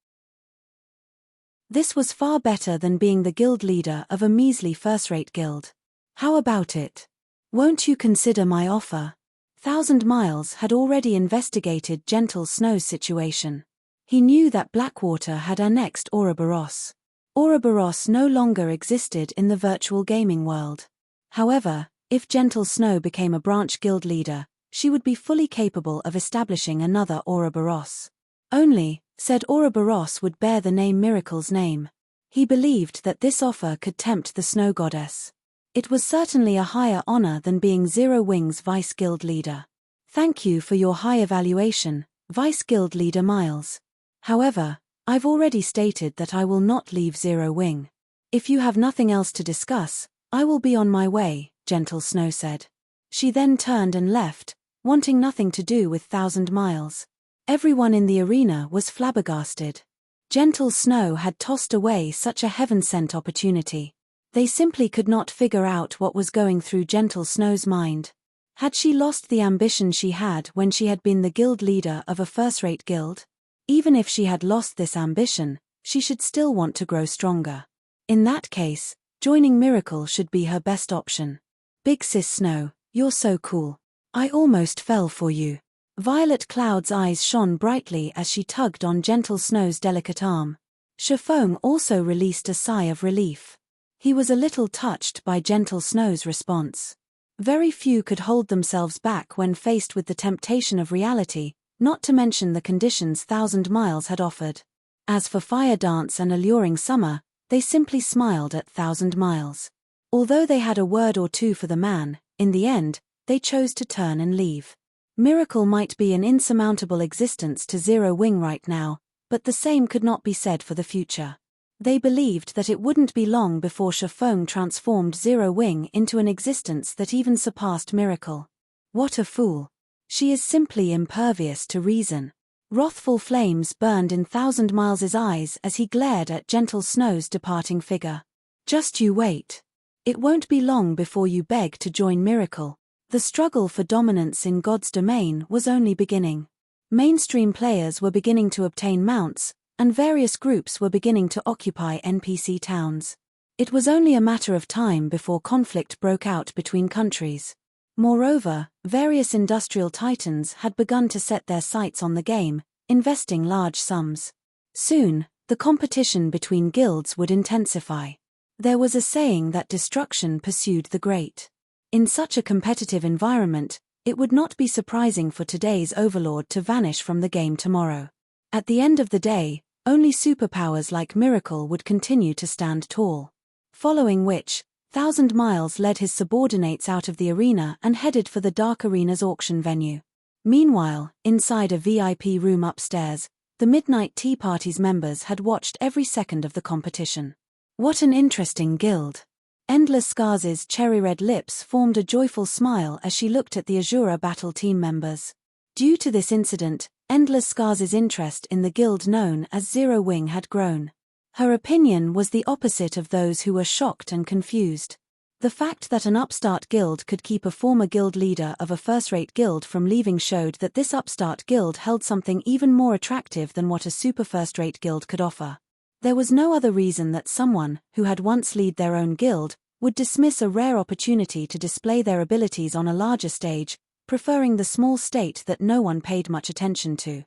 This was far better than being the guild leader of a measly first-rate guild. How about it? Won't you consider my offer? 1,000 Miles had already investigated Gentle Snow's situation. He knew that Blackwater had annexed Ouroboros. Ouroboros no longer existed in the virtual gaming world. However, if Gentle Snow became a branch guild leader, she would be fully capable of establishing another Ouroboros. Only, said Ouroboros would bear the name Miracle's name. He believed that this offer could tempt the Snow Goddess. It was certainly a higher honor than being Zero Wing's vice guild leader. Thank you for your high evaluation, Vice Guild Leader Miles. However, I've already stated that I will not leave Zero Wing. If you have nothing else to discuss, I will be on my way, Gentle Snow said. She then turned and left, wanting nothing to do with 1,000 Miles. Everyone in the arena was flabbergasted. Gentle Snow had tossed away such a heaven-sent opportunity. They simply could not figure out what was going through Gentle Snow's mind. Had she lost the ambition she had when she had been the guild leader of a first-rate guild? Even if she had lost this ambition, she should still want to grow stronger. In that case, joining Miracle should be her best option. Big Sis Snow, you're so cool. I almost fell for you. Violet Cloud's eyes shone brightly as she tugged on Gentle Snow's delicate arm. Shifeng also released a sigh of relief. He was a little touched by Gentle Snow's response. Very few could hold themselves back when faced with the temptation of reality, not to mention the conditions 1,000 Miles had offered. As for Fire Dance and Alluring Summer, they simply smiled at 1,000 Miles. Although they had a word or two for the man, in the end, they chose to turn and leave. Miracle might be an insurmountable existence to Zero Wing right now, but the same could not be said for the future. They believed that it wouldn't be long before Shifeng transformed Zero Wing into an existence that even surpassed Miracle. What a fool. She is simply impervious to reason. Wrathful flames burned in 1,000 Miles' eyes as he glared at Gentle Snow's departing figure. Just you wait. It won't be long before you beg to join Miracle. The struggle for dominance in God's domain was only beginning. Mainstream players were beginning to obtain mounts, and various groups were beginning to occupy NPC towns. It was only a matter of time before conflict broke out between countries. Moreover, various industrial titans had begun to set their sights on the game, investing large sums. Soon, the competition between guilds would intensify. There was a saying that destruction pursued the great. In such a competitive environment, it would not be surprising for today's overlord to vanish from the game tomorrow. At the end of the day, only superpowers like Miracle would continue to stand tall. Following which, 1,000 Miles led his subordinates out of the arena and headed for the Dark Arena's auction venue. Meanwhile, inside a VIP room upstairs, the Midnight Tea Party's members had watched every second of the competition. What an interesting guild. Endless Scars' cherry-red lips formed a joyful smile as she looked at the Azura Battle team members. Due to this incident, Endless Scars' interest in the guild known as Zero Wing had grown. Her opinion was the opposite of those who were shocked and confused. The fact that an upstart guild could keep a former guild leader of a first-rate guild from leaving showed that this upstart guild held something even more attractive than what a super first-rate guild could offer. There was no other reason that someone, who had once led their own guild, would dismiss a rare opportunity to display their abilities on a larger stage, preferring the small state that no one paid much attention to.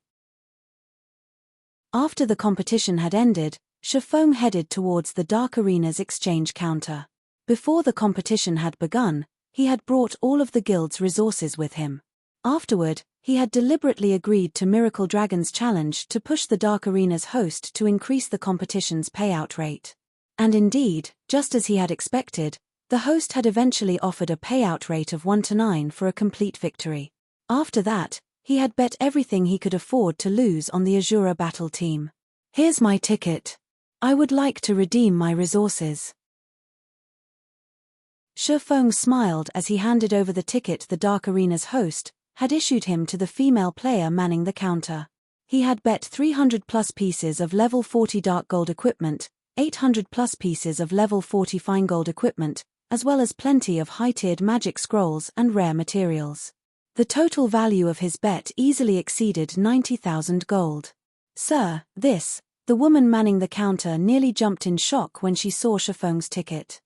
After the competition had ended, Shifeng headed towards the Dark Arena's exchange counter. Before the competition had begun, he had brought all of the guild's resources with him. Afterward, he had deliberately agreed to Miracle Dragon's challenge to push the Dark Arena's host to increase the competition's payout rate. And indeed, just as he had expected, the host had eventually offered a payout rate of 1-9 for a complete victory. After that, he had bet everything he could afford to lose on the Azura Battle team. Here's my ticket. I would like to redeem my resources. Shifeng smiled as he handed over the ticket the Dark Arena's host had issued him to the female player manning the counter. He had bet 300+ pieces of level 40 dark gold equipment, 800+ pieces of level 40 fine gold equipment, as well as plenty of high-tiered magic scrolls and rare materials. The total value of his bet easily exceeded 90,000 gold. Sir, this, the woman manning the counter nearly jumped in shock when she saw Shifeng's ticket.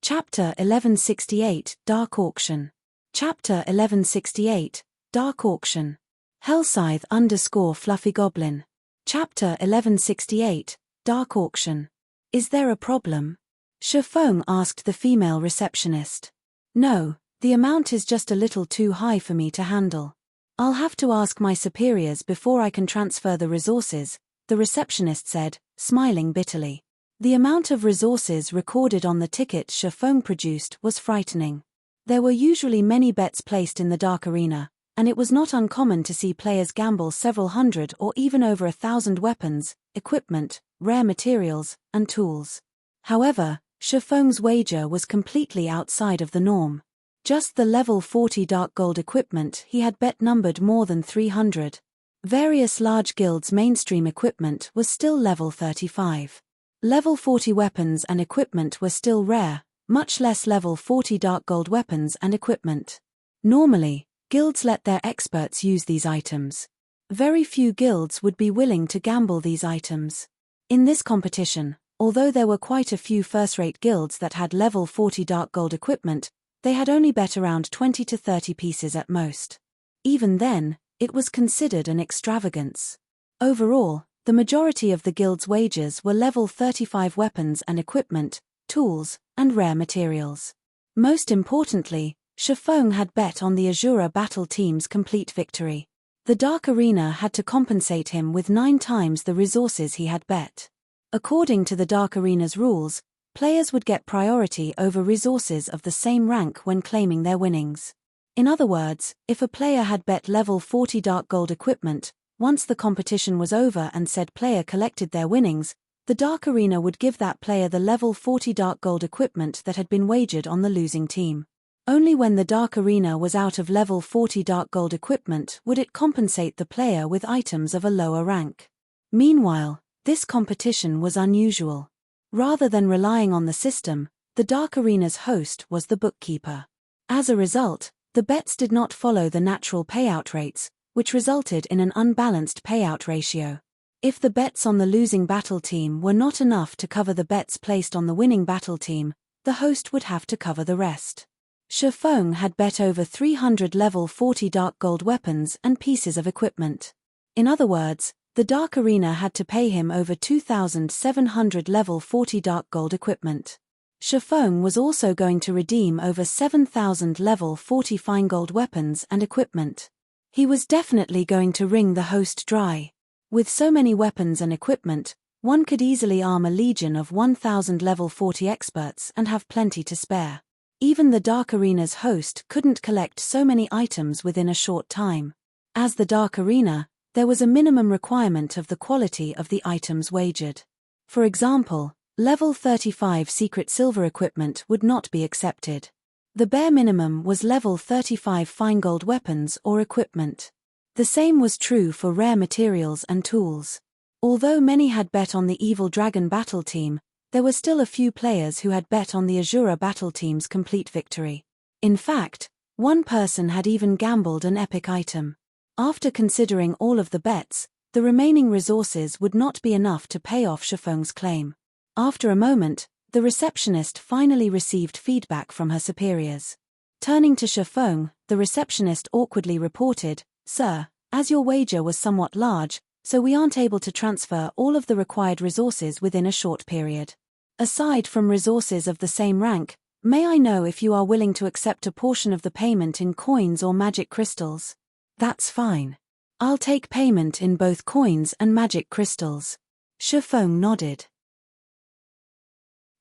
Chapter 1168, Dark Auction. Chapter 1168, Dark Auction. Hellscythe _ Fluffy Goblin. Chapter 1168, Dark Auction. Is there a problem? Shifeng asked the female receptionist. No, the amount is just a little too high for me to handle. I'll have to ask my superiors before I can transfer the resources, the receptionist said, smiling bitterly. The amount of resources recorded on the ticket Shifeng produced was frightening. There were usually many bets placed in the Dark Arena, and it was not uncommon to see players gamble several hundred or even over 1,000 weapons, equipment, rare materials, and tools. However, Shifeng's wager was completely outside of the norm. Just the level 40 dark gold equipment he had bet numbered more than 300. Various large guilds' mainstream equipment was still level 35. Level 40 weapons and equipment were still rare, much less level 40 dark gold weapons and equipment. Normally, guilds let their experts use these items. Very few guilds would be willing to gamble these items. In this competition, although there were quite a few first-rate guilds that had level 40 dark gold equipment, They had only bet around 20 to 30 pieces at most. Even then, it was considered an extravagance. Overall, the majority of the guild's wagers were level 35 weapons and equipment, tools, and rare materials. Most importantly, Shifeng had bet on the Azura battle team's complete victory. The Dark Arena had to compensate him with 9 times the resources he had bet. According to the Dark Arena's rules, players would get priority over resources of the same rank when claiming their winnings. In other words, if a player had bet level 40 Dark Gold equipment, once the competition was over and said player collected their winnings, the Dark Arena would give that player the level 40 Dark Gold equipment that had been wagered on the losing team. Only when the Dark Arena was out of level 40 Dark Gold equipment would it compensate the player with items of a lower rank. Meanwhile, this competition was unusual. Rather than relying on the system, the Dark Arena's host was the bookkeeper. As a result, the bets did not follow the natural payout rates, which resulted in an unbalanced payout ratio. If the bets on the losing battle team were not enough to cover the bets placed on the winning battle team, the host would have to cover the rest. Shifeng had bet over 300 level 40 Dark Gold weapons and pieces of equipment. In other words, the Dark Arena had to pay him over 2,700 level 40 Dark Gold equipment. Shifeng was also going to redeem over 7,000 level 40 fine gold weapons and equipment. He was definitely going to wring the host dry. With so many weapons and equipment, one could easily arm a legion of 1,000 level 40 experts and have plenty to spare. Even the Dark Arena's host couldn't collect so many items within a short time. As the Dark Arena, there was a minimum requirement of the quality of the items wagered. For example, level 35 secret silver equipment would not be accepted. The bare minimum was level 35 fine gold weapons or equipment. The same was true for rare materials and tools. Although many had bet on the Evil Dragon battle team, there were still a few players who had bet on the Azura battle team's complete victory. In fact, one person had even gambled an epic item. After considering all of the bets, the remaining resources would not be enough to pay off Shifeng's claim. After a moment, the receptionist finally received feedback from her superiors. Turning to Shifeng, the receptionist awkwardly reported, "Sir, as your wager was somewhat large, so we aren't able to transfer all of the required resources within a short period. Aside from resources of the same rank, may I know if you are willing to accept a portion of the payment in coins or magic crystals?" "That's fine. I'll take payment in both coins and magic crystals." Shifeng nodded.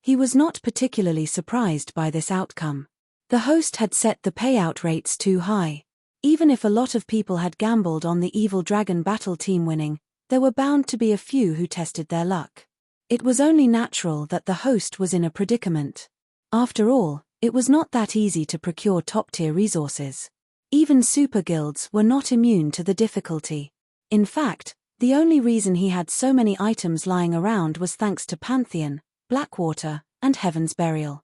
He was not particularly surprised by this outcome. The host had set the payout rates too high. Even if a lot of people had gambled on the Evil Dragon battle team winning, there were bound to be a few who tested their luck. It was only natural that the host was in a predicament. After all, it was not that easy to procure top-tier resources. Even super guilds were not immune to the difficulty. In fact, the only reason he had so many items lying around was thanks to Pantheon, Blackwater, and Heaven's Burial.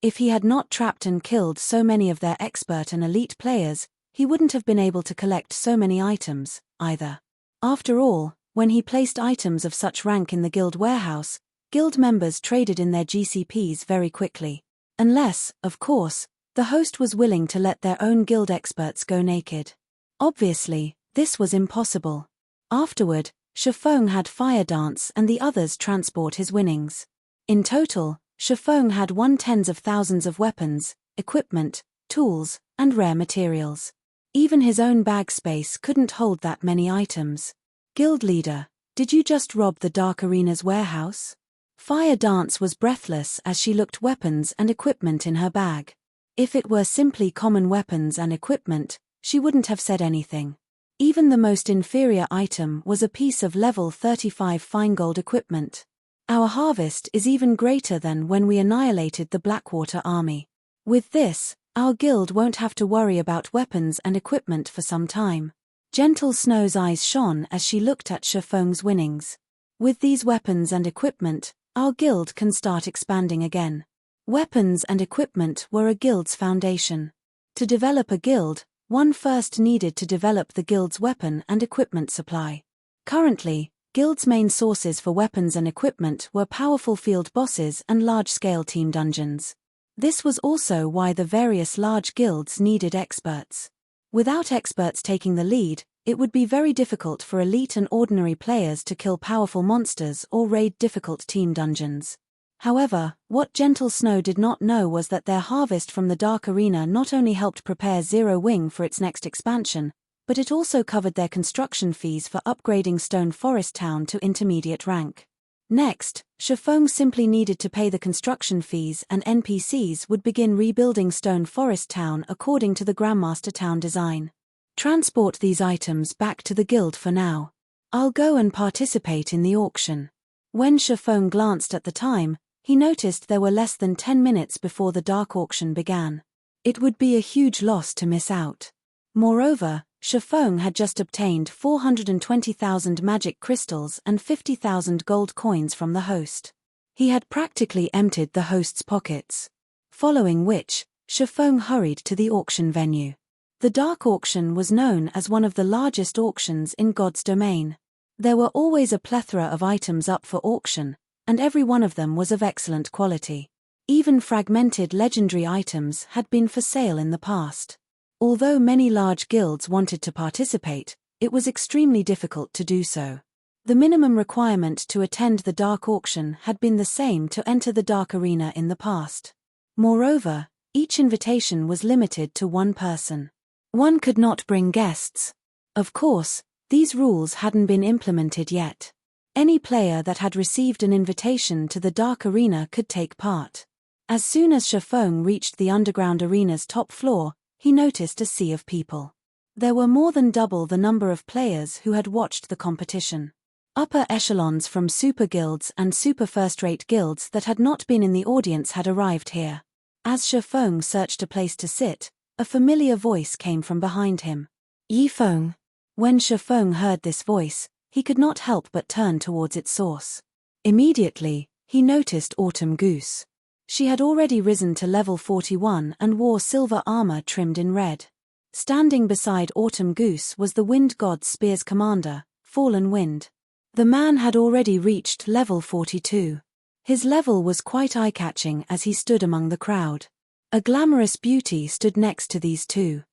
If he had not trapped and killed so many of their expert and elite players, he wouldn't have been able to collect so many items, either. After all, when he placed items of such rank in the guild warehouse, guild members traded in their GCPs very quickly. Unless, of course, the host was willing to let their own guild experts go naked. Obviously, this was impossible. Afterward, Shifeng had fire dance and the others transport his winnings. In total, Shifeng had 1/10,000 of weapons, equipment, tools, and rare materials. Even his own bag space couldn't hold that many items. "Guild leader, did you just rob the Dark Arena's warehouse?" Fire Dance was breathless as she looked weapons and equipment in her bag. If it were simply common weapons and equipment, she wouldn't have said anything. Even the most inferior item was a piece of level 35 fine gold equipment. "Our harvest is even greater than when we annihilated the Blackwater army. With this, our guild won't have to worry about weapons and equipment for some time." Gentle Snow's eyes shone as she looked at Shifeng's winnings. "With these weapons and equipment, our guild can start expanding again." Weapons and equipment were a guild's foundation. To develop a guild, one first needed to develop the guild's weapon and equipment supply. Currently, guilds' main sources for weapons and equipment were powerful field bosses and large-scale team dungeons. This was also why the various large guilds needed experts. Without experts taking the lead, it would be very difficult for elite and ordinary players to kill powerful monsters or raid difficult team dungeons. However, what Gentle Snow did not know was that their harvest from the Dark Arena not only helped prepare Zero Wing for its next expansion, but it also covered their construction fees for upgrading Stone Forest Town to intermediate rank. Next, Shifeng simply needed to pay the construction fees and NPCs would begin rebuilding Stone Forest Town according to the Grandmaster Town design. Transport these items back to the guild for now. I'll go and participate in the auction. When Shifeng glanced at the time, he noticed there were less than 10 minutes before the dark auction began. It would be a huge loss to miss out. Moreover, Shifeng had just obtained 420,000 magic crystals and 50,000 gold coins from the host. He had practically emptied the host's pockets. Following which, Shifeng hurried to the auction venue. The dark auction was known as one of the largest auctions in God's domain. There were always a plethora of items up for auction, and every one of them was of excellent quality. Even fragmented legendary items had been for sale in the past. Although many large guilds wanted to participate, it was extremely difficult to do so. The minimum requirement to attend the dark auction had been the same to enter the dark arena in the past. Moreover, each invitation was limited to one person. One could not bring guests. Of course, these rules hadn't been implemented yet. Any player that had received an invitation to the dark arena could take part. As soon as Shifeng reached the underground arena's top floor, he noticed a sea of people. There were more than double the number of players who had watched the competition. Upper echelons from super guilds and super first-rate guilds that had not been in the audience had arrived here. As Shifeng searched a place to sit, a familiar voice came from behind him. Yifeng. When Shifeng heard this voice, he could not help but turn towards its source. Immediately, he noticed Autumn Goose. She had already risen to level 41 and wore silver armor trimmed in red. Standing beside Autumn Goose was the Wind God's Spear's commander, Fallen Wind. The man had already reached level 42. His level was quite eye-catching as he stood among the crowd. A glamorous beauty stood next to these two.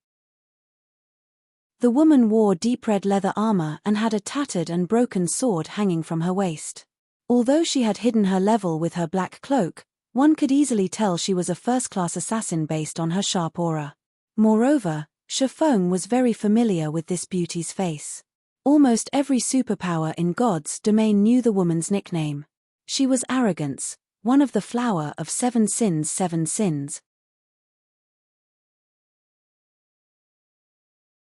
The woman wore deep red leather armor and had a tattered and broken sword hanging from her waist. Although she had hidden her level with her black cloak, one could easily tell she was a first-class assassin based on her sharp aura. Moreover, Shifeng was very familiar with this beauty's face. Almost every superpower in God's domain knew the woman's nickname. She was Arrogance, one of the flower of 7 sins 7 sins.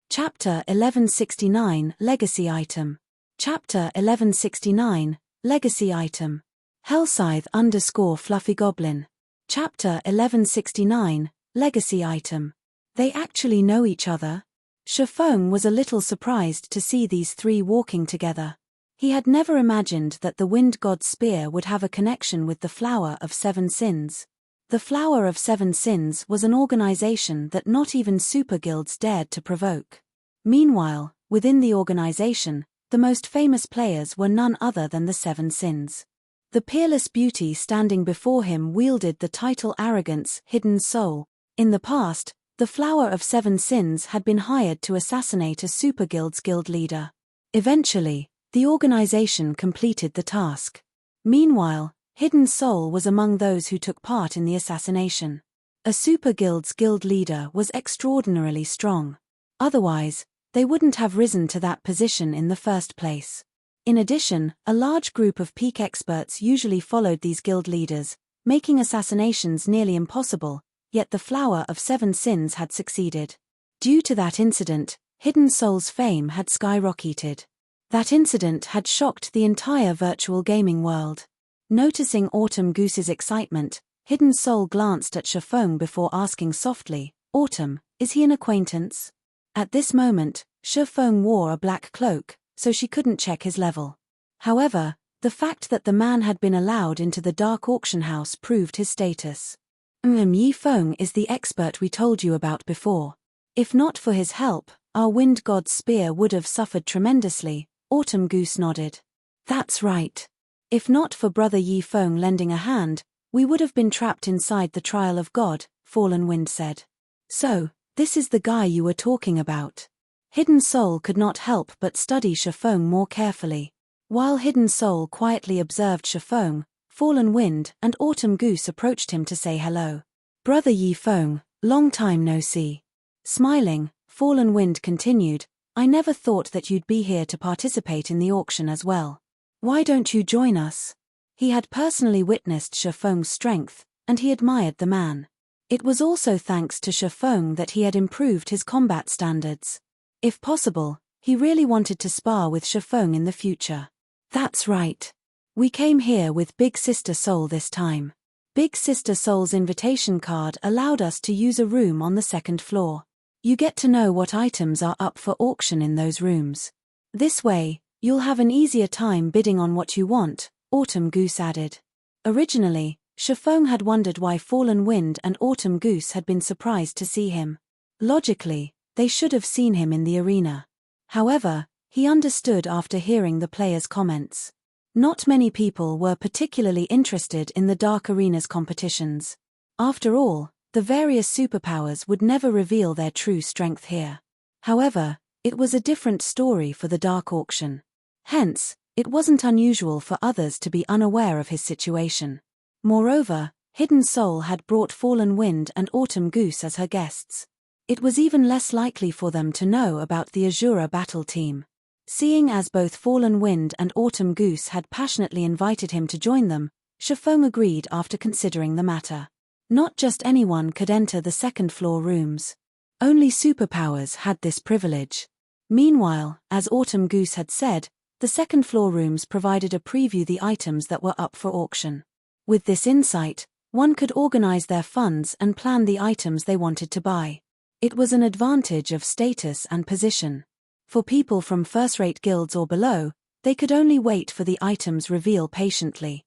Chapter 1169 Legacy Item. Chapter 1169 Legacy Item. Hellscythe _ Fluffy Goblin. Chapter 1169 Legacy Item. They actually know each other? Shifeng was a little surprised to see these three walking together. He had never imagined that the Wind God's Spear would have a connection with the Flower of 7 Sins. The Flower of 7 Sins was an organization that not even super guilds dared to provoke. Meanwhile, within the organization, the most famous players were none other than the 7 Sins. The peerless beauty standing before him wielded the title Arrogance, Hidden Soul. In the past, the Flower of 7 Sins had been hired to assassinate a super guild's guild leader. Eventually, the organization completed the task. Meanwhile, Hidden Soul was among those who took part in the assassination. A super guild's guild leader was extraordinarily strong. Otherwise, they wouldn't have risen to that position in the first place. In addition, a large group of peak experts usually followed these guild leaders, making assassinations nearly impossible, yet the Flower of 7 Sins had succeeded. Due to that incident, Hidden Soul's fame had skyrocketed. That incident had shocked the entire virtual gaming world. Noticing Autumn Goose's excitement, Hidden Soul glanced at Shifeng before asking softly, "Autumn, is he an acquaintance?" At this moment, Shifeng wore a black cloak, so she couldn't check his level. However, the fact that the man had been allowed into the dark auction house proved his status. Yifeng is the expert we told you about before. If not for his help, our Wind God's Spear would have suffered tremendously. Autumn Goose nodded. That's right. If not for Brother Yifeng lending a hand, We would have been trapped inside the trial of God, Fallen Wind said. So, this is the guy you were talking about. Hidden Soul could not help but study Shifeng more carefully. While Hidden Soul quietly observed Shifeng, Fallen Wind and Autumn Goose approached him to say hello. Brother Yifeng, long time no see. Smiling, Fallen Wind continued, I never thought that you'd be here to participate in the auction as well. Why don't you join us? He had personally witnessed Shifeng's strength, and he admired the man. It was also thanks to Shifeng that he had improved his combat standards. If possible, he really wanted to spar with Shifeng in the future. That's right. We came here with Big Sister Soul this time. Big Sister Soul's invitation card allowed us to use a room on the second floor. You get to know what items are up for auction in those rooms. This way, you'll have an easier time bidding on what you want, Autumn Goose added. Originally, Shifeng had wondered why Fallen Wind and Autumn Goose had been surprised to see him. Logically, they should have seen him in the arena. However, he understood after hearing the players' comments. Not many people were particularly interested in the Dark Arena's competitions. After all, the various superpowers would never reveal their true strength here. However, it was a different story for the Dark Auction. Hence, it wasn't unusual for others to be unaware of his situation. Moreover, Hidden Soul had brought Fallen Wind and Autumn Goose as her guests. It was even less likely for them to know about the Azura battle team. Seeing as both Fallen Wind and Autumn Goose had passionately invited him to join them, Shifeng agreed after considering the matter. Not just anyone could enter the second-floor rooms. Only superpowers had this privilege. Meanwhile, as Autumn Goose had said, the second-floor rooms provided a preview the items that were up for auction. With this insight, one could organize their funds and plan the items they wanted to buy. It was an advantage of status and position. For people from first-rate guilds or below, they could only wait for the items' reveal patiently.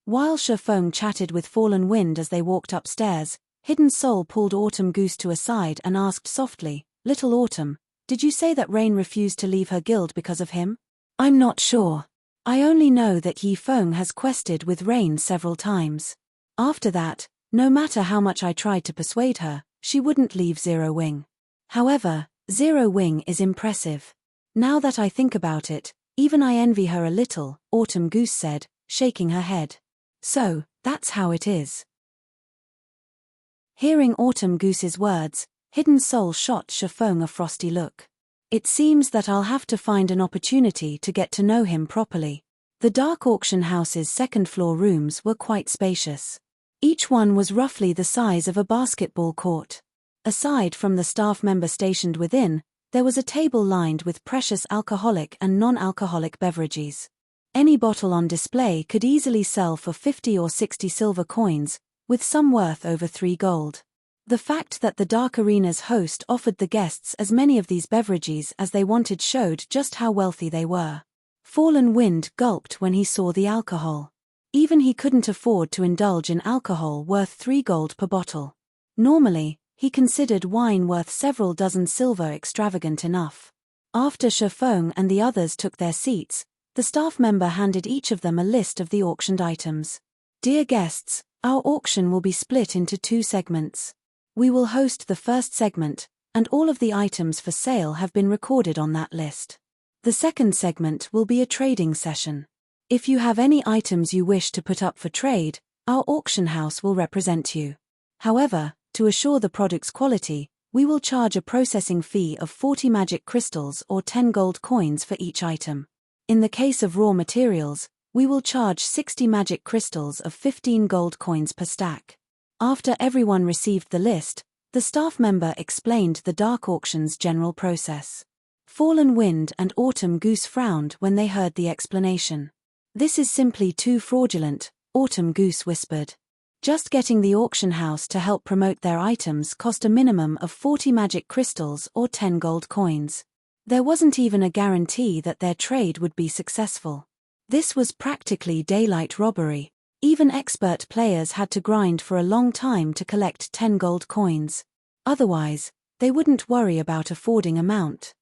While Shifeng chatted with Fallen Wind as they walked upstairs, Hidden Soul pulled Autumn Goose to a side and asked softly, Little Autumn, did you say that Rain refused to leave her guild because of him? I'm not sure. I only know that Yifeng has quested with Rain several times. After that, no matter how much I tried to persuade her, she wouldn't leave Zero Wing. However, Zero Wing is impressive. Now that I think about it, even I envy her a little, Autumn Goose said, shaking her head. So, that's how it is. Hearing Autumn Goose's words, Hidden Soul shot Shifeng a frosty look. It seems that I'll have to find an opportunity to get to know him properly. The Dark Auction House's second-floor rooms were quite spacious. Each one was roughly the size of a basketball court. Aside from the staff member stationed within, there was a table lined with precious alcoholic and non-alcoholic beverages. Any bottle on display could easily sell for 50 or 60 silver coins, with some worth over 3 gold. The fact that the Dark Arena's host offered the guests as many of these beverages as they wanted showed just how wealthy they were. Fallen Wind gulped when he saw the alcohol. Even he couldn't afford to indulge in alcohol worth 3 gold per bottle. Normally, he considered wine worth several dozen silver extravagant enough. After Shifeng and the others took their seats, the staff member handed each of them a list of the auctioned items. Dear guests, our auction will be split into 2 segments. We will host the first segment, and all of the items for sale have been recorded on that list. The second segment will be a trading session. If you have any items you wish to put up for trade, our auction house will represent you. However, to assure the product's quality, we will charge a processing fee of 40 magic crystals or 10 gold coins for each item. In the case of raw materials, we will charge 60 magic crystals of 15 gold coins per stack. After everyone received the list, the staff member explained the Dark Auction's general process. Fallen Wind and Autumn Goose frowned when they heard the explanation. This is simply too fraudulent, Autumn Goose whispered. Just getting the auction house to help promote their items cost a minimum of 40 magic crystals or 10 gold coins. There wasn't even a guarantee that their trade would be successful. This was practically daylight robbery. Even expert players had to grind for a long time to collect 10 gold coins. Otherwise, they wouldn't worry about affording a mount.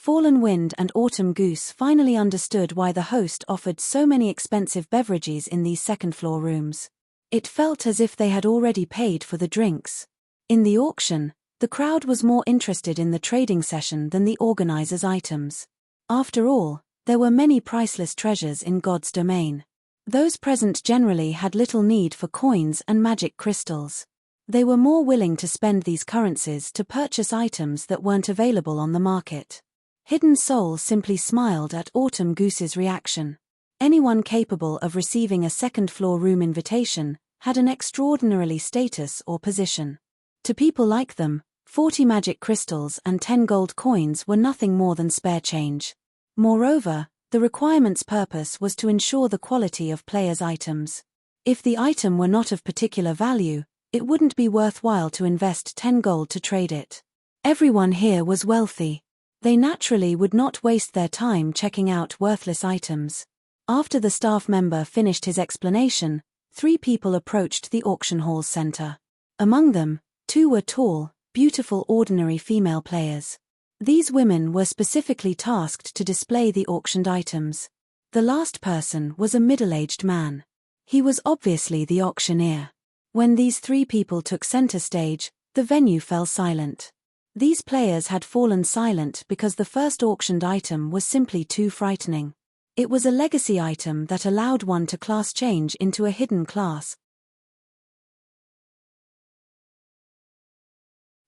Fallen Wind and Autumn Goose finally understood why the host offered so many expensive beverages in these second-floor rooms. It felt as if they had already paid for the drinks. In the auction, the crowd was more interested in the trading session than the organizers' items. After all, there were many priceless treasures in God's domain. Those present generally had little need for coins and magic crystals. They were more willing to spend these currencies to purchase items that weren't available on the market. Hidden Soul simply smiled at Autumn Goose's reaction. Anyone capable of receiving a second-floor room invitation had an extraordinary status or position. To people like them, 40 magic crystals and 10 gold coins were nothing more than spare change. Moreover, the requirement's purpose was to ensure the quality of players' items. If the item were not of particular value, it wouldn't be worthwhile to invest 10 gold to trade it. Everyone here was wealthy. They naturally would not waste their time checking out worthless items. After the staff member finished his explanation, 3 people approached the auction hall's center. Among them, 2 were tall, beautiful ordinary female players. These women were specifically tasked to display the auctioned items. The last person was a middle-aged man. He was obviously the auctioneer. When these 3 people took center stage, the venue fell silent. These players had fallen silent because the first auctioned item was simply too frightening. It was a legacy item that allowed one to class change into a hidden class.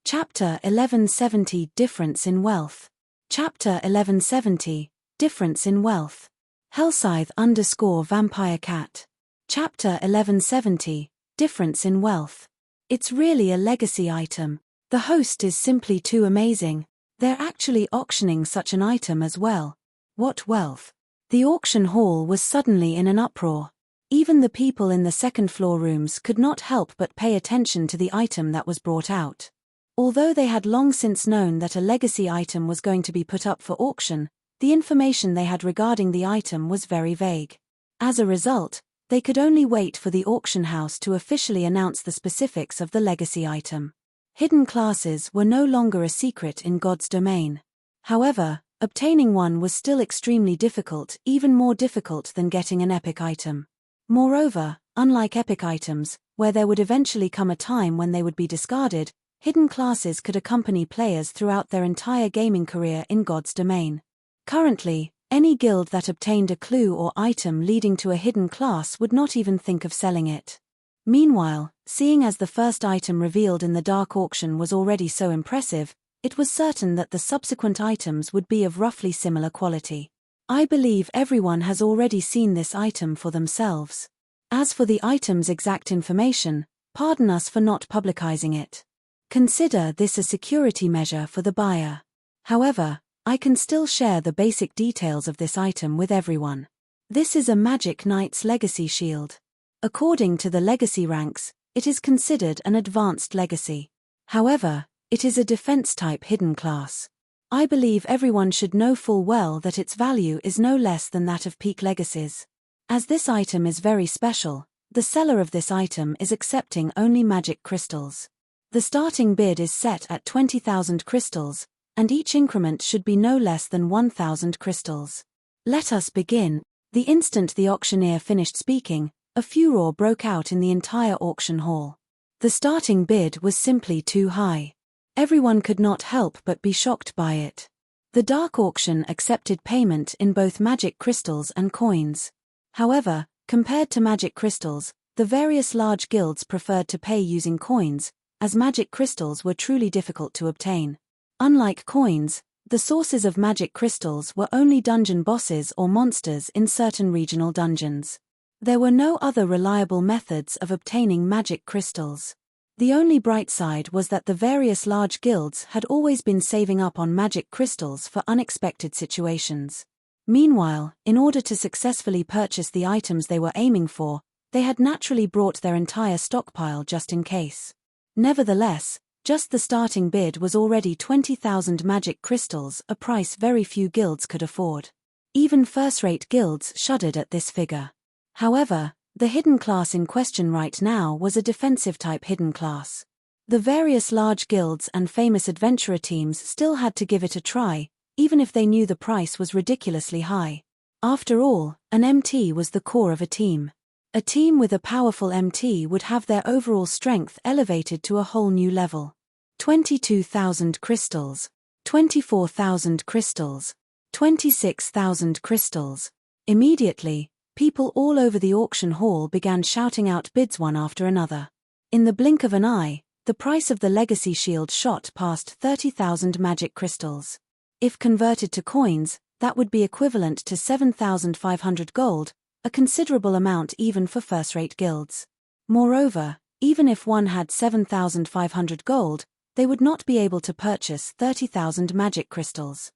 Chapter 1170 Difference in Wealth. Chapter 1170 Difference in Wealth. Hellscythe_Vampire Cat. Chapter 1170 Difference in Wealth. It's really a legacy item. The host is simply too amazing. They're actually auctioning such an item as well. What wealth! The auction hall was suddenly in an uproar. Even the people in the second-floor rooms could not help but pay attention to the item that was brought out. Although they had long since known that a legacy item was going to be put up for auction, the information they had regarding the item was very vague. As a result, they could only wait for the auction house to officially announce the specifics of the legacy item. Hidden classes were no longer a secret in God's domain. However, obtaining one was still extremely difficult, even more difficult than getting an epic item. Moreover, unlike epic items, where there would eventually come a time when they would be discarded, hidden classes could accompany players throughout their entire gaming career in God's domain. Currently, any guild that obtained a clue or item leading to a hidden class would not even think of selling it. Meanwhile, seeing as the first item revealed in the dark auction was already so impressive, it was certain that the subsequent items would be of roughly similar quality. I believe everyone has already seen this item for themselves. As for the item's exact information, pardon us for not publicizing it. Consider this a security measure for the buyer. However, I can still share the basic details of this item with everyone. This is a Magic Knight's Legacy Shield. According to the legacy ranks, it is considered an advanced legacy. However, it is a defense-type hidden class. I believe everyone should know full well that its value is no less than that of peak legacies. As this item is very special, the seller of this item is accepting only magic crystals. The starting bid is set at 20,000 crystals, and each increment should be no less than 1,000 crystals. Let us begin. The instant the auctioneer finished speaking, a furor broke out in the entire auction hall. The starting bid was simply too high. Everyone could not help but be shocked by it. The dark auction accepted payment in both magic crystals and coins. However, compared to magic crystals, the various large guilds preferred to pay using coins, as magic crystals were truly difficult to obtain. Unlike coins, the sources of magic crystals were only dungeon bosses or monsters in certain regional dungeons. There were no other reliable methods of obtaining magic crystals. The only bright side was that the various large guilds had always been saving up on magic crystals for unexpected situations. Meanwhile, in order to successfully purchase the items they were aiming for, they had naturally brought their entire stockpile just in case. Nevertheless, just the starting bid was already 20,000 magic crystals, a price very few guilds could afford. Even first-rate guilds shuddered at this figure. However, the hidden class in question right now was a defensive-type hidden class. The various large guilds and famous adventurer teams still had to give it a try, even if they knew the price was ridiculously high. After all, an MT was the core of a team. A team with a powerful MT would have their overall strength elevated to a whole new level. 22,000 crystals. 24,000 crystals. 26,000 crystals. Immediately, people all over the auction hall began shouting out bids one after another. In the blink of an eye, the price of the legacy shield shot past 30,000 magic crystals. If converted to coins, that would be equivalent to 7,500 gold, a considerable amount even for first-rate guilds. Moreover, even if one had 7,500 gold, they would not be able to purchase 30,000 magic crystals.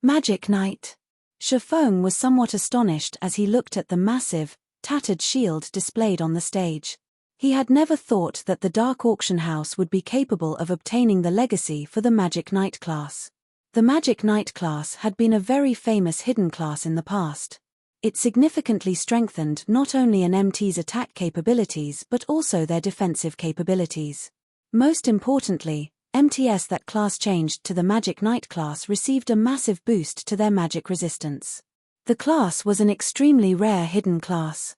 Magic Knight. Shifeng was somewhat astonished as he looked at the massive, tattered shield displayed on the stage. He had never thought that the Dark Auction House would be capable of obtaining the legacy for the Magic Knight class. The Magic Knight class had been a very famous hidden class in the past. It significantly strengthened not only an MT's attack capabilities but also their defensive capabilities. Most importantly, MTs that class changed to the Magic Knight class received a massive boost to their magic resistance. The class was an extremely rare hidden class.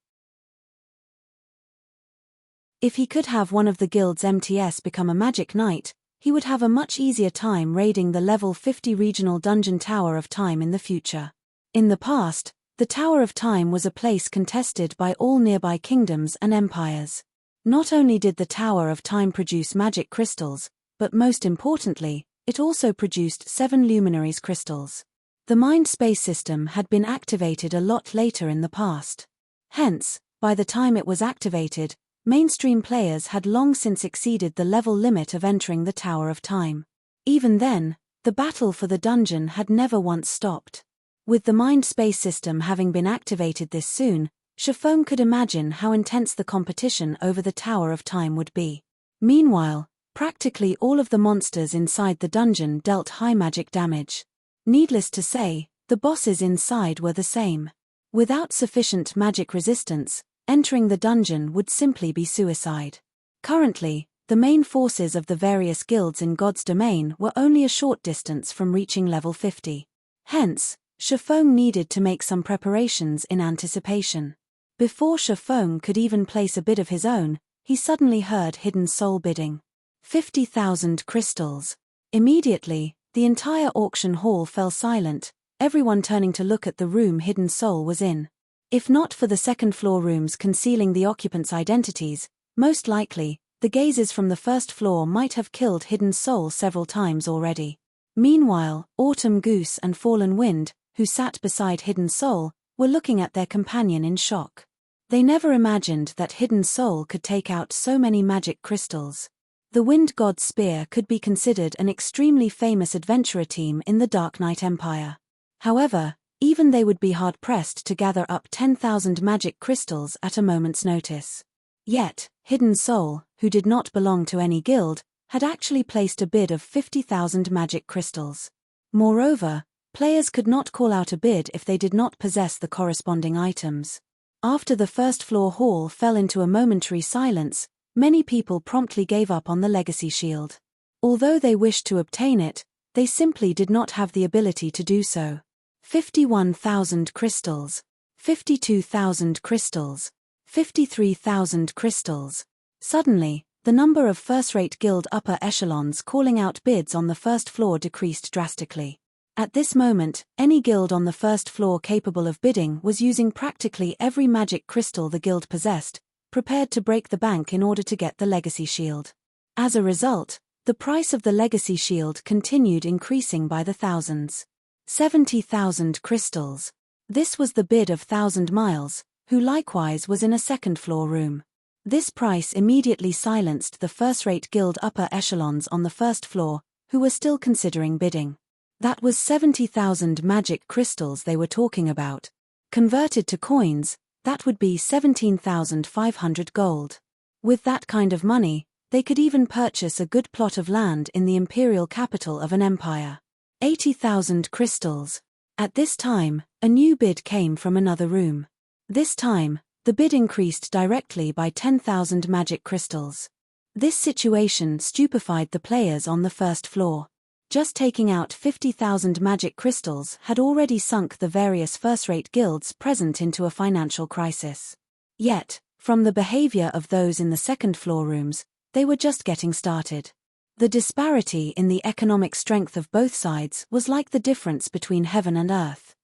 If he could have one of the guild's MTs become a Magic Knight, he would have a much easier time raiding the level 50 regional dungeon Tower of Time in the future. In the past, the Tower of Time was a place contested by all nearby kingdoms and empires. Not only did the Tower of Time produce magic crystals, but most importantly, it also produced 7 luminaries crystals. The mind space system had been activated a lot later in the past. Hence, by the time it was activated, mainstream players had long since exceeded the level limit of entering the Tower of Time. Even then, the battle for the dungeon had never once stopped. With the mind space system having been activated this soon, Shifeng could imagine how intense the competition over the Tower of Time would be. Meanwhile, practically all of the monsters inside the dungeon dealt high magic damage. Needless to say, the bosses inside were the same. Without sufficient magic resistance, entering the dungeon would simply be suicide. Currently, the main forces of the various guilds in God's domain were only a short distance from reaching level 50. Hence, Shifeng needed to make some preparations in anticipation. Before Shifeng could even place a bid of his own, he suddenly heard Hidden Soul bidding. 50,000 crystals. Immediately, the entire auction hall fell silent, everyone turning to look at the room Hidden Soul was in. If not for the second-floor rooms concealing the occupants' identities, most likely, the gazes from the first floor might have killed Hidden Soul several times already. Meanwhile, Autumn Goose and Fallen Wind, who sat beside Hidden Soul, were looking at their companion in shock. They never imagined that Hidden Soul could take out so many magic crystals. The Wind God's Spear could be considered an extremely famous adventurer team in the Dark Knight Empire. However, even they would be hard-pressed to gather up 10,000 magic crystals at a moment's notice. Yet, Hidden Soul, who did not belong to any guild, had actually placed a bid of 50,000 magic crystals. Moreover, players could not call out a bid if they did not possess the corresponding items. After the first-floor hall fell into a momentary silence, many people promptly gave up on the legacy shield. Although they wished to obtain it, they simply did not have the ability to do so. 51,000 crystals. 52,000 crystals. 53,000 crystals. Suddenly, the number of first-rate guild upper echelons calling out bids on the first floor decreased drastically. At this moment, any guild on the first floor capable of bidding was using practically every magic crystal the guild possessed, prepared to break the bank in order to get the legacy shield. As a result, the price of the legacy shield continued increasing by the thousands. 70,000 crystals. This was the bid of 1,000 Miles, who likewise was in a second-floor room. This price immediately silenced the first-rate guild upper echelons on the first floor, who were still considering bidding. That was 70,000 magic crystals they were talking about. Converted to coins, that would be 17,500 gold. With that kind of money, they could even purchase a good plot of land in the imperial capital of an empire. 80,000 crystals. At this time, a new bid came from another room. This time, the bid increased directly by 10,000 magic crystals. This situation stupefied the players on the first floor. Just taking out 50,000 magic crystals had already sunk the various first-rate guilds present into a financial crisis. Yet, from the behavior of those in the second-floor rooms, they were just getting started. The disparity in the economic strength of both sides was like the difference between heaven and earth.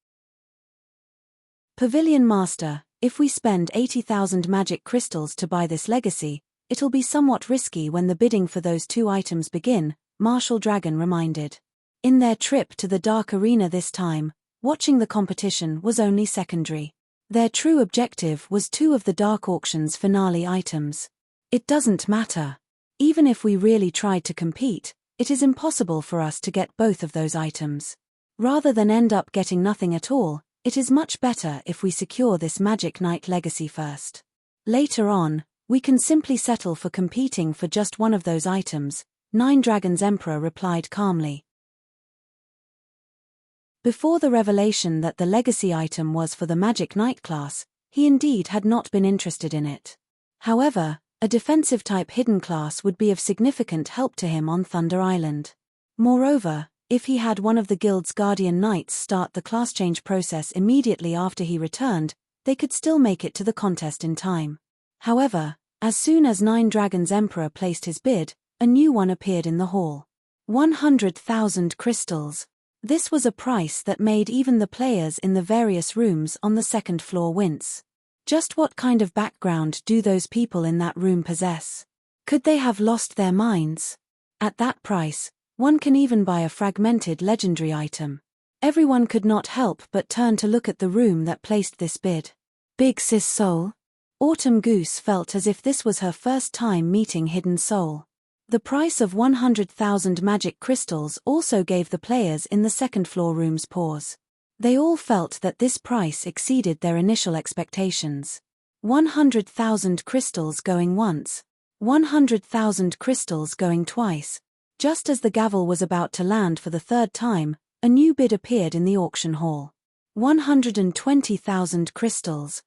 Pavilion Master, if we spend 80,000 magic crystals to buy this legacy, it'll be somewhat risky when the bidding for those two items begin, Marshall Dragon reminded. In their trip to the Dark Arena this time, watching the competition was only secondary. Their true objective was two of the Dark Auction's finale items. It doesn't matter. Even if we really tried to compete, it is impossible for us to get both of those items. Rather than end up getting nothing at all, it is much better if we secure this Magic Knight legacy first. Later on, we can simply settle for competing for just one of those items, Nine Dragons Emperor replied calmly. Before the revelation that the legacy item was for the Magic Knight class, he indeed had not been interested in it. However, a defensive-type hidden class would be of significant help to him on Thunder Island. Moreover, if he had one of the guild's guardian knights start the class change process immediately after he returned, they could still make it to the contest in time. However, as soon as Nine Dragons Emperor placed his bid, a new one appeared in the hall. 100,000 crystals. This was a price that made even the players in the various rooms on the second floor wince. Just what kind of background do those people in that room possess? Could they have lost their minds? At that price, one can even buy a fragmented legendary item. Everyone could not help but turn to look at the room that placed this bid. Big Sis Soul? Autumn Goose felt as if this was her first time meeting Hidden Soul. The price of 100,000 magic crystals also gave the players in the second floor rooms pause. They all felt that this price exceeded their initial expectations. 100,000 crystals going once. 100,000 crystals going twice. Just as the gavel was about to land for the third time, a new bid appeared in the auction hall. 120,000 crystals.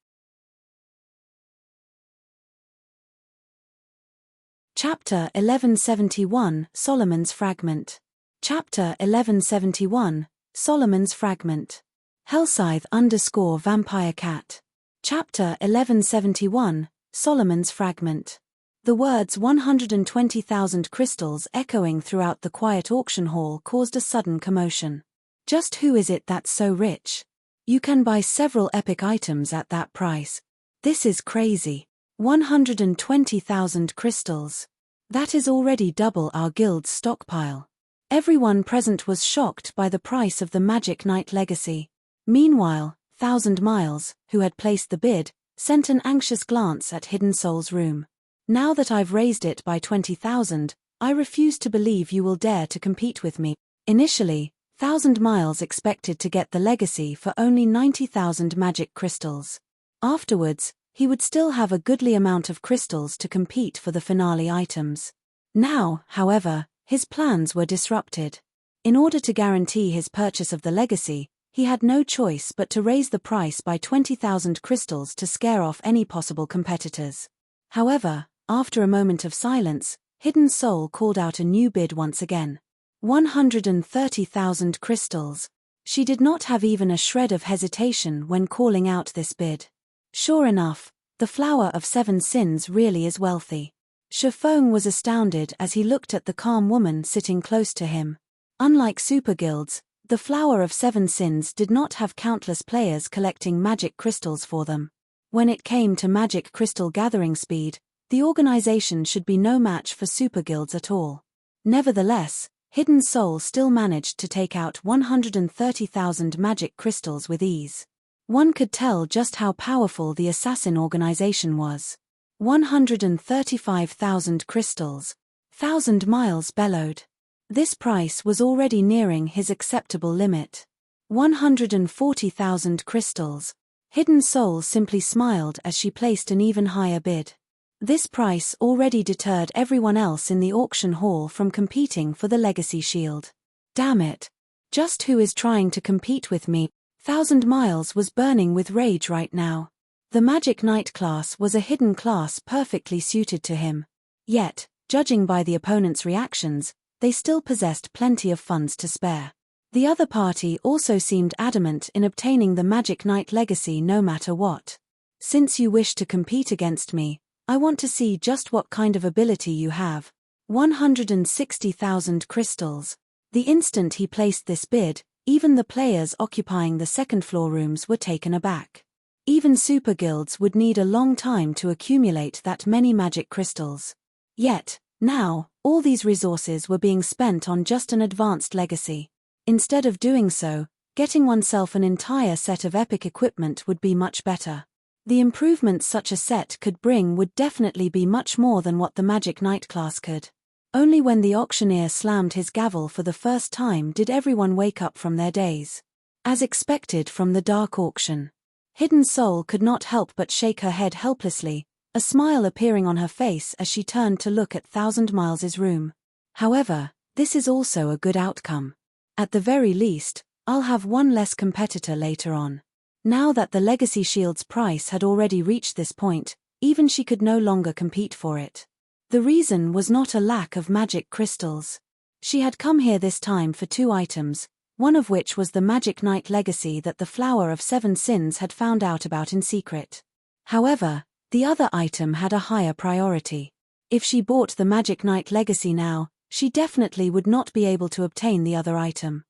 Chapter 1171, Solomon's Fragment. Chapter 1171, Solomon's Fragment. Hellscythe _ Vampire Cat. Chapter 1171, Solomon's Fragment. The words 120,000 crystals echoing throughout the quiet auction hall caused a sudden commotion. Just who is it that's so rich? You can buy several epic items at that price. This is crazy. 120,000 crystals. That is already double our guild's stockpile. Everyone present was shocked by the price of the Magic Knight legacy. Meanwhile, 1,000 Miles, who had placed the bid, sent an anxious glance at Hidden Soul's room. Now that I've raised it by 20,000, I refuse to believe you will dare to compete with me. Initially, 1,000 Miles expected to get the legacy for only 90,000 magic crystals. Afterwards, he would still have a goodly amount of crystals to compete for the finale items. Now, however, his plans were disrupted. In order to guarantee his purchase of the legacy, he had no choice but to raise the price by 20,000 crystals to scare off any possible competitors. However, after a moment of silence, Hidden Soul called out a new bid once again. 130,000 crystals. She did not have even a shred of hesitation when calling out this bid. Sure enough, the Flower of Seven Sins really is wealthy. Shifeng was astounded as he looked at the calm woman sitting close to him. Unlike super guilds, the Flower of Seven Sins did not have countless players collecting magic crystals for them. When it came to magic crystal gathering speed, the organization should be no match for super guilds at all. Nevertheless, Hidden Soul still managed to take out 130,000 magic crystals with ease. One could tell just how powerful the assassin organization was. 135,000 crystals. 1,000 Miles bellowed. This price was already nearing his acceptable limit. 140,000 crystals. Hidden Soul simply smiled as she placed an even higher bid. This price already deterred everyone else in the auction hall from competing for the legacy shield. Damn it. Just who is trying to compete with me? 1,000 Miles was burning with rage right now. The Magic Knight class was a hidden class perfectly suited to him. Yet, judging by the opponent's reactions, they still possessed plenty of funds to spare. The other party also seemed adamant in obtaining the Magic Knight legacy no matter what. Since you wish to compete against me, I want to see just what kind of ability you have. 160,000 crystals. The instant he placed this bid, even the players occupying the second-floor rooms were taken aback. Even super guilds would need a long time to accumulate that many magic crystals. Yet, now, all these resources were being spent on just an advanced legacy. Instead of doing so, getting oneself an entire set of epic equipment would be much better. The improvements such a set could bring would definitely be much more than what the Magic Knight class could. Only when the auctioneer slammed his gavel for the first time did everyone wake up from their daze. As expected from the dark auction, Hidden Soul could not help but shake her head helplessly, a smile appearing on her face as she turned to look at Thousand Miles's room. However, this is also a good outcome. At the very least, I'll have one less competitor later on. Now that the Legacy Shield's price had already reached this point, even she could no longer compete for it. The reason was not a lack of magic crystals. She had come here this time for 2 items, one of which was the Magic Knight legacy that the Flower of Seven Sins had found out about in secret. However, the other item had a higher priority. If she bought the Magic Knight legacy now, she definitely would not be able to obtain the other item.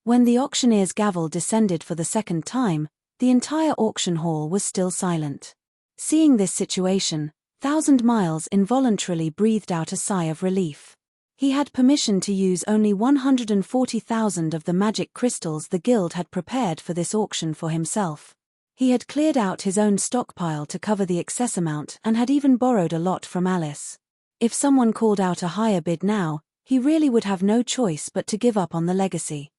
When the auctioneer's gavel descended for the second time, the entire auction hall was still silent. Seeing this situation, Thousand Miles involuntarily breathed out a sigh of relief. He had permission to use only 140,000 of the magic crystals the guild had prepared for this auction for himself. He had cleared out his own stockpile to cover the excess amount and had even borrowed a lot from Alice. If someone called out a higher bid now, he really would have no choice but to give up on the legacy.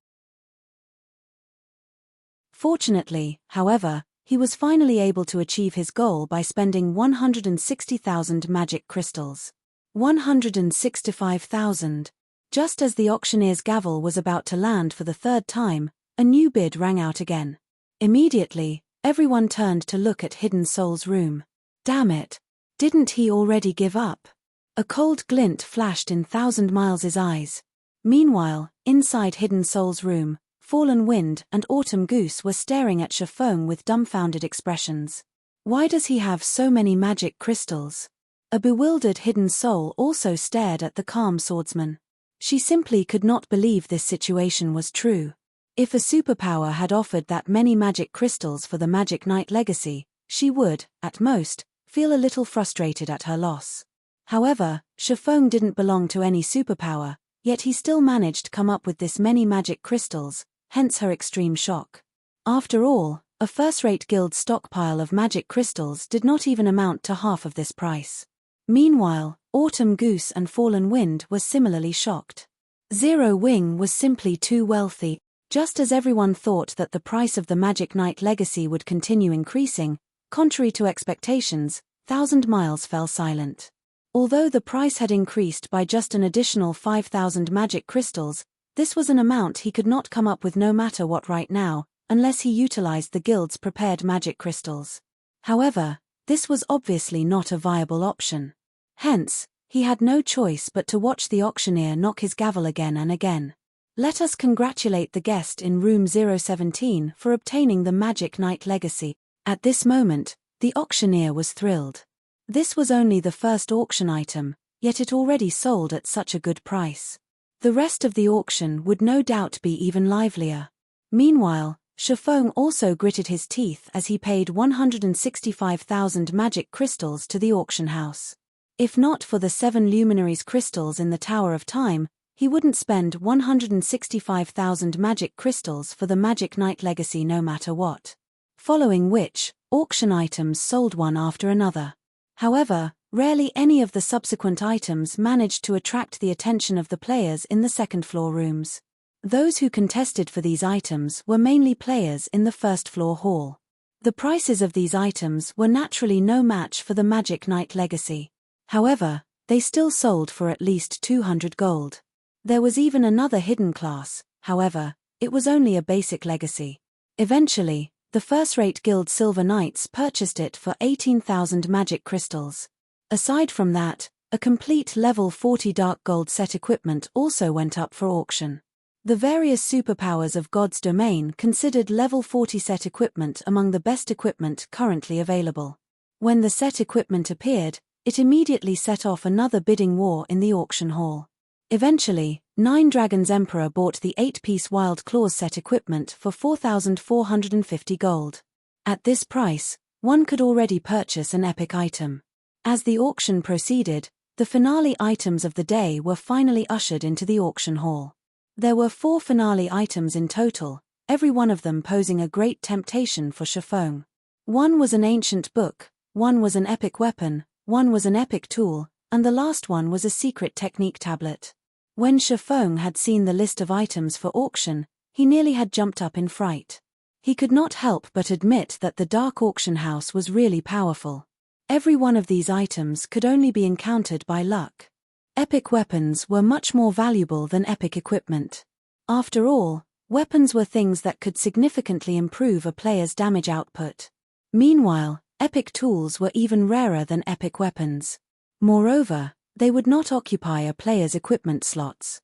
Fortunately, however, he was finally able to achieve his goal by spending 160,000 magic crystals. 165,000. Just as the auctioneer's gavel was about to land for the third time, a new bid rang out again. Immediately, everyone turned to look at Hidden Soul's room. Damn it! Didn't he already give up? A cold glint flashed in Thousand Miles's eyes. Meanwhile, inside Hidden Soul's room, Fallen Wind and Autumn Goose were staring at Chiffon with dumbfounded expressions. Why does he have so many magic crystals? A bewildered Hidden Soul also stared at the calm swordsman. She simply could not believe this situation was true. If a superpower had offered that many magic crystals for the Magic Knight legacy, she would, at most, feel a little frustrated at her loss. However, Chiffon didn't belong to any superpower, yet he still managed to come up with this many magic crystals, hence her extreme shock. After all, a first-rate guild stockpile of magic crystals did not even amount to half of this price. Meanwhile, Autumn Goose and Fallen Wind were similarly shocked. Zero Wing was simply too wealthy. Just as everyone thought that the price of the Magic Knight legacy would continue increasing, contrary to expectations, Thousand Miles fell silent. Although the price had increased by just an additional 5,000 magic crystals, this was an amount he could not come up with no matter what right now, unless he utilized the guild's prepared magic crystals. However, this was obviously not a viable option. Hence, he had no choice but to watch the auctioneer knock his gavel again and again. Let us congratulate the guest in room 017 for obtaining the Magic Knight legacy. At this moment, the auctioneer was thrilled. This was only the first auction item, yet it already sold at such a good price. The rest of the auction would no doubt be even livelier. Meanwhile, Chiffon also gritted his teeth as he paid 165,000 magic crystals to the auction house. If not for the 7 luminaries crystals in the Tower of Time, he wouldn't spend 165,000 magic crystals for the Magic Knight legacy no matter what. Following which, auction items sold one after another. However, rarely any of the subsequent items managed to attract the attention of the players in the second-floor rooms. Those who contested for these items were mainly players in the first-floor hall. The prices of these items were naturally no match for the Magic Knight legacy. However, they still sold for at least 200 gold. There was even another hidden class, however, it was only a basic legacy. Eventually, the first-rate guild Silver Knights purchased it for 18,000 magic crystals. Aside from that, A complete level 40 dark gold set equipment also went up for auction. The various superpowers of God's domain considered level 40 set equipment among the best equipment currently available. When the set equipment appeared, it immediately set off another bidding war in the auction hall. Eventually, Nine Dragons Emperor bought the 8-piece Wild Claws set equipment for 4,450 gold. At this price, one could already purchase an epic item. As the auction proceeded, the finale items of the day were finally ushered into the auction hall. There were 4 finale items in total, every one of them posing a great temptation for Shifeng. One was an ancient book, one was an epic weapon, one was an epic tool, and the last one was a secret technique tablet. When Shifeng had seen the list of items for auction, he nearly had jumped up in fright. He could not help but admit that the dark auction house was really powerful. Every one of these items could only be encountered by luck. Epic weapons were much more valuable than epic equipment. After all, weapons were things that could significantly improve a player's damage output. Meanwhile, epic tools were even rarer than epic weapons. Moreover, they would not occupy a player's equipment slots.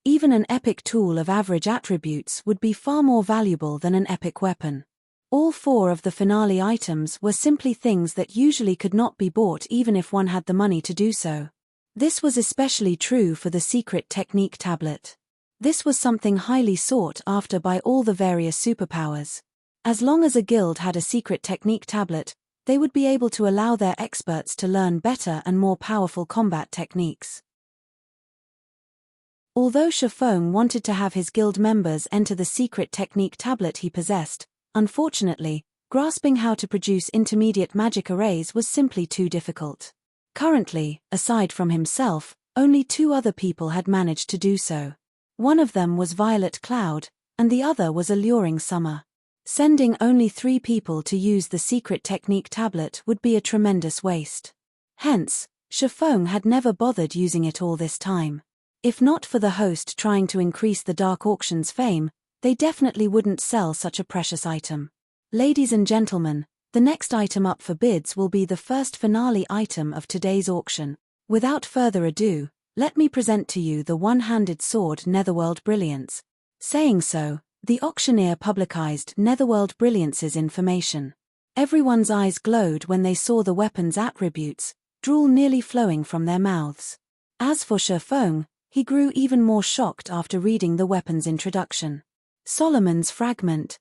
Even an epic tool of average attributes would be far more valuable than an epic weapon. All 4 of the finale items were simply things that usually could not be bought even if one had the money to do so. This was especially true for the secret technique tablet. This was something highly sought after by all the various superpowers. As long as a guild had a secret technique tablet, they would be able to allow their experts to learn better and more powerful combat techniques. Although Shifeng wanted to have his guild members enter the secret technique tablet he possessed, unfortunately, grasping how to produce intermediate magic arrays was simply too difficult. Currently, aside from himself, only 2 other people had managed to do so. One of them was Violet Cloud, and the other was Alluring Summer. Sending only 3 people to use the secret technique tablet would be a tremendous waste. Hence, Shifeng had never bothered using it all this time. If not for the host trying to increase the dark auction's fame, they definitely wouldn't sell such a precious item. Ladies and gentlemen, the next item up for bids will be the first finale item of today's auction. Without further ado, let me present to you the one-handed sword Netherworld Brilliance. Saying so, the auctioneer publicized Netherworld Brilliance's information. Everyone's eyes glowed when they saw the weapon's attributes, drool nearly flowing from their mouths. As for Shifeng, he grew even more shocked after reading the weapon's introduction. Solomon's Fragment.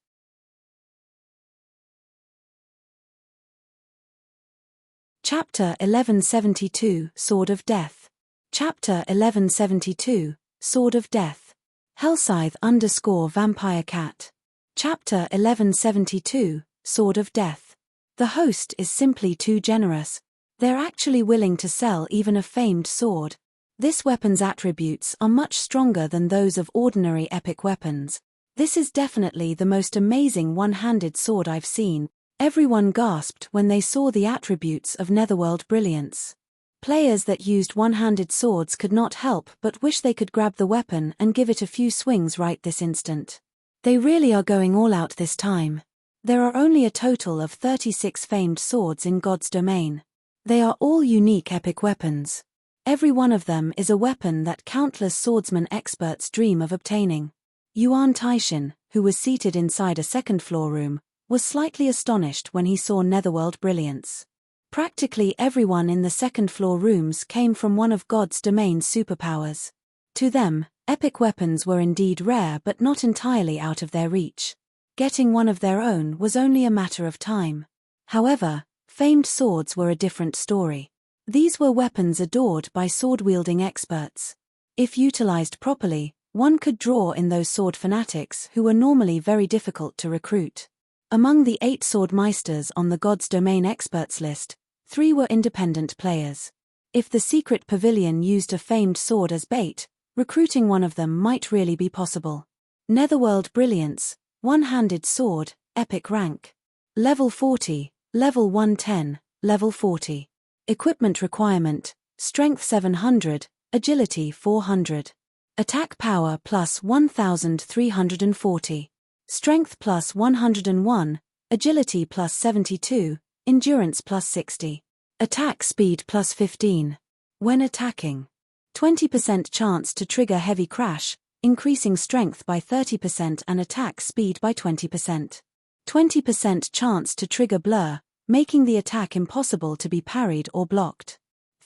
Chapter 1172, Sword of Death. Chapter 1172, Sword of Death. Hellscythe _ Vampire Cat. Chapter 1172, Sword of Death. The host is simply too generous. They're actually willing to sell even a famed sword. This weapon's attributes are much stronger than those of ordinary epic weapons. This is definitely the most amazing one-handed sword I've seen. Everyone gasped when they saw the attributes of Netherworld Brilliance. Players that used one-handed swords could not help but wish they could grab the weapon and give it a few swings right this instant. They really are going all out this time. There are only a total of 36 famed swords in God's domain. They are all unique epic weapons. Every one of them is a weapon that countless swordsman experts dream of obtaining. Yuan Taishin, who was seated inside a second-floor room, was slightly astonished when he saw Netherworld Brilliance. Practically everyone in the second-floor rooms came from one of God's domain's superpowers. To them, epic weapons were indeed rare but not entirely out of their reach. Getting one of their own was only a matter of time. However, famed swords were a different story. These were weapons adored by sword-wielding experts. If utilized properly, one could draw in those sword fanatics who were normally very difficult to recruit. Among the 8 swordmeisters on the God's Domain experts list, 3 were independent players. If the secret pavilion used a famed sword as bait, recruiting one of them might really be possible. Netherworld Brilliance, one-handed sword, epic rank. Level 40, level 110, level 40. Equipment requirement, strength 700, agility 400. Attack power plus 1340. Strength plus 101, agility plus 72, endurance plus 60. Attack speed plus 15. When attacking. 20% chance to trigger heavy crash, increasing strength by 30% and attack speed by 20%. 20% chance to trigger blur, making the attack impossible to be parried or blocked.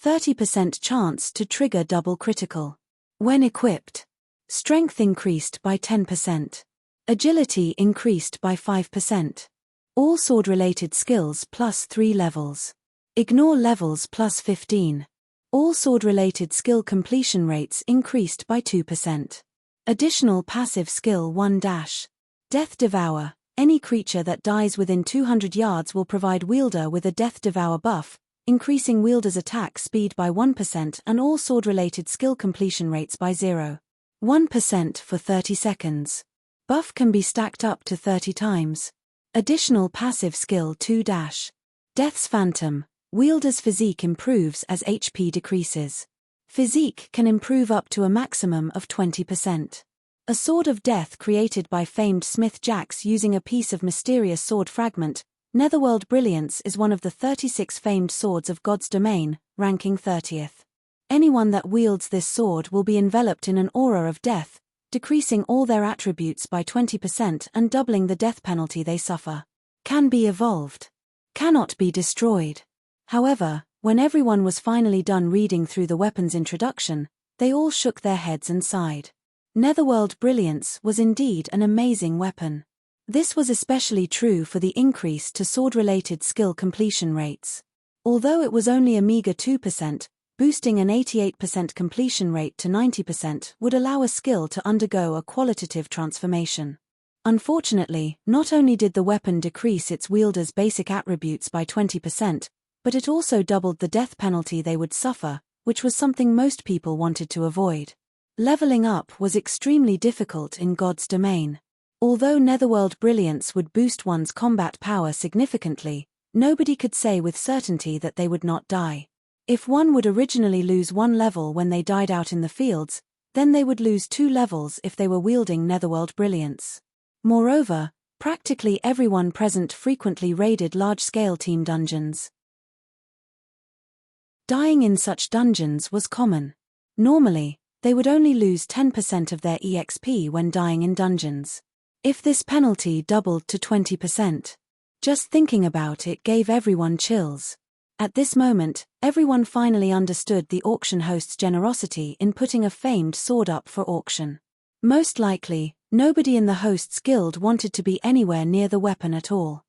30% chance to trigger double critical. When equipped. Strength increased by 10%. Agility increased by 5%. All sword-related skills plus 3 levels. Ignore levels plus 15. All sword-related skill completion rates increased by 2%. Additional passive skill 1-. Death Devour. Any creature that dies within 200 yards will provide wielder with a Death Devour buff, increasing wielder's attack speed by 1% and all sword-related skill completion rates by 0.1% for 30 seconds. Buff can be stacked up to 30 times. Additional passive skill 2-. Death's Phantom. Wielder's physique improves as HP decreases. Physique can improve up to a maximum of 20%. A sword of death created by famed Smith Jacks using a piece of mysterious sword fragment. Netherworld Brilliance is one of the 36 famed swords of God's domain, ranking 30th. Anyone that wields this sword will be enveloped in an aura of death, decreasing all their attributes by 20% and doubling the death penalty they suffer. Can be evolved. Cannot be destroyed. However, when everyone was finally done reading through the weapon's introduction, they all shook their heads and sighed. Netherworld Brilliance was indeed an amazing weapon. This was especially true for the increase to sword-related skill completion rates. Although it was only a meager 2%, boosting an 88% completion rate to 90% would allow a skill to undergo a qualitative transformation. Unfortunately, not only did the weapon decrease its wielder's basic attributes by 20%, but it also doubled the death penalty they would suffer, which was something most people wanted to avoid. Leveling up was extremely difficult in God's domain. Although Netherworld Brilliance would boost one's combat power significantly, nobody could say with certainty that they would not die. If one would originally lose 1 level when they died out in the fields, then they would lose 2 levels if they were wielding Netherworld Brilliance. Moreover, practically everyone present frequently raided large-scale team dungeons. Dying in such dungeons was common. Normally, they would only lose 10% of their EXP when dying in dungeons. If this penalty doubled to 20%, just thinking about it gave everyone chills. At this moment, everyone finally understood the auction host's generosity in putting a famed sword up for auction. Most likely, nobody in the host's guild wanted to be anywhere near the weapon at all.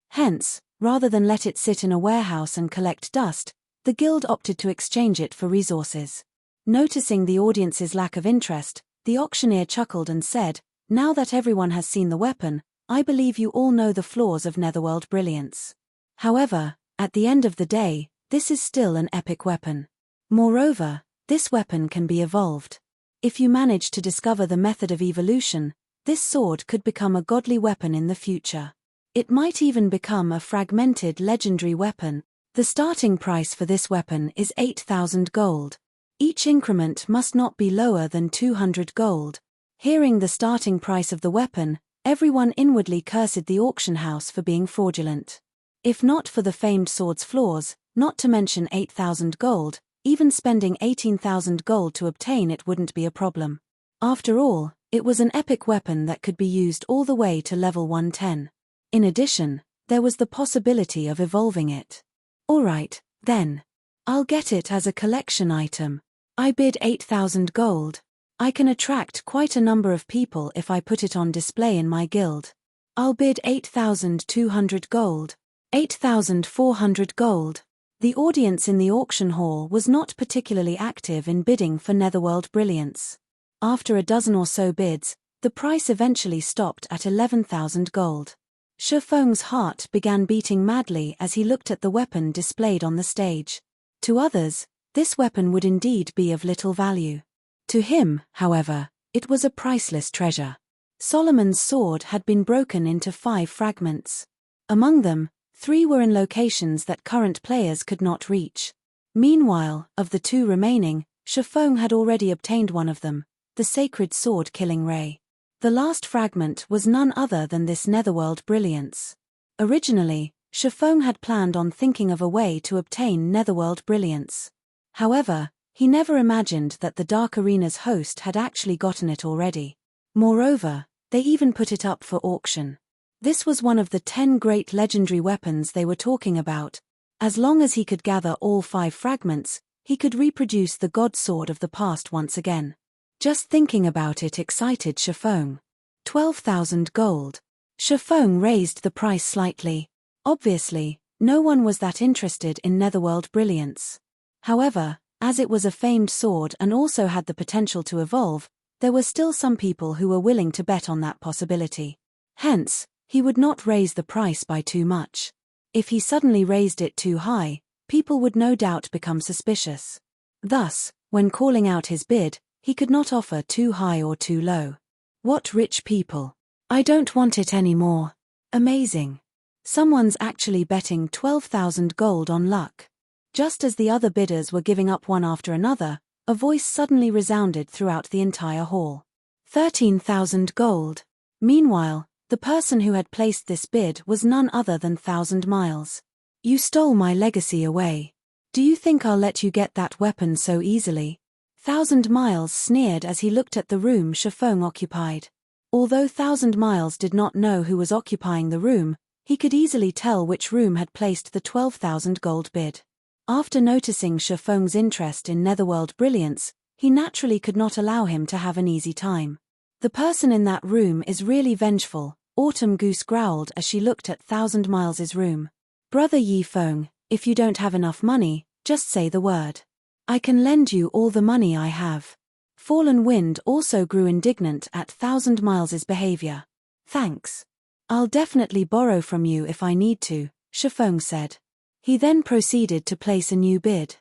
Hence, rather than let it sit in a warehouse and collect dust, the guild opted to exchange it for resources. Noticing the audience's lack of interest, the auctioneer chuckled and said, "Now that everyone has seen the weapon, I believe you all know the flaws of Netherworld Brilliance. However, at the end of the day, this is still an epic weapon. Moreover, this weapon can be evolved. If you manage to discover the method of evolution, this sword could become a godly weapon in the future. It might even become a fragmented legendary weapon. The starting price for this weapon is 8,000 gold. Each increment must not be lower than 200 gold. Hearing the starting price of the weapon, everyone inwardly cursed the auction house for being fraudulent. If not for the famed sword's flaws, not to mention 8,000 gold, even spending 18,000 gold to obtain it wouldn't be a problem. After all, it was an epic weapon that could be used all the way to level 110. In addition, there was the possibility of evolving it. Alright, then. I'll get it as a collection item. I bid 8,000 gold. I can attract quite a number of people if I put it on display in my guild. I'll bid 8,200 gold. 8,400 gold. The audience in the auction hall was not particularly active in bidding for Netherworld Brilliance. After a dozen or so bids, the price eventually stopped at 11,000 gold. Shifeng's heart began beating madly as he looked at the weapon displayed on the stage. To others, this weapon would indeed be of little value. To him, however, it was a priceless treasure. Solomon's sword had been broken into 5 fragments. Among them, 3 were in locations that current players could not reach. Meanwhile, of the 2 remaining, Shifeng had already obtained one of them, the sacred sword Killing Ray. The last fragment was none other than this Netherworld Brilliance. Originally, Shifeng had planned on thinking of a way to obtain netherworld brilliance. However, he never imagined that the Dark Arena's host had actually gotten it already. Moreover, they even put it up for auction. This was one of the 10 great legendary weapons they were talking about. As long as he could gather all 5 fragments, he could reproduce the God Sword of the past once again. Just thinking about it excited Shifeng. 12,000 gold. Shifeng raised the price slightly. Obviously, no one was that interested in netherworld brilliance. However, as it was a famed sword and also had the potential to evolve, there were still some people who were willing to bet on that possibility. Hence, he would not raise the price by too much. If he suddenly raised it too high, people would no doubt become suspicious. Thus, when calling out his bid, he could not offer too high or too low. What rich people! I don't want it anymore. Amazing. Someone's actually betting 12,000 gold on luck. Just as the other bidders were giving up one after another, a voice suddenly resounded throughout the entire hall. 13,000 gold. Meanwhile, the person who had placed this bid was none other than 1,000 Miles. You stole my legacy away. Do you think I'll let you get that weapon so easily? 1,000 Miles sneered as he looked at the room Shifeng occupied. Although 1,000 Miles did not know who was occupying the room, he could easily tell which room had placed the 12,000 gold bid. After noticing Shifeng's interest in netherworld brilliance, he naturally could not allow him to have an easy time. The person in that room is really vengeful, Autumn Goose growled as she looked at 1,000 Miles' room. Brother Yifeng, if you don't have enough money, just say the word. I can lend you all the money I have. Fallen Wind also grew indignant at 1,000 Miles' behavior. Thanks. I'll definitely borrow from you if I need to, Shifeng said. He then proceeded to place a new bid.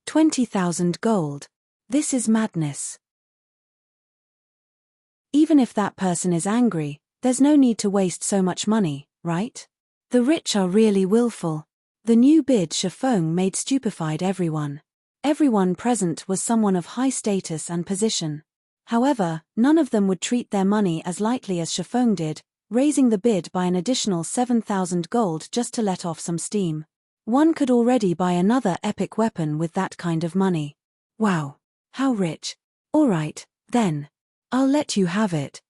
20,000 gold. This is madness. Even if that person is angry, there's no need to waste so much money, right? The rich are really willful. The new bid Shifeng made stupefied everyone. Everyone present was someone of high status and position. However, none of them would treat their money as lightly as Shifeng did, raising the bid by an additional 7,000 gold just to let off some steam. One could already buy another epic weapon with that kind of money. Wow. How rich. Alright, then. I'll let you have it.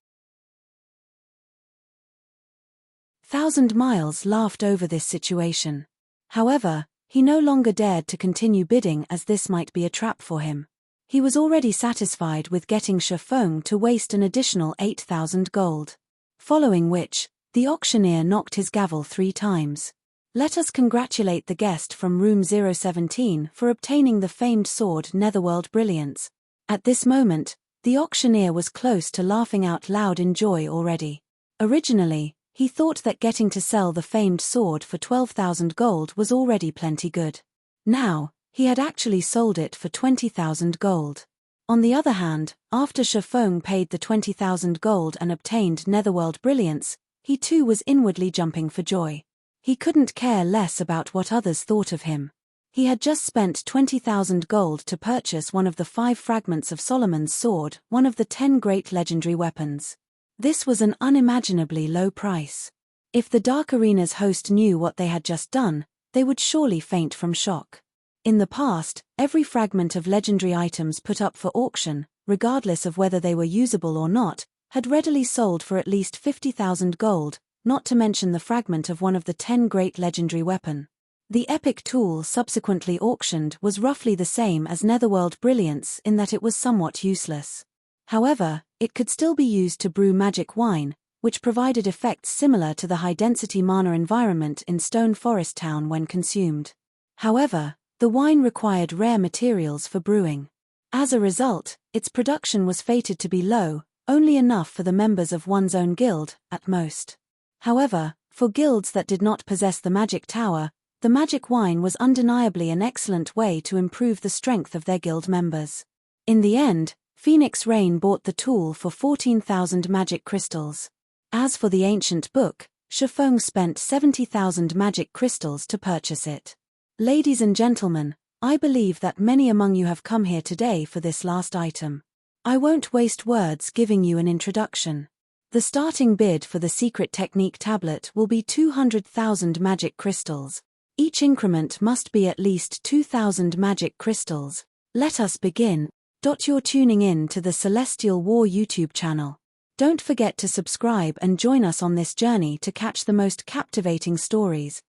1,000 Miles laughed over this situation. However, he no longer dared to continue bidding as this might be a trap for him. He was already satisfied with getting Shifeng to waste an additional 8,000 gold. Following which, the auctioneer knocked his gavel 3 times. Let us congratulate the guest from room 017 for obtaining the famed sword Netherworld Brilliance. At this moment, the auctioneer was close to laughing out loud in joy already. Originally, he thought that getting to sell the famed sword for 12,000 gold was already plenty good. Now, he had actually sold it for 20,000 gold. On the other hand, after Shifeng paid the 20,000 gold and obtained Netherworld Brilliance, he too was inwardly jumping for joy. He couldn't care less about what others thought of him. He had just spent 20,000 gold to purchase one of the 5 fragments of Solomon's sword, one of the 10 great legendary weapons. This was an unimaginably low price. If the Dark Arena's host knew what they had just done, they would surely faint from shock. In the past, every fragment of legendary items put up for auction, regardless of whether they were usable or not, had readily sold for at least 50,000 gold, not to mention the fragment of one of the 10 great legendary weapon. The epic tool subsequently auctioned was roughly the same as Netherworld Brilliance in that it was somewhat useless. However, it could still be used to brew magic wine, which provided effects similar to the high-density mana environment in Stone Forest Town when consumed. However, the wine required rare materials for brewing. As a result, its production was fated to be low, only enough for the members of one's own guild, at most. However, for guilds that did not possess the magic tower, the magic wine was undeniably an excellent way to improve the strength of their guild members. In the end, Phoenix Rain bought the tool for 14,000 magic crystals. As for the ancient book, Shifeng spent 70,000 magic crystals to purchase it. Ladies and gentlemen, I believe that many among you have come here today for this last item. I won't waste words giving you an introduction. The starting bid for the Secret Technique tablet will be 200,000 magic crystals. Each increment must be at least 2,000 magic crystals. Let us begin. You're tuning in to the Celestial War YouTube channel. Don't forget to subscribe and join us on this journey to catch the most captivating stories.